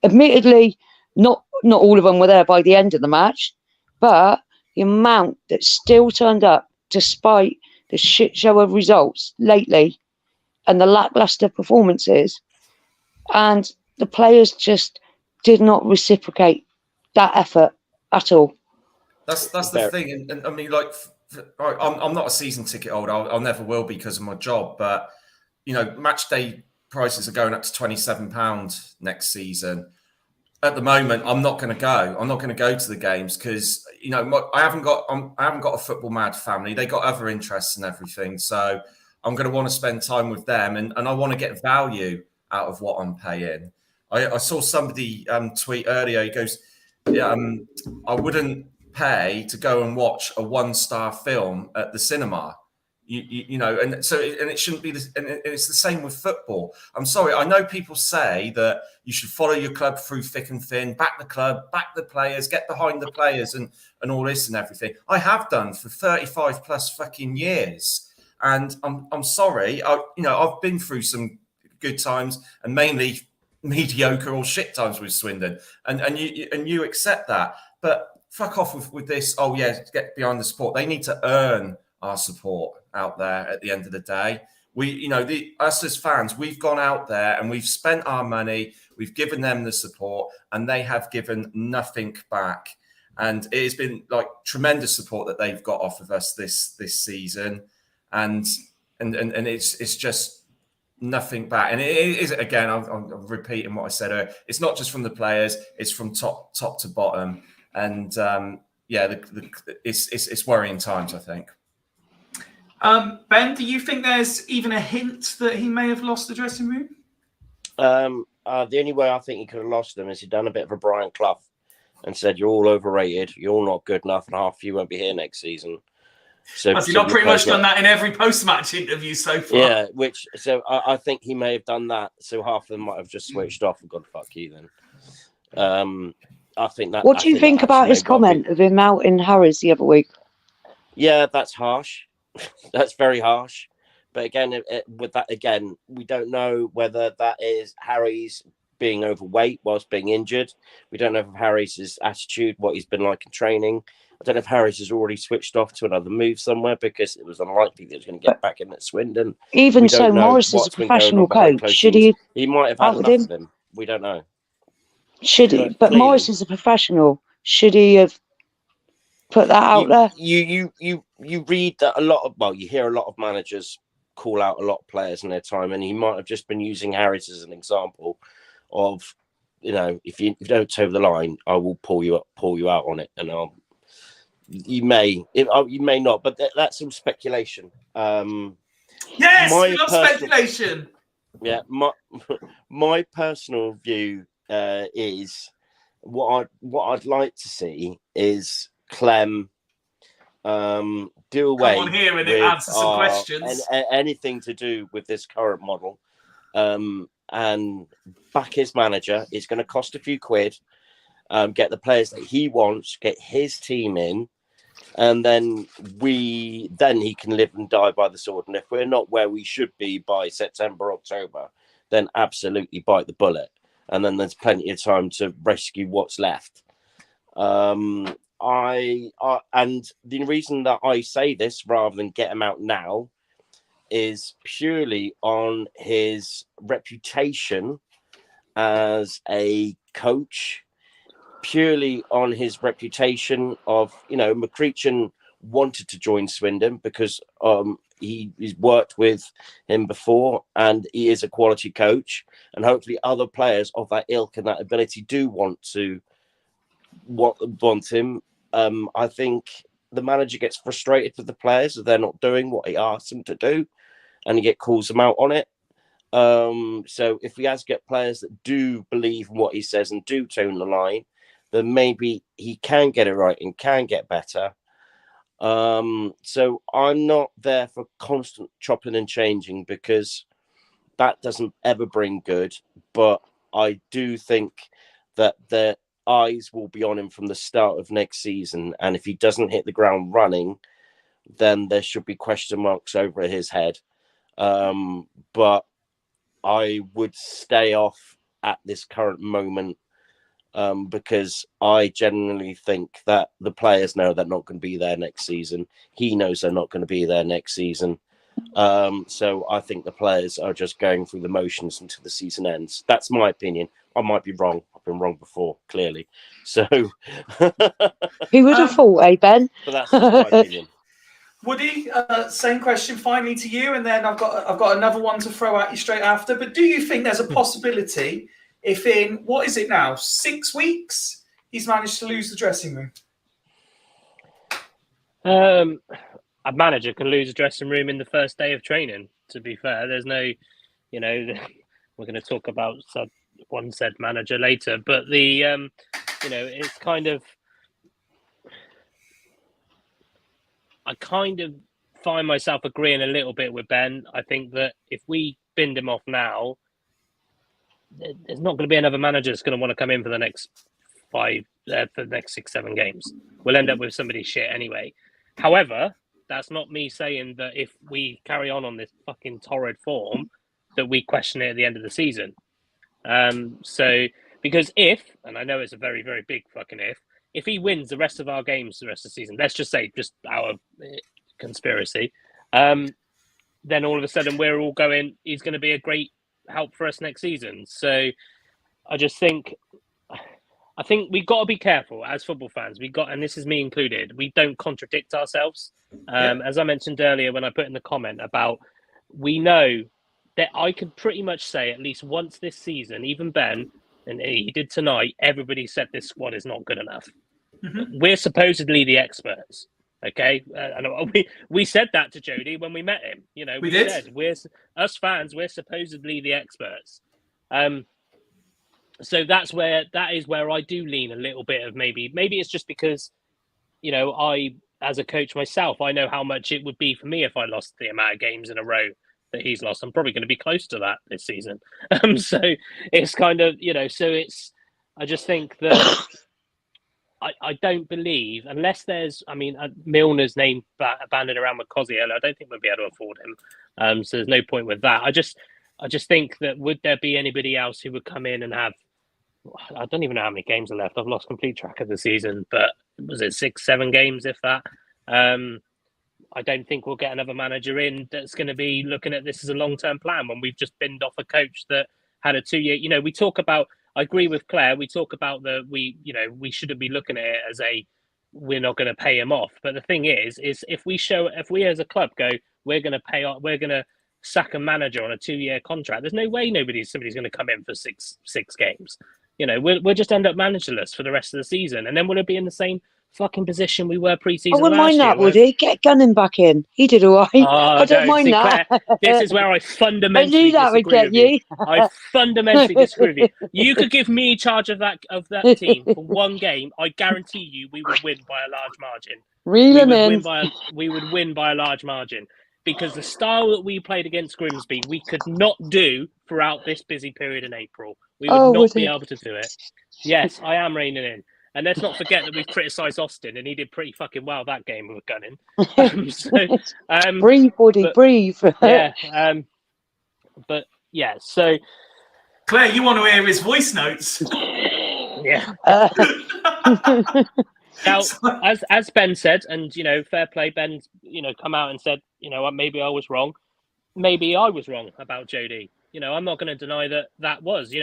Admittedly, not all of them were there by the end of the match, but the amount that still turned up despite the shit show of results lately and the lackluster performances, and the players just did not reciprocate that effort at all. That's the thing, and I mean, like, I'm not a season ticket holder. I'll never will be because of my job. But you know, match day prices are going up to £27 next season. At the moment, I'm not going to go. I'm not going to go to the games because you know I haven't got a football mad family. They got other interests and everything. So I'm going to want to spend time with them, and I want to get value out of what I'm paying. I saw somebody tweet earlier. He goes, I wouldn't pay to go and watch a 1-star film at the cinema. You know, and so it shouldn't be this, and it's the same with football. I'm sorry, I know people say that you should follow your club through thick and thin, back the club, back the players, get behind the players, and all this and everything. I have done for 35 plus fucking years, and I'm sorry, I've been through some good times and mainly mediocre or shit times with Swindon, and you accept that, but fuck off with this. Oh yeah, get behind the support. They need to earn our support out there at the end of the day. Us as fans, we've gone out there and we've spent our money, we've given them the support, and they have given nothing back. And it has been like tremendous support that they've got off of us this season, and it's just nothing back. And it is, again, I'm repeating what I said earlier. It's not just from the players; it's from top to bottom. And it's worrying times, I think. Ben, do you think there's even a hint that he may have lost the dressing room? The only way I think he could have lost them is he'd done a bit of a Brian Clough and said, "You're all overrated. You're all not good enough, and half of you won't be here next season." So has he not pretty much done that in every post-match interview so far? Yeah, I think he may have done that. So half of them might have just switched off and gone, "Fuck you," then. I think that. What do you think about his comment of him out in Harry's the other week? Yeah, that's harsh. That's very harsh. But again, with that, again, we don't know whether that is Harry's being overweight whilst being injured. We don't know if Harry's attitude, what he's been like in training. I don't know if Harry's has already switched off to another move somewhere because it was unlikely that he was going to get back in at Swindon. Even so, Morris is a professional coach. Should he? He might have had enough of him. We don't know. Should he? But clearly, Morris is a professional. Should he have put that out there? you read that a lot of, well, you hear a lot of managers call out a lot of players in their time, and he might have just been using Harris as an example of, if you don't toe the line, I will pull you out on it, and you may not, but that's some speculation. Yes, my we love personal- speculation. Yeah, my personal view is what I'd like to see is Clem do away Come on here and with answer some questions. anything to do with this current model, and back his manager. It's going to cost a few quid. Get the players that he wants, get his team in, and then he can live and die by the sword. And if we're not where we should be by September, October, then absolutely bite the bullet. And then there's plenty of time to rescue what's left. And the reason that I say this rather than get him out now is purely on his reputation as a coach, purely on his reputation of, McCreachan wanted to join Swindon because he's worked with him before and he is a quality coach, and hopefully other players of that ilk and that ability do want him. I think the manager gets frustrated with the players if they're not doing what he asks them to do, and he calls them out on it. So if he has get players that do believe in what he says and do tone the line, then maybe he can get it right and can get better. So I'm not there for constant chopping and changing because that doesn't ever bring good. But I do think that the eyes will be on him from the start of next season. And if he doesn't hit the ground running, then there should be question marks over his head. But I would stay off at this current moment because I genuinely think that the players know they're not going to be there next season. He knows they're not going to be there next season. So I think the players are just going through the motions until the season ends. That's my opinion. I might be wrong. I've been wrong before, clearly. So Who would have thought, Ben? But that's just my opinion. Woody, same question finally to you, and then I've got another one to throw at you straight after. But do you think there's a possibility if in, what is it now, 6 weeks, he's managed to lose the dressing room? A manager can lose a dressing room in the first day of training, to be fair. There's no, we're going to talk about one said manager later, but it's kind of, I kind of find myself agreeing a little bit with Ben. I think that if we binned him off now, there's not going to be another manager that's going to want to come in for the next 6-7 games. We'll end up with somebody shit anyway. However, that's not me saying that if we carry on this fucking torrid form, that we question it at the end of the season. Because if, and I know it's a very, very big fucking if he wins the rest of our games the rest of the season, let's just say just our conspiracy, then all of a sudden we're all going, he's going to be a great help for us next season. So I think we've got to be careful as football fans. And this is me included, we don't contradict ourselves. As I mentioned earlier when I put in the comment about, we know that I could pretty much say at least once this season, even Ben, and he did tonight, everybody said this squad is not good enough. Mm-hmm. We're supposedly the experts. Okay, we said that to Jody when we met him. We said us fans. We're supposedly the experts. So that is where I do lean a little bit of maybe it's just because, I as a coach myself, I know how much it would be for me if I lost the amount of games in a row that he's lost. I'm probably going to be close to that this season. So it's kind of I just think that. I don't believe, unless there's, Milner's name banded around with Cosio, I don't think we'll be able to afford him. So there's no point with that. I just think that would there be anybody else who would come in and have, I don't even know how many games are left. I've lost complete track of the season, but was it 6-7 games, if that? I don't think we'll get another manager in that's going to be looking at this as a long-term plan when we've just binned off a coach that had a 2-year, we talk about, I agree with Claire. We talk about we shouldn't be looking at it as we're not going to pay him off. But the thing is if we as a club go, we're going to sack a manager on a 2-year contract. There's no way somebody's going to come in for six games. We'll just end up managerless for the rest of the season, and then we'll be in the same fucking position we were pre-season. I wouldn't last mind year, that, would he? Get Gunning back in. He did all right. I don't mind that. Claire, this is where I I fundamentally knew that would disagree get with you. you. I fundamentally disagree with you. You could give me charge of that team for one game. I guarantee you, we would win by a large margin. Reel him in. We would win by a large margin because the style that we played against Grimsby, we could not do throughout this busy period in April. We would not be able to do it. Yes, I am reining in. And let's not forget that we've criticised Austin, and he did pretty fucking well that game with Gunning. Breathe, Woody, breathe. Yeah, but yeah. So, Claire, you want to hear his voice notes? Yeah. Now, as Ben said, and fair play, Ben's come out and said, maybe I was wrong. Maybe I was wrong about Jody. I'm not going to deny that was.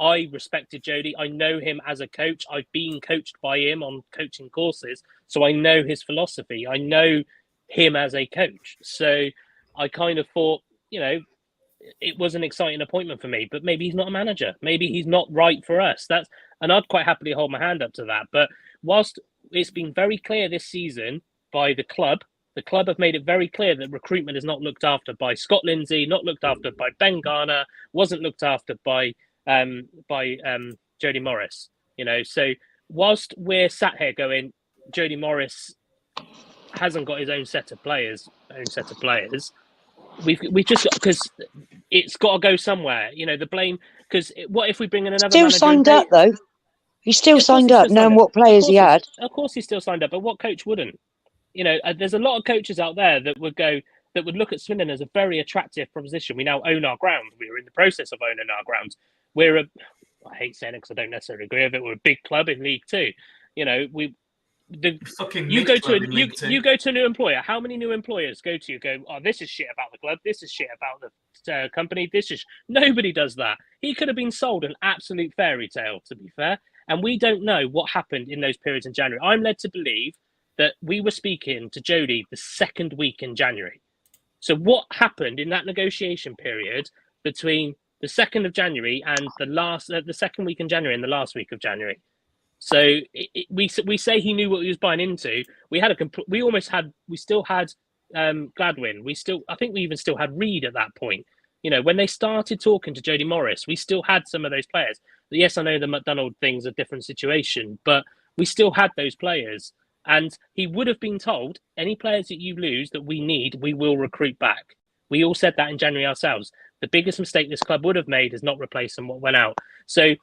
I respected Jody. I know him as a coach. I've been coached by him on coaching courses, so I know his philosophy. I know him as a coach. So I kind of thought, it was an exciting appointment for me, but maybe he's not a manager. Maybe he's not right for us. And I'd quite happily hold my hand up to that. But whilst it's been very clear this season by the club have made it very clear that recruitment is not looked after by Scott Lindsay, not looked after by Ben Garner, wasn't looked after by Jody Morris. So whilst we're sat here going, Jody Morris hasn't got his own set of players, we just because it's got to go somewhere. The blame, because what if we bring in another still manager? Signed up though. He's still signed up, knowing what players he had. Of course, he's still signed up, but what coach wouldn't? There's a lot of coaches out there that would look at Swindon as a very attractive proposition. We now own our ground. We are in the process of owning our ground. I hate saying it because I don't necessarily agree with it. We're a big club in League Two. You go to a new employer. How many new employers go, oh, this is shit about the club. This is shit about the company. Nobody does that. He could have been sold an absolute fairy tale, to be fair. And we don't know what happened in those periods in January. I'm led to believe that we were speaking to Jody the second week in January. So what happened in that negotiation period between the 2nd of January and the second week in January and the last week of January? So we say he knew what he was buying into. We still had Gladwin. I think we even still had Reed at that point. When they started talking to Jody Morris, we still had some of those players. Yes, I know the McDonald thing's a different situation, but we still had those players. And he would have been told, any players that you lose that we need, we will recruit back. We all said that in January ourselves. The biggest mistake this club would have made is not replacing what went out. So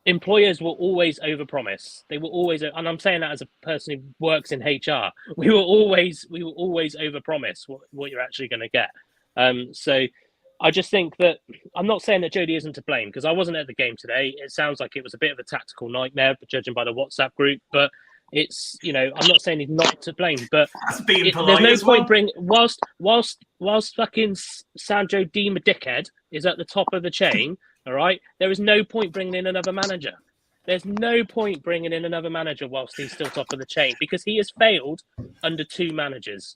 employers will always overpromise. They will always, and I'm saying that as a person who works in HR, we will always overpromise what you're actually going to get. So I just think that I'm not saying that Jody isn't to blame, because I wasn't at the game today. It sounds like it was a bit of a tactical nightmare, judging by the WhatsApp group. But it's, I'm not saying he's not to blame, but there's no point bringing whilst fucking Sandro Di Dickhead is at the top of the chain. All right, there is no point bringing in another manager. There's no point bringing in another manager whilst he's still top of the chain, because he has failed under 2 managers.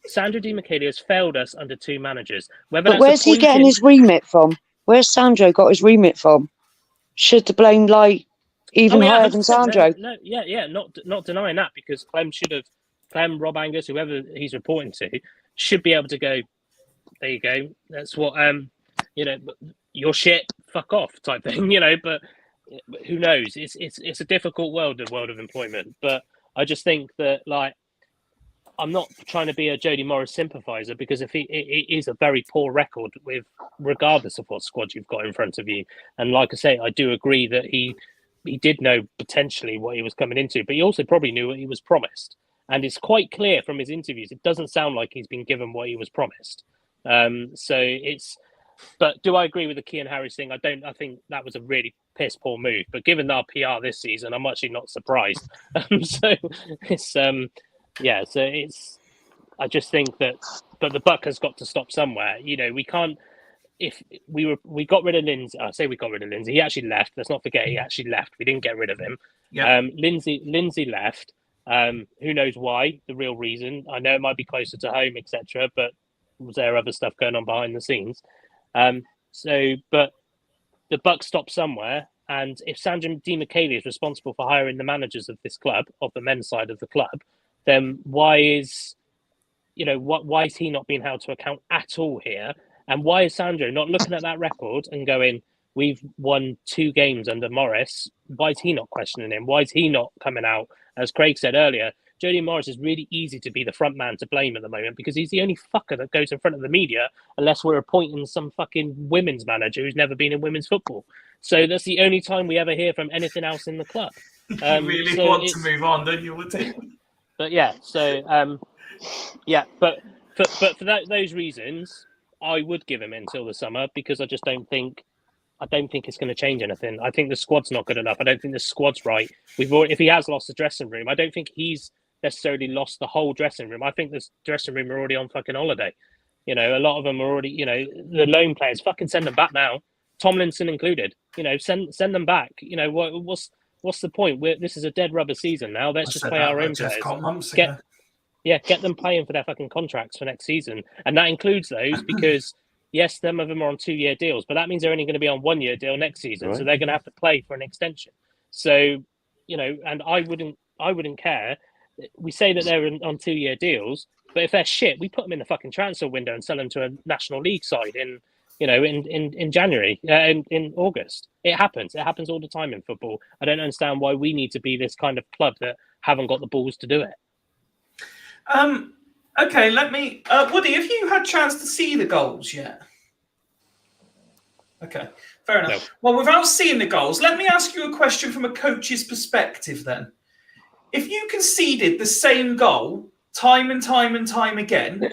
Sandro Di Michele has failed us under 2 managers. But where's he getting his remit from? Where's Sandro got his remit from? Should the blame lie even higher than Sandro? No, not denying that, because Clem, Rob Angus, whoever he's reporting to, should be able to go, there you go. That's what, your shit, fuck off type thing, but who knows? It's a difficult world of employment. But I just think that, I'm not trying to be a Jody Morris sympathiser, because it is a very poor record with, regardless of what squad you've got in front of you. And like I say, I do agree that he did know potentially what he was coming into, but he also probably knew what he was promised. And it's quite clear from his interviews, it doesn't sound like he's been given what he was promised. But do I agree with the Kean Harris thing? I don't. I think that was a really piss poor move. But given our PR this season, I'm actually not surprised. So it's I just think that, but the buck has got to stop somewhere. We can't. if we got rid of Lindsay, I say we got rid of Lindsay. He actually left. Let's not forget he actually left. We didn't get rid of him. Yeah. Lindsay left. Who knows why? The real reason. I know it might be closer to home, etc. But was there other stuff going on behind the scenes? But the buck stopped somewhere. And if Sandra Di Michele is responsible for hiring the managers of this club, of the men's side of the club, then why is he not being held to account at all here? And why is Sandro not looking at that record and going, we've won 2 games under Morris? Why is he not questioning him? Why is he not coming out? As Craig said earlier, Jody Morris is really easy to be the front man to blame at the moment because he's the only fucker that goes in front of the media unless we're appointing some fucking women's manager who's never been in women's football. So that's the only time we ever hear from anything else in the club. You really want to move on, don't you, Woody? But yeah, so but for those reasons, I would give him until the summer because I just don't think it's going to change anything. I think the squad's not good enough. I don't think the squad's right. If he has lost the dressing room, I don't think he's necessarily lost the whole dressing room. I think the dressing room are already on fucking holiday. A lot of them are already. The loan players, fucking send them back now. Tomlinson included. Send them back. What's the point? This is a dead rubber season now. Let's just play our own players. Get them playing for their fucking contracts for next season, and that includes those because. Yes, some of them are on 2-year deals, but that means they're only going to be on 1-year deal next season. Right. So they're going to have to play for an extension. So, and I wouldn't care. We say that they're on 2-year deals, but if they're shit, we put them in the fucking transfer window and sell them to a National League side in January, in August. It happens. It happens all the time in football. I don't understand why we need to be this kind of club that haven't got the balls to do it. Okay, let me... Woody, have you had a chance to see the goals yet? Okay, fair enough. No. Well, without seeing the goals, let me ask you a question from a coach's perspective then. If you conceded the same goal time and time and time again,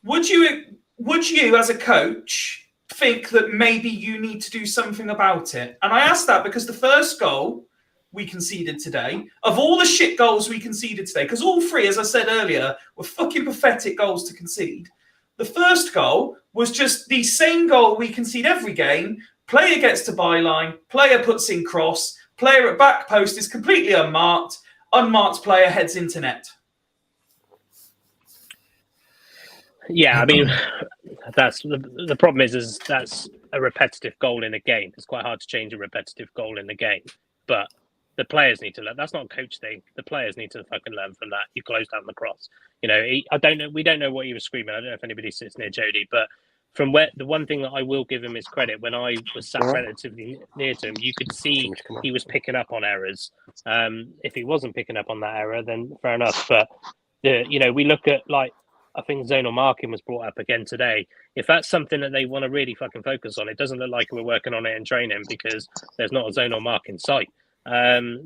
would you as a coach think that maybe you need to do something about it? And I ask that because the first goal we conceded today, of all the shit goals we conceded today, because all 3, as I said earlier, were fucking pathetic goals to concede. The first goal was just the same goal we concede every game. Player gets to byline, player puts in cross, player at back post is completely unmarked player heads into net. Yeah, I mean, that's the problem is that's a repetitive goal in a game. It's quite hard to change a repetitive goal in the game, but the players need to learn. That's not a coach thing. The players need to fucking learn from that. You close down the cross. I don't know. We don't know what he was screaming. I don't know if anybody sits near Jody, but from where the one thing that I will give him is credit. When I was sat relatively near to him, you could see he was picking up on errors. If he wasn't picking up on that error, then fair enough. But we look at I think zonal marking was brought up again today. If that's something that they want to really fucking focus on, it doesn't look like we're working on it in training because there's not a zonal mark in sight. To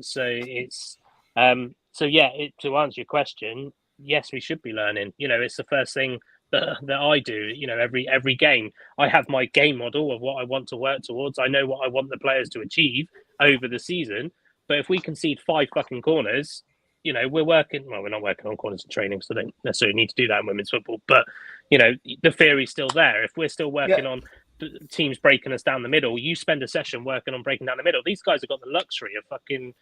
answer your question, yes, we should be learning. It's the first thing that I do. Every game, I have my game model of what I want to work towards. I know what I want the players to achieve over the season. But if we concede 5 fucking corners, we're working. Well, we're not working on corners in training, so I don't necessarily need to do that in women's football. But the theory's still there. If we're still working on teams breaking us down the middle, you spend a session working on breaking down the middle. These guys have got the luxury of fucking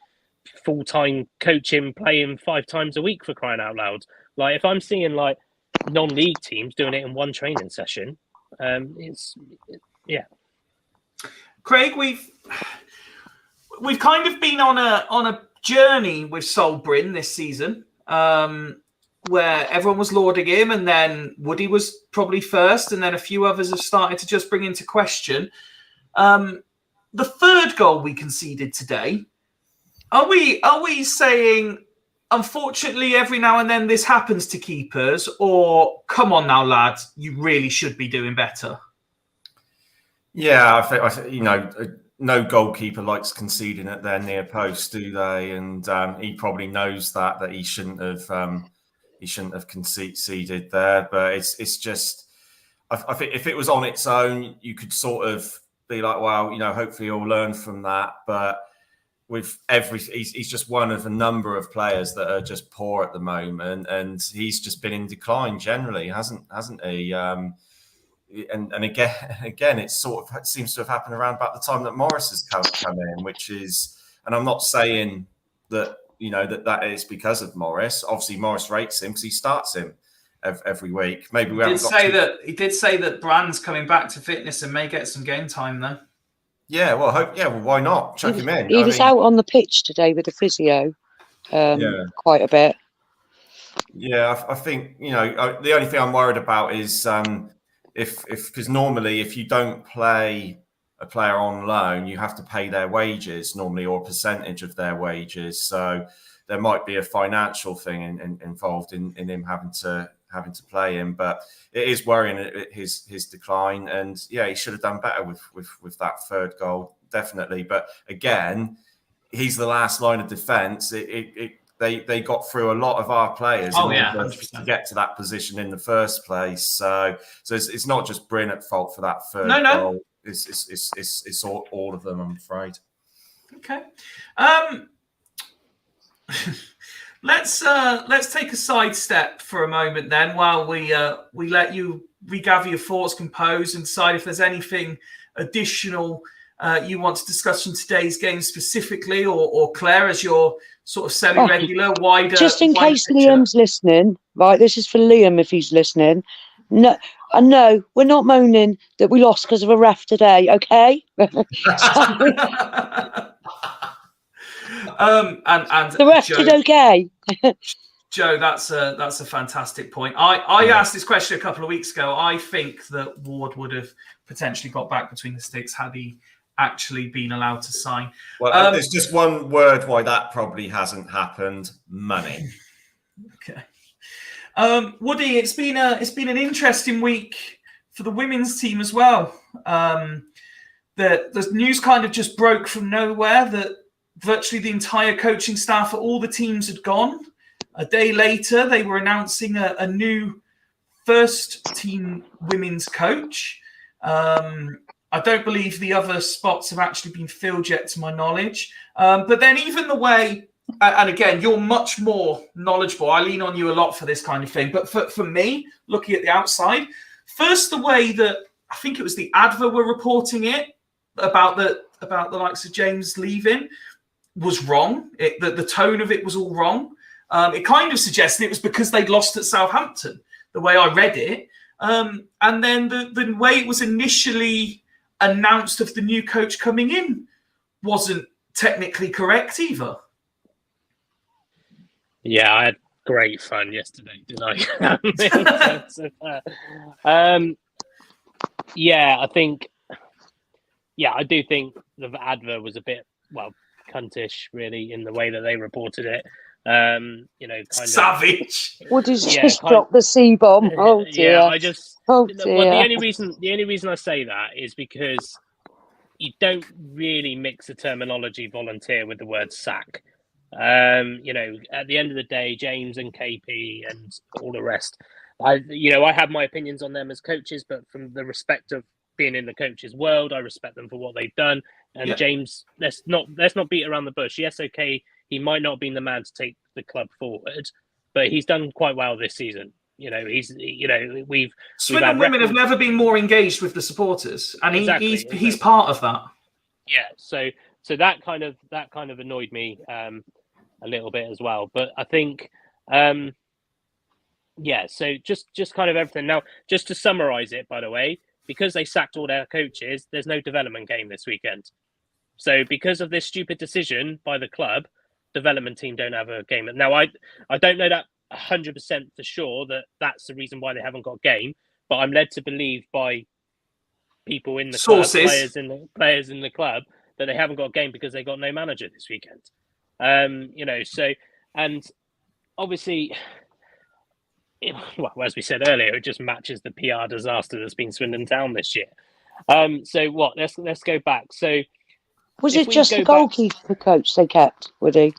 full-time coaching, playing 5 times a week, for crying out loud. If I'm seeing non-league teams doing it in one training session, Craig, we've kind of been on a journey with Sol Bryn this season, where everyone was lauding him, and then Woody was probably first, and then a few others have started to just bring into question. The third goal we conceded today, are we saying, unfortunately, every now and then this happens to keepers, or come on now, lads, you really should be doing better? Yeah, I think no goalkeeper likes conceding at their near post, do they? And he probably knows that he shouldn't have conceded there. But it's just, I think if it was on its own, you could sort of be like, well, hopefully he'll learn from that. But with he's just one of a number of players that are just poor at the moment, and he's just been in decline generally, hasn't he? and again, it sort of seems to have happened around about the time that Morris has come in, which is, and I'm not saying that that is because of Morris. Obviously, Morris rates him because he starts him every week. Maybe we haven't got. He did say that Brand's coming back to fitness and may get some game time though. Yeah, well, why not chuck him in? He was out on the pitch today with the physio, quite a bit. Yeah, I think the only thing I'm worried about is if because normally if you don't play a player on loan, you have to pay their wages normally or a percentage of their wages. So there might be a financial thing involved in him having to play him. But it is worrying his decline, and he should have done better with that third goal, definitely. But again, he's the last line of defence. They got through a lot of our players in order to get to that position in the first place. So it's not just Bryn at fault for that third goal. It's all of them, I'm afraid. Okay. Let's take a sidestep for a moment then, while we let you regather your thoughts, compose, and decide if there's anything additional you want to discuss from today's game specifically, or Claire, as your sort of semi-regular, wider. Just in case picture. Liam's listening, right? This is for Liam if he's listening. No, we're not moaning that we lost because of a ref today, okay? And the ref did okay. Joe, that's a fantastic point. I asked this question a couple of weeks ago. I think that Ward would have potentially got back between the sticks had he actually been allowed to sign. Well, there's just one word why that probably hasn't happened: money. Okay. Woody, it's been an interesting week for the women's team as well. The news kind of just broke from nowhere that virtually the entire coaching staff at all the teams had gone. A day later, they were announcing a new first team women's coach. I don't believe the other spots have actually been filled yet, to my knowledge. But then even the way, and again, you're much more knowledgeable. I lean on you a lot for this kind of thing. But for me, looking at the outside, first, the way that I think it was the Adver were reporting it about the likes of James leaving was wrong. The tone of it was all wrong. It kind of suggested it was because they'd lost at Southampton, the way I read it. And then the way it was initially announced of the new coach coming in wasn't technically correct either. Yeah, I had great fun yesterday, didn't I? I think, I do think the Adver was a bit, cuntish, really, in the way that they reported it. Kind of savage. Woody's just dropped the C-bomb. Oh dear. Well, the only reason I say that is because you don't really mix the terminology volunteer with the word sack. At the end of the day, James and KP and all the rest, I have my opinions on them as coaches, but from the respect of being in the coaches' world, I respect them for what they've done. And James, let's not beat around the bush. Yes, okay, he might not have been the man to take the club forward, but he's done quite well this season. Swindon women have never been more engaged with the supporters, and he's part of that. Yeah, so that kind of annoyed me a little bit as well. But I think, so just kind of everything. Now, just to summarise it, by the way, because they sacked all their coaches, there's no development game this weekend. So because of this stupid decision by the club, development team don't have a game. Now, I don't know that 100% for sure that that's the reason why they haven't got a game, but I'm led to believe by people in the sources, club, players in the club, that they haven't got a game because they got no manager this weekend. So, and obviously, as we said earlier, it just matches the PR disaster that's been Swindon Town this year. Let's go back. So, was it just the goalkeeper coach they kept, Woody?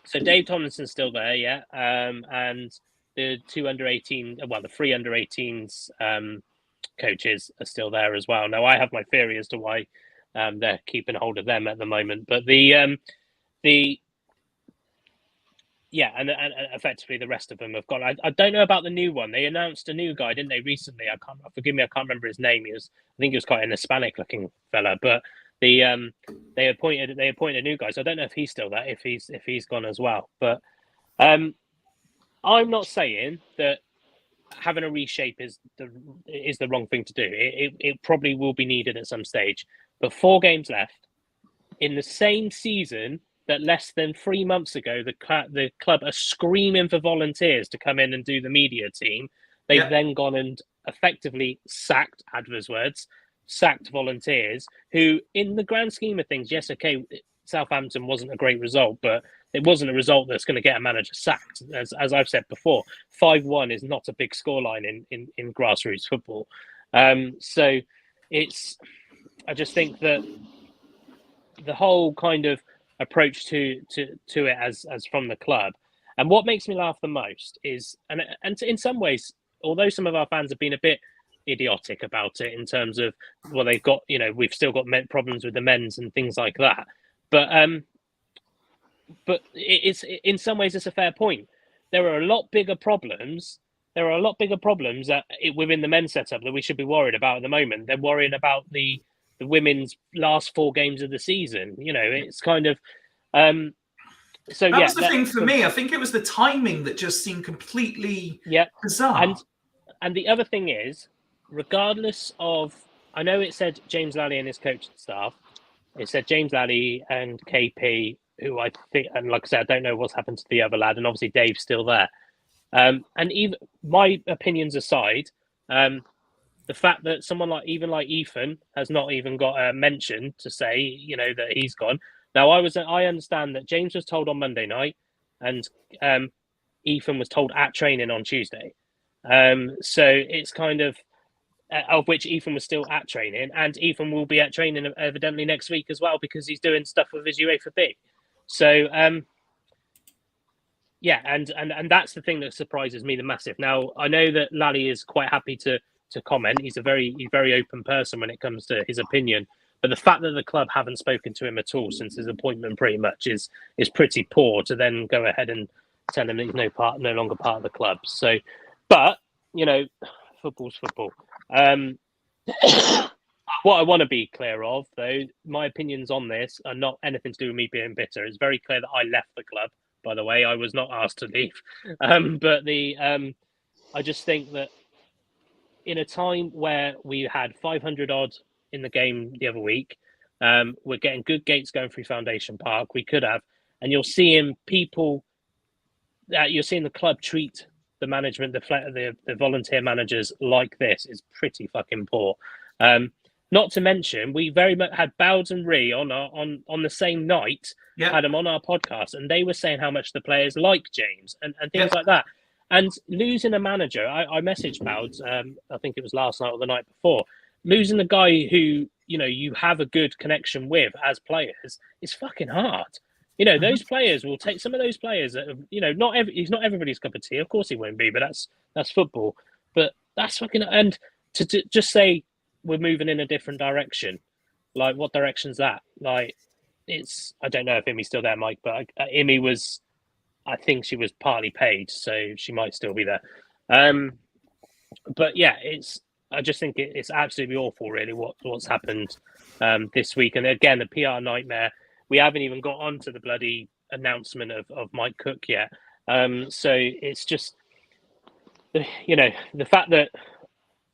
So Dave Tomlinson's still there, yeah, and the two under-18, the three under-18s coaches are still there as well. Now, I have my theory as to why they're keeping hold of them at the moment, but the and effectively the rest of them have gone. I don't know about the new one. They announced a new guy, didn't they, recently? Forgive me, I can't remember his name. I think he was quite an Hispanic looking fella, but they appointed a new guy. So I don't know if he's still there, if he's gone as well. But I'm not saying that having a reshape is the wrong thing to do. It probably will be needed at some stage. But 4 games left in the same season that less than 3 months ago, the club are screaming for volunteers to come in and do the media team. They've then gone and effectively sacked, adverse words, sacked volunteers who, in the grand scheme of things, yes, okay, Southampton wasn't a great result, but it wasn't a result that's going to get a manager sacked. As I've said before, 5-1 is not a big scoreline in grassroots football. So I just think that the whole kind of approach to it as from the club, and what makes me laugh the most is, and in some ways, although some of our fans have been a bit idiotic about it in terms of, well, they've got, we've still got problems with the men's and things like that, but it's in some ways it's a fair point. There are a lot bigger problems. There are a lot bigger problems within the men's setup that we should be worried about at the moment. They're worrying about the women's last 4 games of the season. It's kind of so that was the thing for me. I think it was the timing that just seemed completely bizarre. And the other thing is, regardless of, I know it said James Lally and his coaching staff. It said James Lally and KP, who I think, and like I said, I don't know what's happened to the other lad, and obviously Dave's still there. And even my opinions aside, the fact that someone like Ethan has not even got a mention to say, that he's gone. Now, I understand that James was told on Monday night, and Ethan was told at training on Tuesday. So it's kind of which Ethan was still at training, and Ethan will be at training evidently next week as well because he's doing stuff with his UEFA B. So and that's the thing that surprises me the massive. Now, I know that Lally is quite happy to comment. He's a very open person when it comes to his opinion. But the fact that the club haven't spoken to him at all since his appointment pretty much is pretty poor, to then go ahead and tell him that he's no longer part of the club. So, but, football's football. What I want to be clear of, though, my opinions on this are not anything to do with me being bitter. It's very clear that I left the club, by the way. I was not asked to leave. But I just think that in a time where we had 500 odd in the game the other week, we're getting good gates going through Foundation Park. We could have, and you're seeing you're seeing the club treat the management, the volunteer managers like this is pretty fucking poor. Not to mention, we very much had Bowds and Ree on the same night, had them on our podcast, and they were saying how much the players like James and things like that. And losing a manager, I messaged Bowds, I think it was last night or the night before, losing a guy who, you have a good connection with as players is fucking hard. Those players will take some of those players that have, he's not everybody's cup of tea. Of course he won't be, but that's football. But that's fucking, and to just say we're moving in a different direction, like what direction's that? Like, I don't know if Imi's still there, Mike, but Imi was, I think she was partly paid, so she might still be there. But yeah, I just think it's absolutely awful, really, what's happened this week. And again, the PR nightmare. We haven't even got onto the bloody announcement of Mike Cook yet. So it's just, the fact that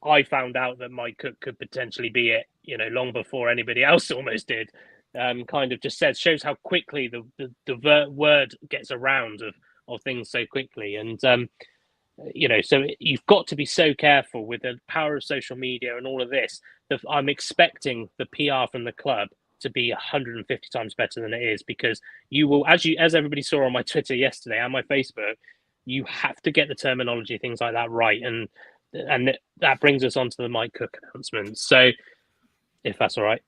I found out that Mike Cook could potentially be it, long before anybody else almost did, kind of just shows how quickly the word gets around of things so quickly. And, so you've got to be so careful with the power of social media and all of this. That I'm expecting the PR from the club to be 150 times better than it is, because you will, as everybody saw on my Twitter yesterday and my Facebook, you have to get the terminology, things like that right. And that brings us on to the Mike Cook announcement. So, if that's all right.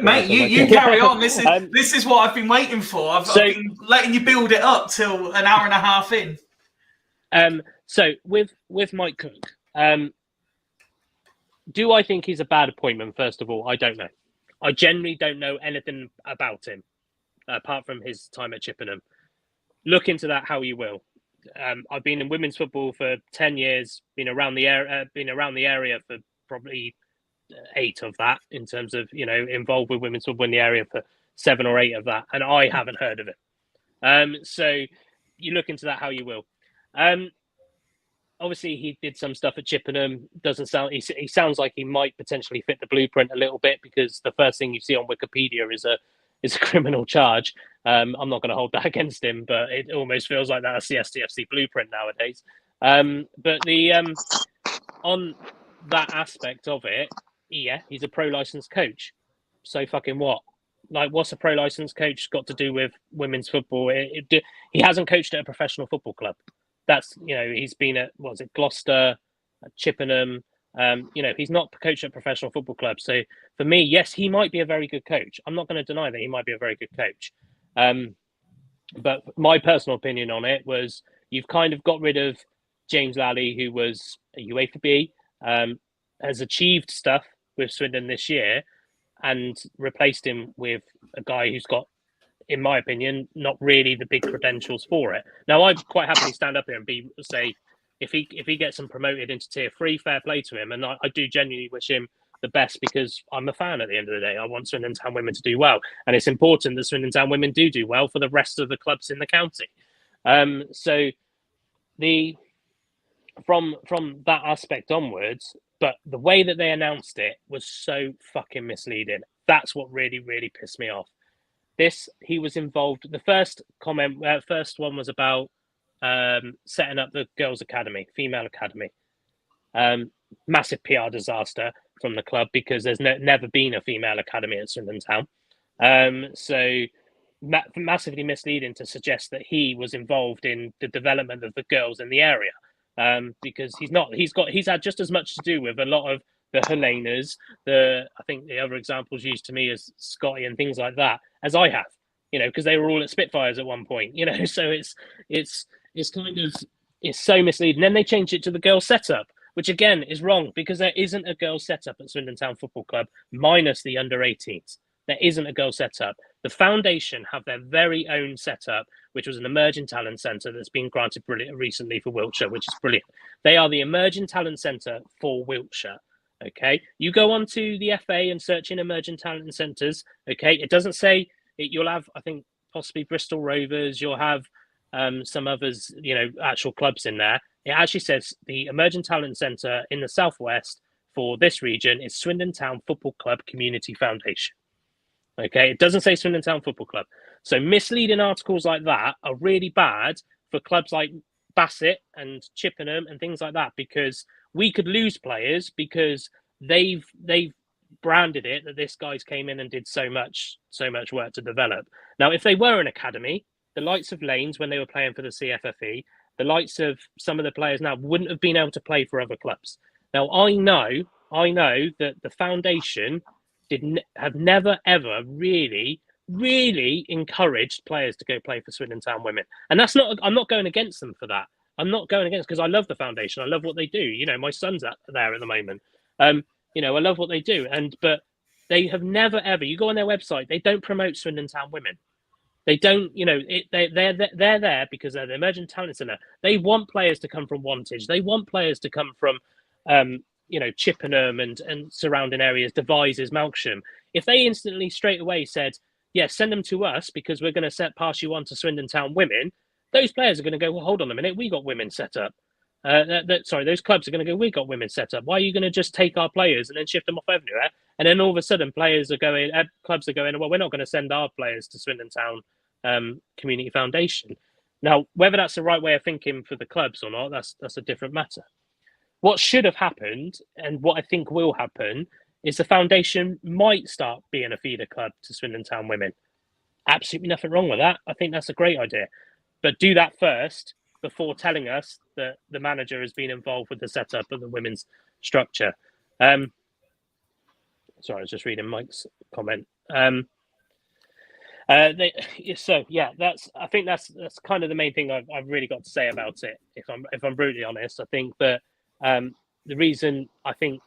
Mate, you carry on. This is what I've been waiting for. I've been letting you build it up till an hour and a half in. So with Mike Cook, do I think he's a bad appointment? First of all, I don't know. I generally don't know anything about him, apart from his time at Chippenham. look into that how you will. I've been in women's football for 10 years, been around the area for probably 8 of that, in terms of, involved with women's football in the area for 7 or 8 of that, and I haven't heard of it. So you look into that how you will. Obviously, he did some stuff at Chippenham. Doesn't sound. He sounds like he might potentially fit the blueprint a little bit, because the first thing you see on Wikipedia is a criminal charge. I'm not going to hold that against him, but it almost feels like that's the STFC blueprint nowadays. But on that aspect of it, yeah, he's a pro licensed coach. So fucking what? Like, what's a pro licensed coach got to do with women's football? He hasn't coached at a professional football club. That's, he's been at, what was it, Gloucester, at Chippenham. He's not coached at a professional football club. So for me, yes, he might be a very good coach. I'm not going to deny that he might be a very good coach. But my personal opinion on it was, you've kind of got rid of James Lally, who was a UEFA B, has achieved stuff with Swindon this year, and replaced him with a guy who's got, in my opinion, not really the big credentials for it. Now, I'd quite happily stand up here and say, if he gets them promoted into Tier 3, fair play to him. And I do genuinely wish him the best, because I'm a fan at the end of the day. I want Swindon Town women to do well. And it's important that Swindon Town women do well for the rest of the clubs in the county. So from that aspect onwards, but the way that they announced it was so fucking misleading. That's what really, really pissed me off. He was involved. The first one was about setting up the girls' academy, female academy. Massive PR disaster from the club, because there's never been a female academy at Swindon Town. So massively misleading to suggest that he was involved in the development of the girls in the area, because he's not. He's had just as much to do with a lot of the Helenas, I think the other examples used to me as Scotty and things like that, as I have, because they were all at Spitfires at one point, so it's kind of, it's so misleading. Then they changed it to the girls setup, which again is wrong, because there isn't a girls setup at Swindon Town Football Club, minus the under 18s. There isn't a girls setup. The foundation have their very own setup, which was an emerging talent centre that's been granted recently for Wiltshire, which is brilliant. They are the emerging talent centre for Wiltshire. Okay, you go onto the FA and search in emerging talent centres. Okay, it doesn't say it. You'll have, I think, possibly Bristol Rovers. You'll have some others, actual clubs in there. It actually says the emerging talent centre in the southwest for this region is Swindon Town Football Club Community Foundation. Okay, it doesn't say Swindon Town Football Club. So misleading articles like that are really bad for clubs like Bassett and Chippenham and things like that, because we could lose players because they've branded it that this guy's came in and did so much work to develop. Now, if they were an academy, the likes of Lanes, when they were playing for the CFFE, the likes of some of the players now wouldn't have been able to play for other clubs. Now, I know that the foundation have never ever really encouraged players to go play for Swindon Town women, and that's not. I'm not going against them for that. I'm not going against, because I love the foundation. I love what they do. My son's there at the moment. I love what they do. But they have never, ever, you go on their website, they don't promote Swindon Town women. They don't, they're there because they're the emerging talent centre. They want players to come from Wantage. They want players to come from, Chippenham and surrounding areas, Devizes, Melksham. If they instantly straight away said, yeah, send them to us because we're going to pass you on to Swindon Town women, those players are going to go, well, hold on a minute, we got women set up. Those clubs are going to go, we got women set up. Why are you going to just take our players and then shift them off everywhere? And then all of a sudden, clubs are going, well, we're not going to send our players to Swindon Town Community Foundation. Now, whether that's the right way of thinking for the clubs or not, that's a different matter. What should have happened, and what I think will happen, is the foundation might start being a feeder club to Swindon Town women. Absolutely nothing wrong with that. I think that's a great idea. But do that first before telling us that the manager has been involved with the setup of the women's structure. Sorry, I was just reading Mike's comment. I think that's kind of the main thing I've really got to say about it. If I'm brutally honest, I think that the reason I think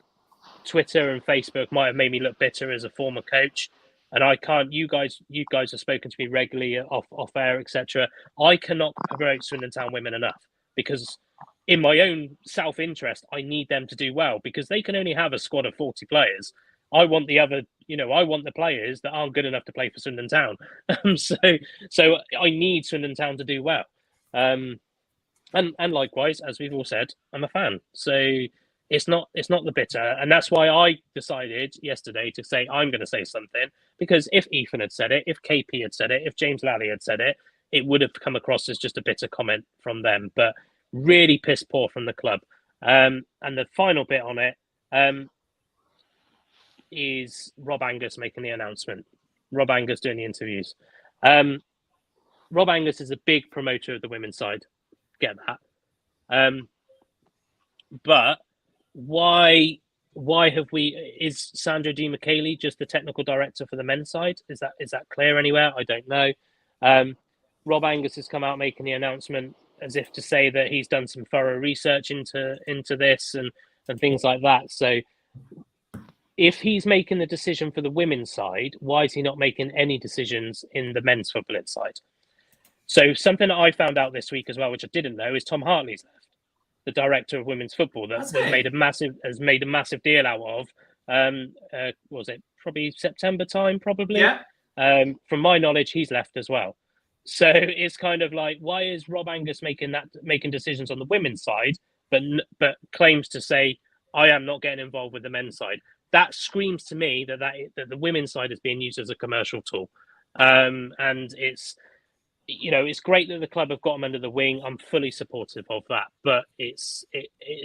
Twitter and Facebook might have made me look bitter as a former coach and I can't. You guys have spoken to me regularly off air, etc. I cannot promote Swindon Town women enough, because in my own self interest, I need them to do well, because they can only have a squad of 40 players. I want the other, I want the players that aren't good enough to play for Swindon Town. So I need Swindon Town to do well. And likewise, as we've all said, I'm a fan. So it's not the bitter, and that's why I decided yesterday to say I'm going to say something, because if Ethan had said it, if KP had said it, if James Lally had said it, it would have come across as just a bitter comment from them. But really piss poor from the club. And the final bit on it is Rob Angus making the announcement. Rob Angus doing the interviews. Rob Angus is a big promoter of the women's side. Get that. But why have we? Is Sandra Di Michele just the technical director for the men's side? Is that clear anywhere? I don't know. Rob Angus has come out making the announcement as if to say that he's done some thorough research into this and things like that. So if he's making the decision for the women's side, why is he not making any decisions in the men's football side? So something that I found out this week as well, which I didn't know, is Tom Hartley's left, the director of women's football, that has made a massive deal out of. Was it probably September time? Probably. Yeah. From my knowledge, he's left as well. So it's kind of like, why is Rob Angus making decisions on the women's side, but claims to say I am not getting involved with the men's side? That screams to me that the women's side is being used as a commercial tool, and it's great that the club have got him under the wing. I'm fully supportive of that, but it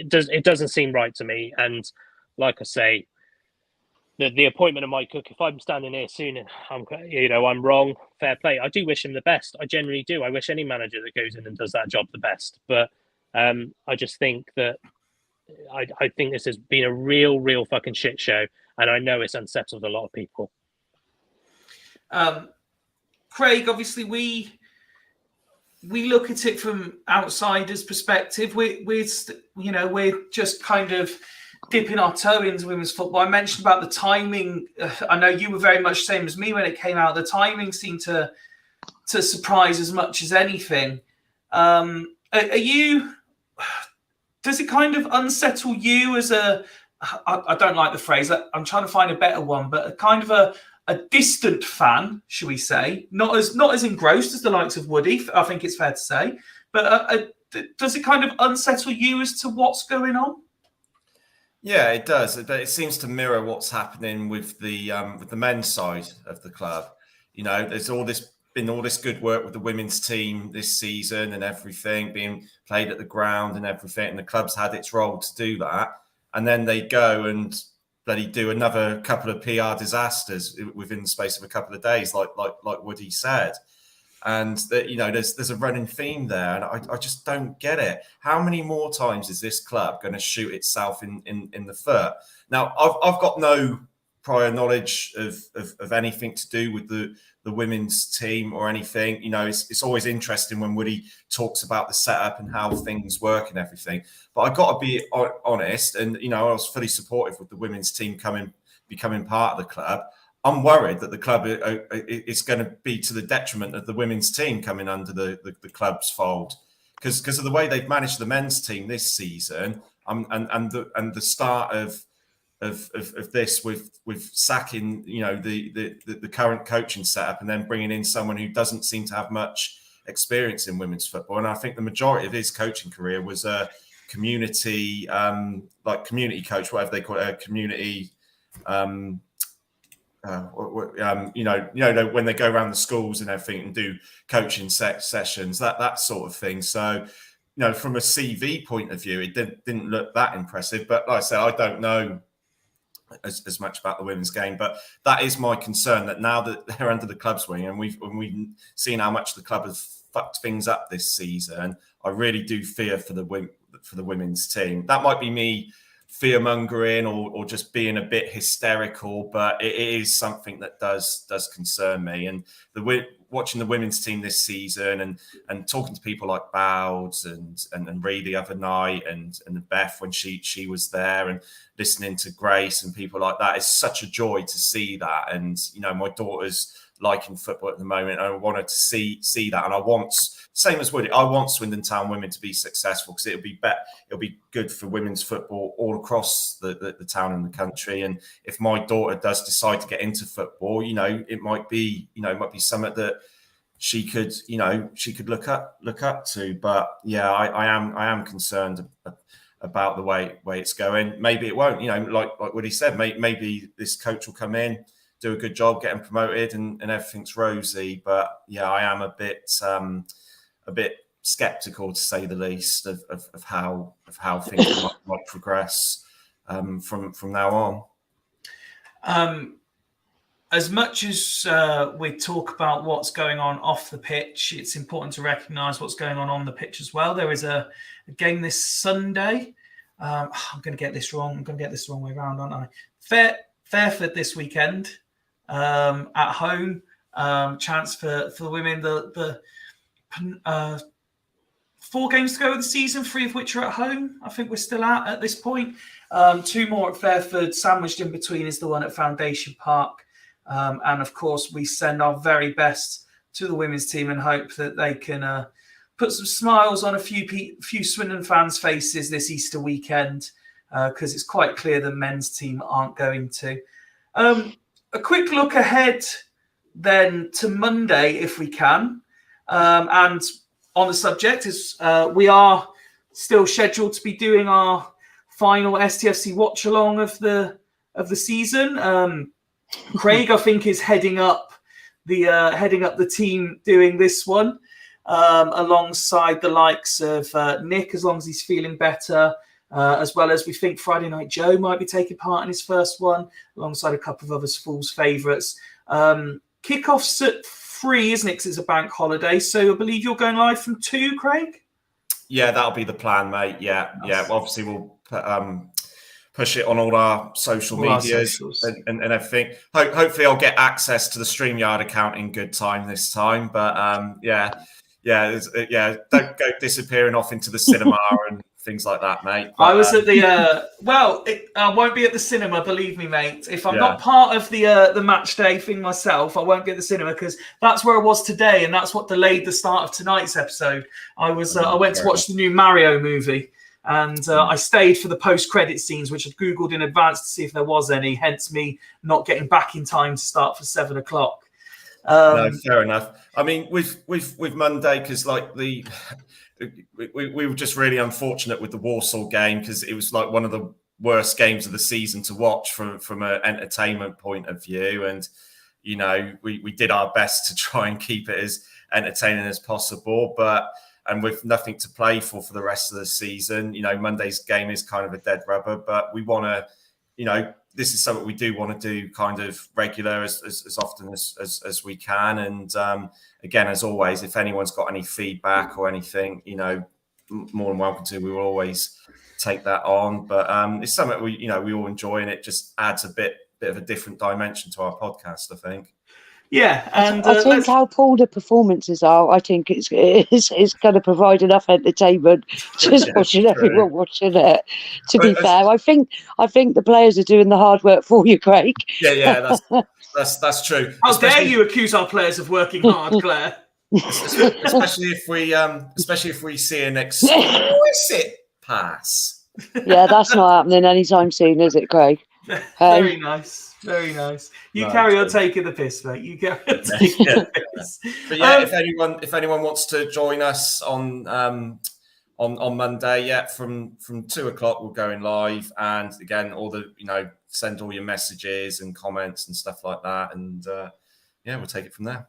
doesn't seem right to me. And like I say, the appointment of Mike Cook, if I'm standing here soon and I'm wrong, fair play. I do wish him the best. I generally do. I wish any manager that goes in and does that job the best. But I just think that I think this has been a real fucking shit show, and I know it's unsettled a lot of people. Craig, obviously we look at it from outsiders' perspective. We're just kind of dipping our toe into women's football. I mentioned about the timing. I know you were very much the same as me when it came out. The timing seemed to surprise as much as anything. Are you? Does it kind of unsettle you as I don't like the phrase. I'm trying to find a better one, but a kind of a distant fan, should we say? Not as engrossed as the likes of Woody, I think it's fair to say. But does it kind of unsettle you as to what's going on? Yeah, it does. It seems to mirror what's happening with the men's side of the club. There's been all this good work with the women's team this season and everything being played at the ground and everything, and the club's had its role to do that. And then they go and bloody do another couple of PR disasters within the space of a couple of days, like Woody said. And there's a running theme there, and I just don't get it. How many more times is this club going to shoot itself in the foot? Now, I've got no prior knowledge of anything to do with the women's team or anything. It's always interesting when Woody talks about the setup and how things work and everything. But I got to be honest, and I was fully supportive with the women's team becoming part of the club. I'm worried that the club is going to be to the detriment of the women's team coming under the club's fold, because of the way they've managed the men's team this season, and the start of this with sacking the current coaching setup and then bringing in someone who doesn't seem to have much experience in women's football. And I think the majority of his coaching career was a community coach, whatever they call it, a community. When they go around the schools and everything and do coaching sessions, that sort of thing. So, from a CV point of view, it didn't look that impressive. But like I said, I don't know as much about the women's game. But that is my concern, that now that they're under the club's wing and we've seen how much the club has fucked things up this season, I really do fear for the women's team. That might be me fear-mongering or just being a bit hysterical, but it is something that does concern me. And watching the women's team this season and talking to people like Bowds and Ree the other night and Beth when she was there, and listening to Grace and people like that, it's such a joy to see that. And my daughter's liking football at the moment, and I want her to see that, and I want, same as Woody, I want Swindon Town women to be successful, because it'll be good for women's football all across the town and the country. And if my daughter does decide to get into football, it might be something that she could look up to. But yeah, I am concerned about the way it's going. Maybe it won't, like Woody said, maybe this coach will come in, do a good job, getting promoted, and everything's rosy. But yeah, I am a bit skeptical, to say the least, of how things might progress from now on. As much as we talk about what's going on off the pitch, it's important to recognise what's going on the pitch as well. There is a game this Sunday. I'm going to get this wrong. I'm going to get this the wrong way around, aren't I? Fairford this weekend at home. Chance for the women. The 4 games to go of the season, 3 of which are at home. I think we're still at this point. 2 more at Fairford. Sandwiched in between is the one at Foundation Park. And of course, we send our very best to the women's team and hope that they can put some smiles on a few Swindon fans' faces this Easter weekend, because it's quite clear the men's team aren't going to. A quick look ahead then to Monday, if we can. And on the subject, is we are still scheduled to be doing our final STFC watch along of the season. Craig, I think, is heading up the team doing this one, alongside the likes of Nick, as long as he's feeling better, as well as we think Friday Night Joe might be taking part in his first one, alongside a couple of other Fools favourites. Kickoff's at 3, isn't it? 'Cause it's a bank holiday. So I believe you're going live from 2, Craig? Yeah, that'll be the plan, mate. Yeah. Obviously, we'll push it on all our social medias and everything. Hopefully, I'll get access to the StreamYard account in good time this time. But don't go disappearing off into the cinema and things like that, mate. But, I was at the I won't be at the cinema, believe me, mate. If I'm not part of the match day thing myself, I won't be at the cinema, because that's where I was today, and that's what delayed the start of tonight's episode. I went to watch the new Mario movie, and I stayed for the post-credit scenes, which I googled in advance to see if there was any. Hence me not getting back in time to start for 7 o'clock. No, fair enough. I mean, with Monday, because we were just really unfortunate with the Walsall game, because it was like one of the worst games of the season to watch from an entertainment point of view. And, we did our best to try and keep it as entertaining as possible. And with nothing to play for the rest of the season, Monday's game is kind of a dead rubber. But we want to, this is something we do want to do kind of regular as often as we can. And again, as always, if anyone's got any feedback or anything, more than welcome to. We will always take that on. But it's something we all enjoy, and it just adds a bit of a different dimension to our podcast, I think. Yeah, and I think how poor the performances are, I think it's going to provide enough entertainment just watching everyone watching it. To be fair, I think the players are doing the hard work for you, Craig. Yeah, that's true. How dare you accuse our players of working hard, Claire? especially if we see an explicit pass. Yeah, that's not happening anytime soon, is it, Craig? Very nice. Very nice. You carry on taking the piss, mate. You carry on taking the piss. But yeah, if anyone wants to join us on Monday, from 2 o'clock we're going live, and again, all the send all your messages and comments and stuff like that, and we'll take it from there.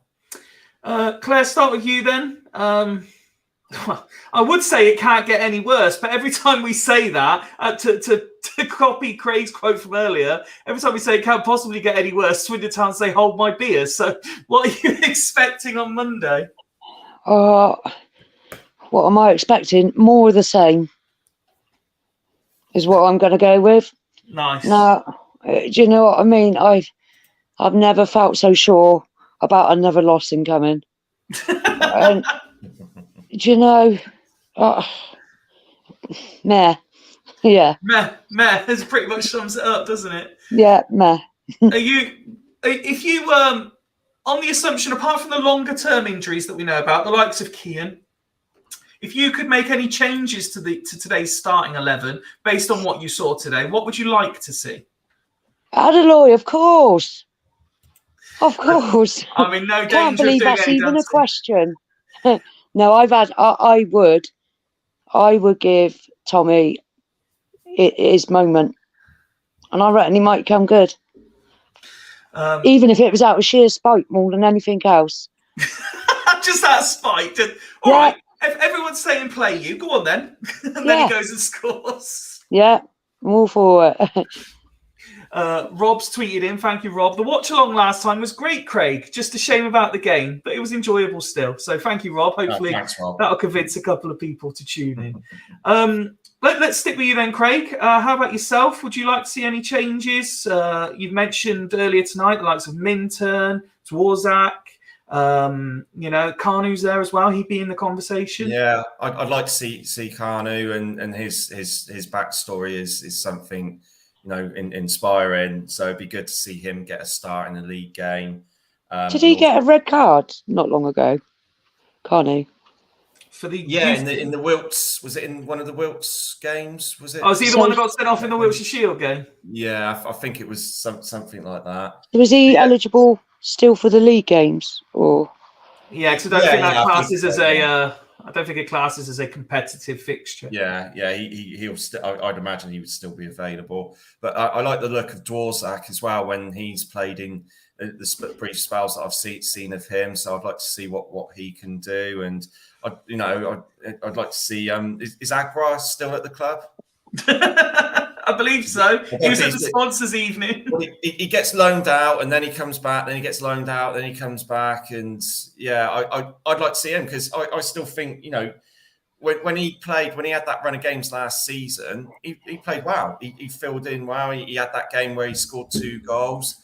Claire, start with you then. I would say it can't get any worse, but every time we say that, to copy Craig's quote from earlier, every time we say it can't possibly get any worse, Swindon Town say, hold my beer. So what are you expecting on Monday? What am I expecting? More of the same is what I'm going to go with. Nice. Now, do you know what I mean? I've never felt so sure about another loss incoming. And, do you know, meh. Yeah, Meh. This pretty much sums it up, doesn't it? yeah, meh. If you on the assumption, apart from the longer term injuries that we know about, the likes of Kean, if you could make any changes to today's starting 11 based on what you saw today, what would you like to see? Adeloy, of course. Of course. I mean, no Can't danger of believe doing that's any even a dancing. question. No, I would give Tommy his moment. And I reckon he might come good. Even if it was out of sheer spite more than anything else. Just that spite. All right. If everyone's saying play you, go on then. And then he goes and scores. Yeah, I'm all for it. Rob's tweeted in, thank you, Rob. The watch along last time was great, Craig. Just a shame about the game, but it was enjoyable still. So thank you, Rob. Hopefully thanks, Rob. That'll convince a couple of people to tune in. Let's stick with you then, Craig. How about yourself? Would you like to see any changes? You've mentioned earlier tonight the likes of Minturn, Dworzak. Kanu's there as well. He'd be in the conversation. Yeah, I'd like to see Kanu and his backstory is something inspiring. So it'd be good to see him get a start in the league game. Did he get a red card not long ago? Kanu? For the in the Wilts, was it in one of the Wilts games? Was it? Oh, is he the one that got sent off in the Wiltshire Shield game? Yeah, I think it was something like that. Was he eligible still for the league games, or? Yeah, because I don't think that classes as a. I don't think it classes as a competitive fixture. Yeah, he'll still. I'd imagine he would still be available. But I like the look of Dworzak as well when he's played in the brief spells that I've seen of him. So I'd like to see what he can do, and I'd like to see. Is Agra still at the club? I believe so. He was at the sponsors' evening. Well, he gets loaned out, and then he comes back. Then he gets loaned out. Then he comes back, and I'd like to see him because I still think when he had that run of games last season, he played well. He filled in well. He had that game where he scored 2 goals,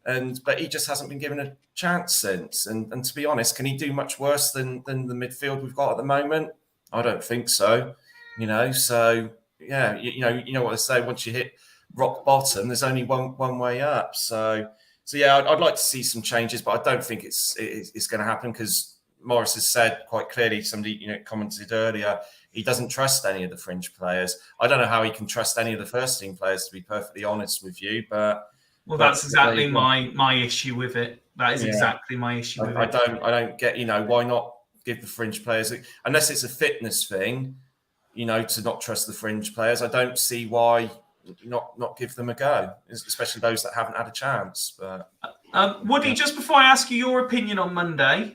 but he just hasn't been given a chance since. And to be honest, can he do much worse than the midfield we've got at the moment? I don't think so. So. Yeah, you know what they say. Once you hit rock bottom, there's only one way up. So yeah, I'd like to see some changes, but I don't think it's going to happen because Morris has said quite clearly. Somebody commented earlier he doesn't trust any of the fringe players. I don't know how he can trust any of the first team players, to be perfectly honest with you. But that's exactly my issue with it. That is exactly my issue with it. I don't get why not give the fringe players, unless it's a fitness thing. To not trust the fringe players. I don't see why not give them a go, especially those that haven't had a chance. But Woody, just before I ask you your opinion on Monday,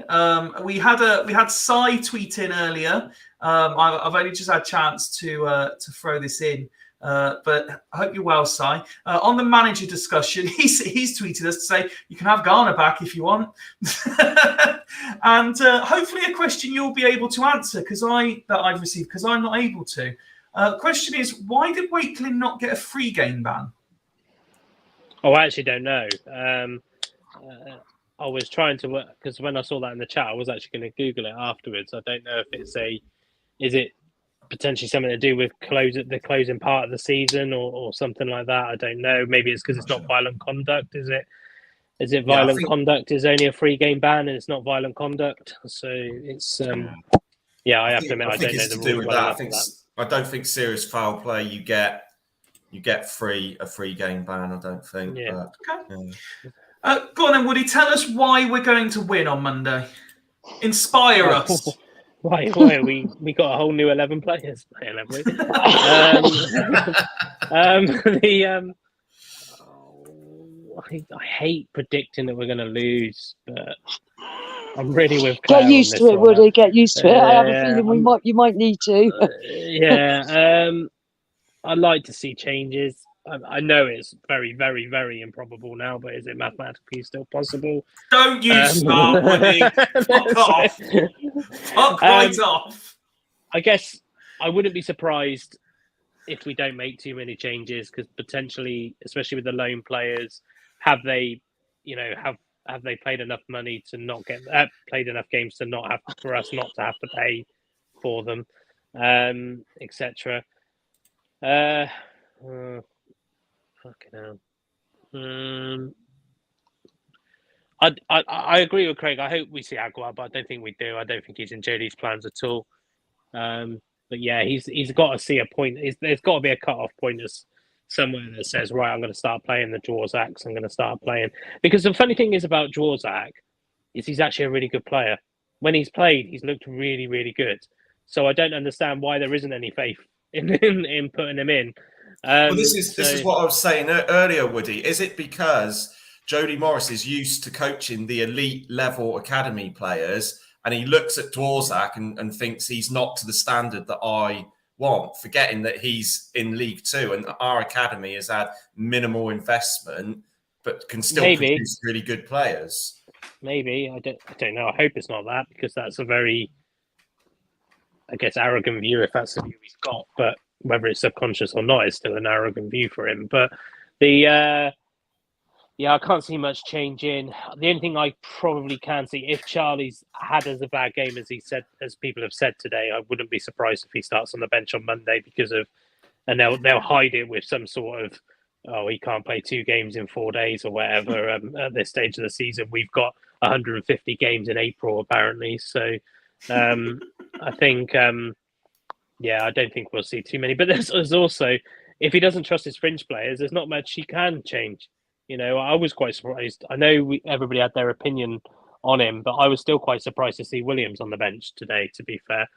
we had Sai tweet in earlier. I've only just had a chance to throw this in, but I hope you're well, Sai. On the manager discussion, he's tweeted us to say you can have Garner back if you want, and hopefully a question you'll be able to answer that I've received because I'm not able to. Question is, why did Wakeling not get a free game ban? Oh, I actually don't know. I was trying to work because when I saw that in the chat, I was actually going to Google it afterwards. I don't know if is it potentially something to do with the closing part of the season or something like that. I don't know. Maybe it's because it's not violent conduct. Is it? Is it violent conduct is only a free game ban and it's not violent conduct? So it's I have to admit I don't know the rules well enough for that. I don't think serious foul play you get a free game ban. I don't think. Yeah. But, go on then, Woody. Tell us why we're going to win on Monday. Inspire us. Why we got a whole new 11 players playing, have we? I hate predicting that we're going to lose, but I'm really with Claire. Get used to it, Woody. Get used to it. I have a feeling you might need to. I'd like to see changes. I know it's very, very, very improbable now, but is it mathematically still possible? Don't you start, Woody. Fuck off. Fuck right off. I guess I wouldn't be surprised if we don't make too many changes because potentially, especially with the loan players, have have they paid enough money to not get played enough games to not have for us not to have to pay for them, etc. Fucking hell. I agree with Craig. I hope we see Aguilar, but I don't think we do. I don't think he's in JD's plans at all. But yeah, he's got to see a point. There's got to be a cut-off point somewhere that says, right, I'm going to start playing the Dvořáks. I'm going to start playing. Because the funny thing is about Dvořák is he's actually a really good player. When he's played, he's looked really, really good. So I don't understand why there isn't any faith in putting him in. Well, this is what I was saying earlier, Woody. Is it because Jody Morris is used to coaching the elite level academy players, and he looks at Dvořák and thinks he's not to the standard that I want, forgetting that he's in League Two and our academy has had minimal investment, but can still produce really good players? Maybe. I don't know. I hope it's not that, because that's a very, I guess, arrogant view if that's the view he's got. But whether it's subconscious or not, it's still an arrogant view for him. But I can't see much change in. The only thing I probably can see, if Charlie's had as a bad game as he said, as people have said today, I wouldn't be surprised if he starts on the bench on Monday and they'll hide it with some sort of, oh, he can't play 2 games in 4 days or whatever. At this stage of the season, we've got 150 games in April apparently. So I think, I don't think we'll see too many. But there's also, if he doesn't trust his fringe players, there's not much he can change. You know, I was quite surprised. I know everybody had their opinion on him, but I was still quite surprised to see Williams on the bench today, to be fair.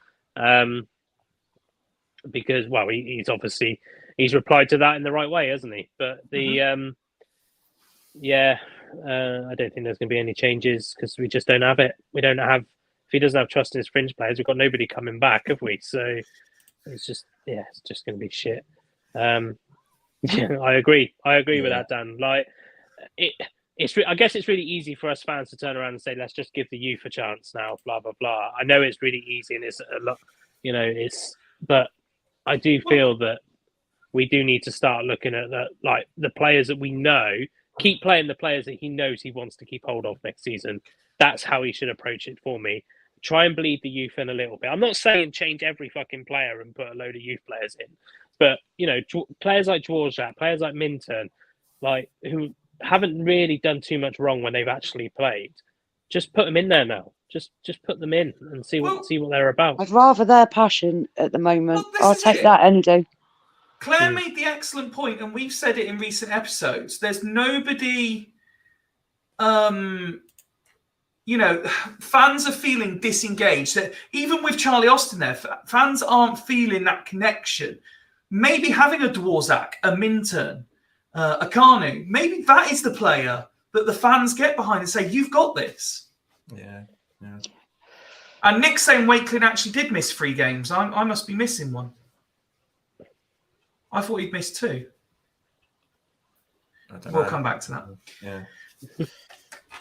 Because, well, he's replied to that in the right way, hasn't he? But I don't think there's going to be any changes because we just don't have it. We don't have, if he doesn't have trust in his fringe players, we've got nobody coming back, have we? So it's just going to be shit. I agree with that, Dan. Like, I guess it's really easy for us fans to turn around and say, let's just give the youth a chance now, blah blah blah. I know it's really easy and it's a lot, but I do feel that we do need to start looking at the players that we know, keep playing the players that he knows he wants to keep hold of next season. That's how he should approach it for me. Try and bleed the youth in a little bit. I'm not saying change every fucking player and put a load of youth players in. But, players like Dvořák, players like Minturn, who haven't really done too much wrong when they've actually played, just put them in there now. Just put them in and see what they're about. I'd rather their passion at the moment. I'll take that any day. Claire made the excellent point, and we've said it in recent episodes. There's nobody, fans are feeling disengaged. Even with Charlie Austin there, fans aren't feeling that connection. Maybe having a Dvořák, a Minturn, a Kanu, maybe that is the player that the fans get behind and say, you've got this. Yeah. And Nick's saying Wakelin actually did miss 3 games. I must be missing one. I thought he'd missed 2. We'll come back to that. Yeah.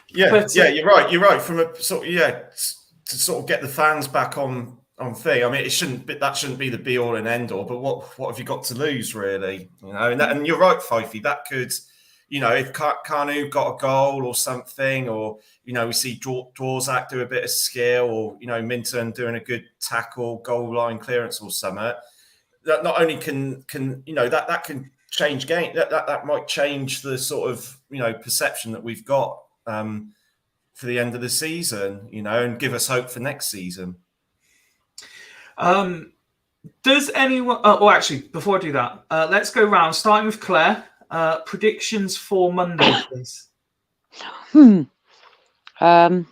You're right. From a sort of, to sort of get the fans back on thing. I mean, that shouldn't be the be all and end all. But what have you got to lose, really? And you're right, Fifey. That could, if Kanu got a goal or something, or we see Dvořák do a bit of skill, or Minturn doing a good tackle, goal line clearance or something. That not only can that can change game. That might change the sort of perception that we've got for the end of the season. And give us hope for next season. Does anyone? Actually, before I do that, let's go round. Starting with Claire. Predictions for Monday, please. I'm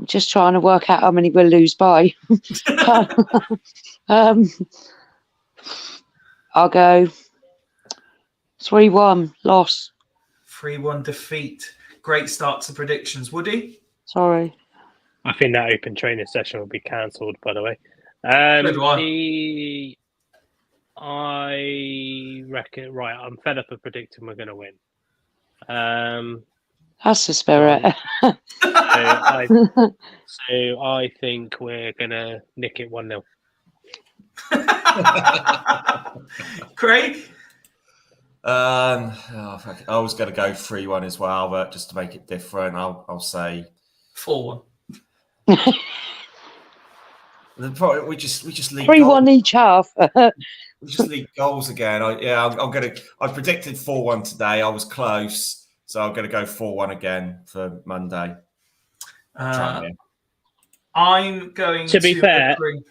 just trying to work out how many we'll lose by. I'll go 3-1 loss. 3-1 defeat. Great start to predictions. Woody? Sorry. I think that open training session will be cancelled, by the way. I reckon, right, I'm fed up of predicting we're going to win. That's the spirit. So I think we're going to nick it 1-0. Craig? I was going to go 3-1 as well, but just to make it different, I'll say 4-1. We just leave 3-1 each half. We just leave goals again. I predicted 4-1 today. I was close, so I'm going to go 4-1 again for Monday. I'm going To be fair, agree.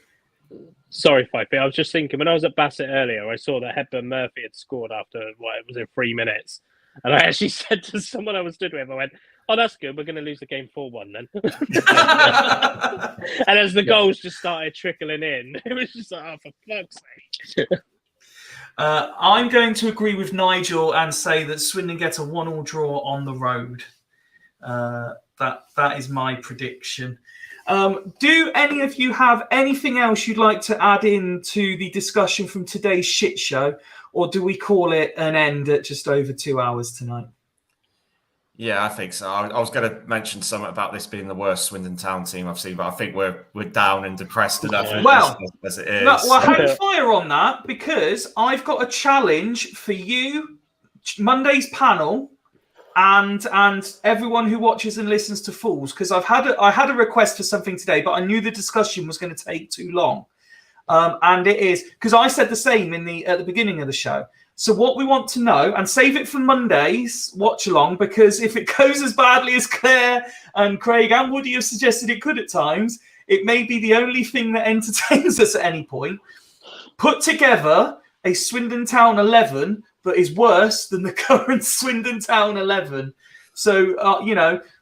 Sorry, Fifey. I was just thinking when I was at Bassett earlier, I saw that Hepburn Murphy had scored after it was in 3 minutes, and I actually said to someone I was stood with, I went, "Oh, that's good. We're going to lose the game 4-1 then." And as the goals just started trickling in, it was just like, "Oh, for fuck's sake!" I'm going to agree with Nigel and say that Swindon get a 1-1 draw on the road. That is my prediction. Do any of you have anything else you'd like to add in to the discussion from today's shit show, or do we call it an end at just over 2 hours tonight? Yeah, I think so. I was going to mention something about this being the worst Swindon Town team I've seen, but I think we're down and depressed enough as it is. No, well, hang fire on that, because I've got a challenge for you, Monday's panel, and everyone who watches and listens to Fools, because I had a request for something today, but I knew the discussion was going to take too long, and it is because I said the same at the beginning of the show. So what we want to know, and save it for Monday's watch along, because if it goes as badly as Claire and Craig and Woody have suggested it could at times, it may be the only thing that entertains us at any point. Put together a Swindon Town 11 that is worse than the current Swindon Town 11. So,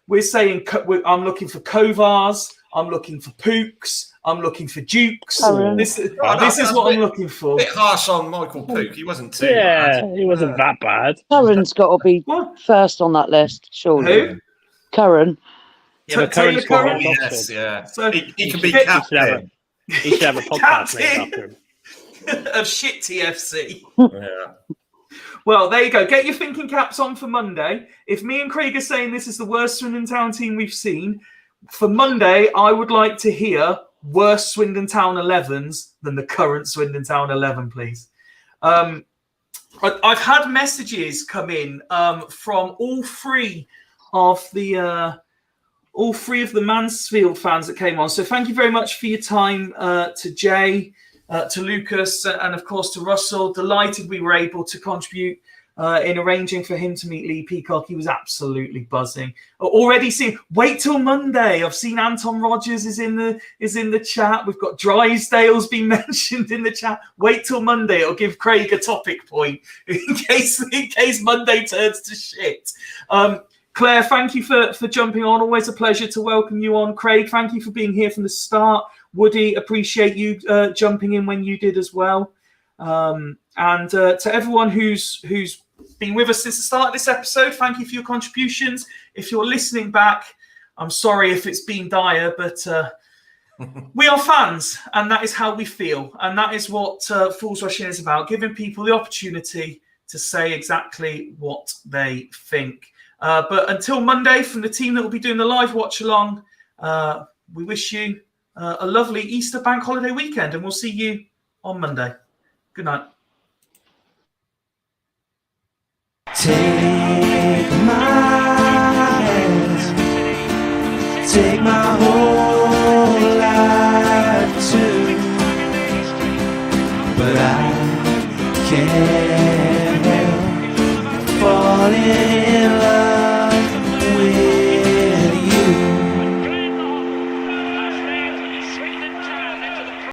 we're saying I'm looking for Kovars, I'm looking for Pooks, I'm looking for Dukes. This is what I'm looking for. A bit harsh on Michael Pook. He wasn't too bad. He wasn't that bad. Curran's got to be first on that list, surely. Who? Curran. Yeah, but Curran's Curran? Yes, yeah. So he can be captain. He should have a podcast named after him. Of shit TFC. Yeah. Well, there you go. Get your thinking caps on for Monday. If me and Craig are saying this is the worst Swindon Town team we've seen, for Monday, I would like to hear worse Swindon Town 11s than the current Swindon Town 11, please. I've had messages come in from all three of the Mansfield fans that came on. So thank you very much for your time to Jay, to Lucas, and of course to Russell. Delighted we were able to contribute in arranging for him to meet Lee Peacock. He was absolutely buzzing. Already seen. Wait till Monday. I've seen Anton Rogers is in the chat. We've got Drysdale's been mentioned in the chat. Wait till Monday. It'll give Craig a topic point in case Monday turns to shit. Claire, thank you for jumping on. Always a pleasure to welcome you on. Craig, thank you for being here from the start. Woody, appreciate you jumping in when you did as well. And to everyone who's been with us since the start of this episode, thank you for your contributions. If you're listening back, I'm sorry if it's been dire, but we are fans, and that is how we feel. And that is what Fools Rush In is about, giving people the opportunity to say exactly what they think. But until Monday, from the team that will be doing the live watch along, we wish you a lovely Easter bank holiday weekend, and we'll see you on Monday. Good night. Take my hand, take my whole life too, but I can't help falling in love.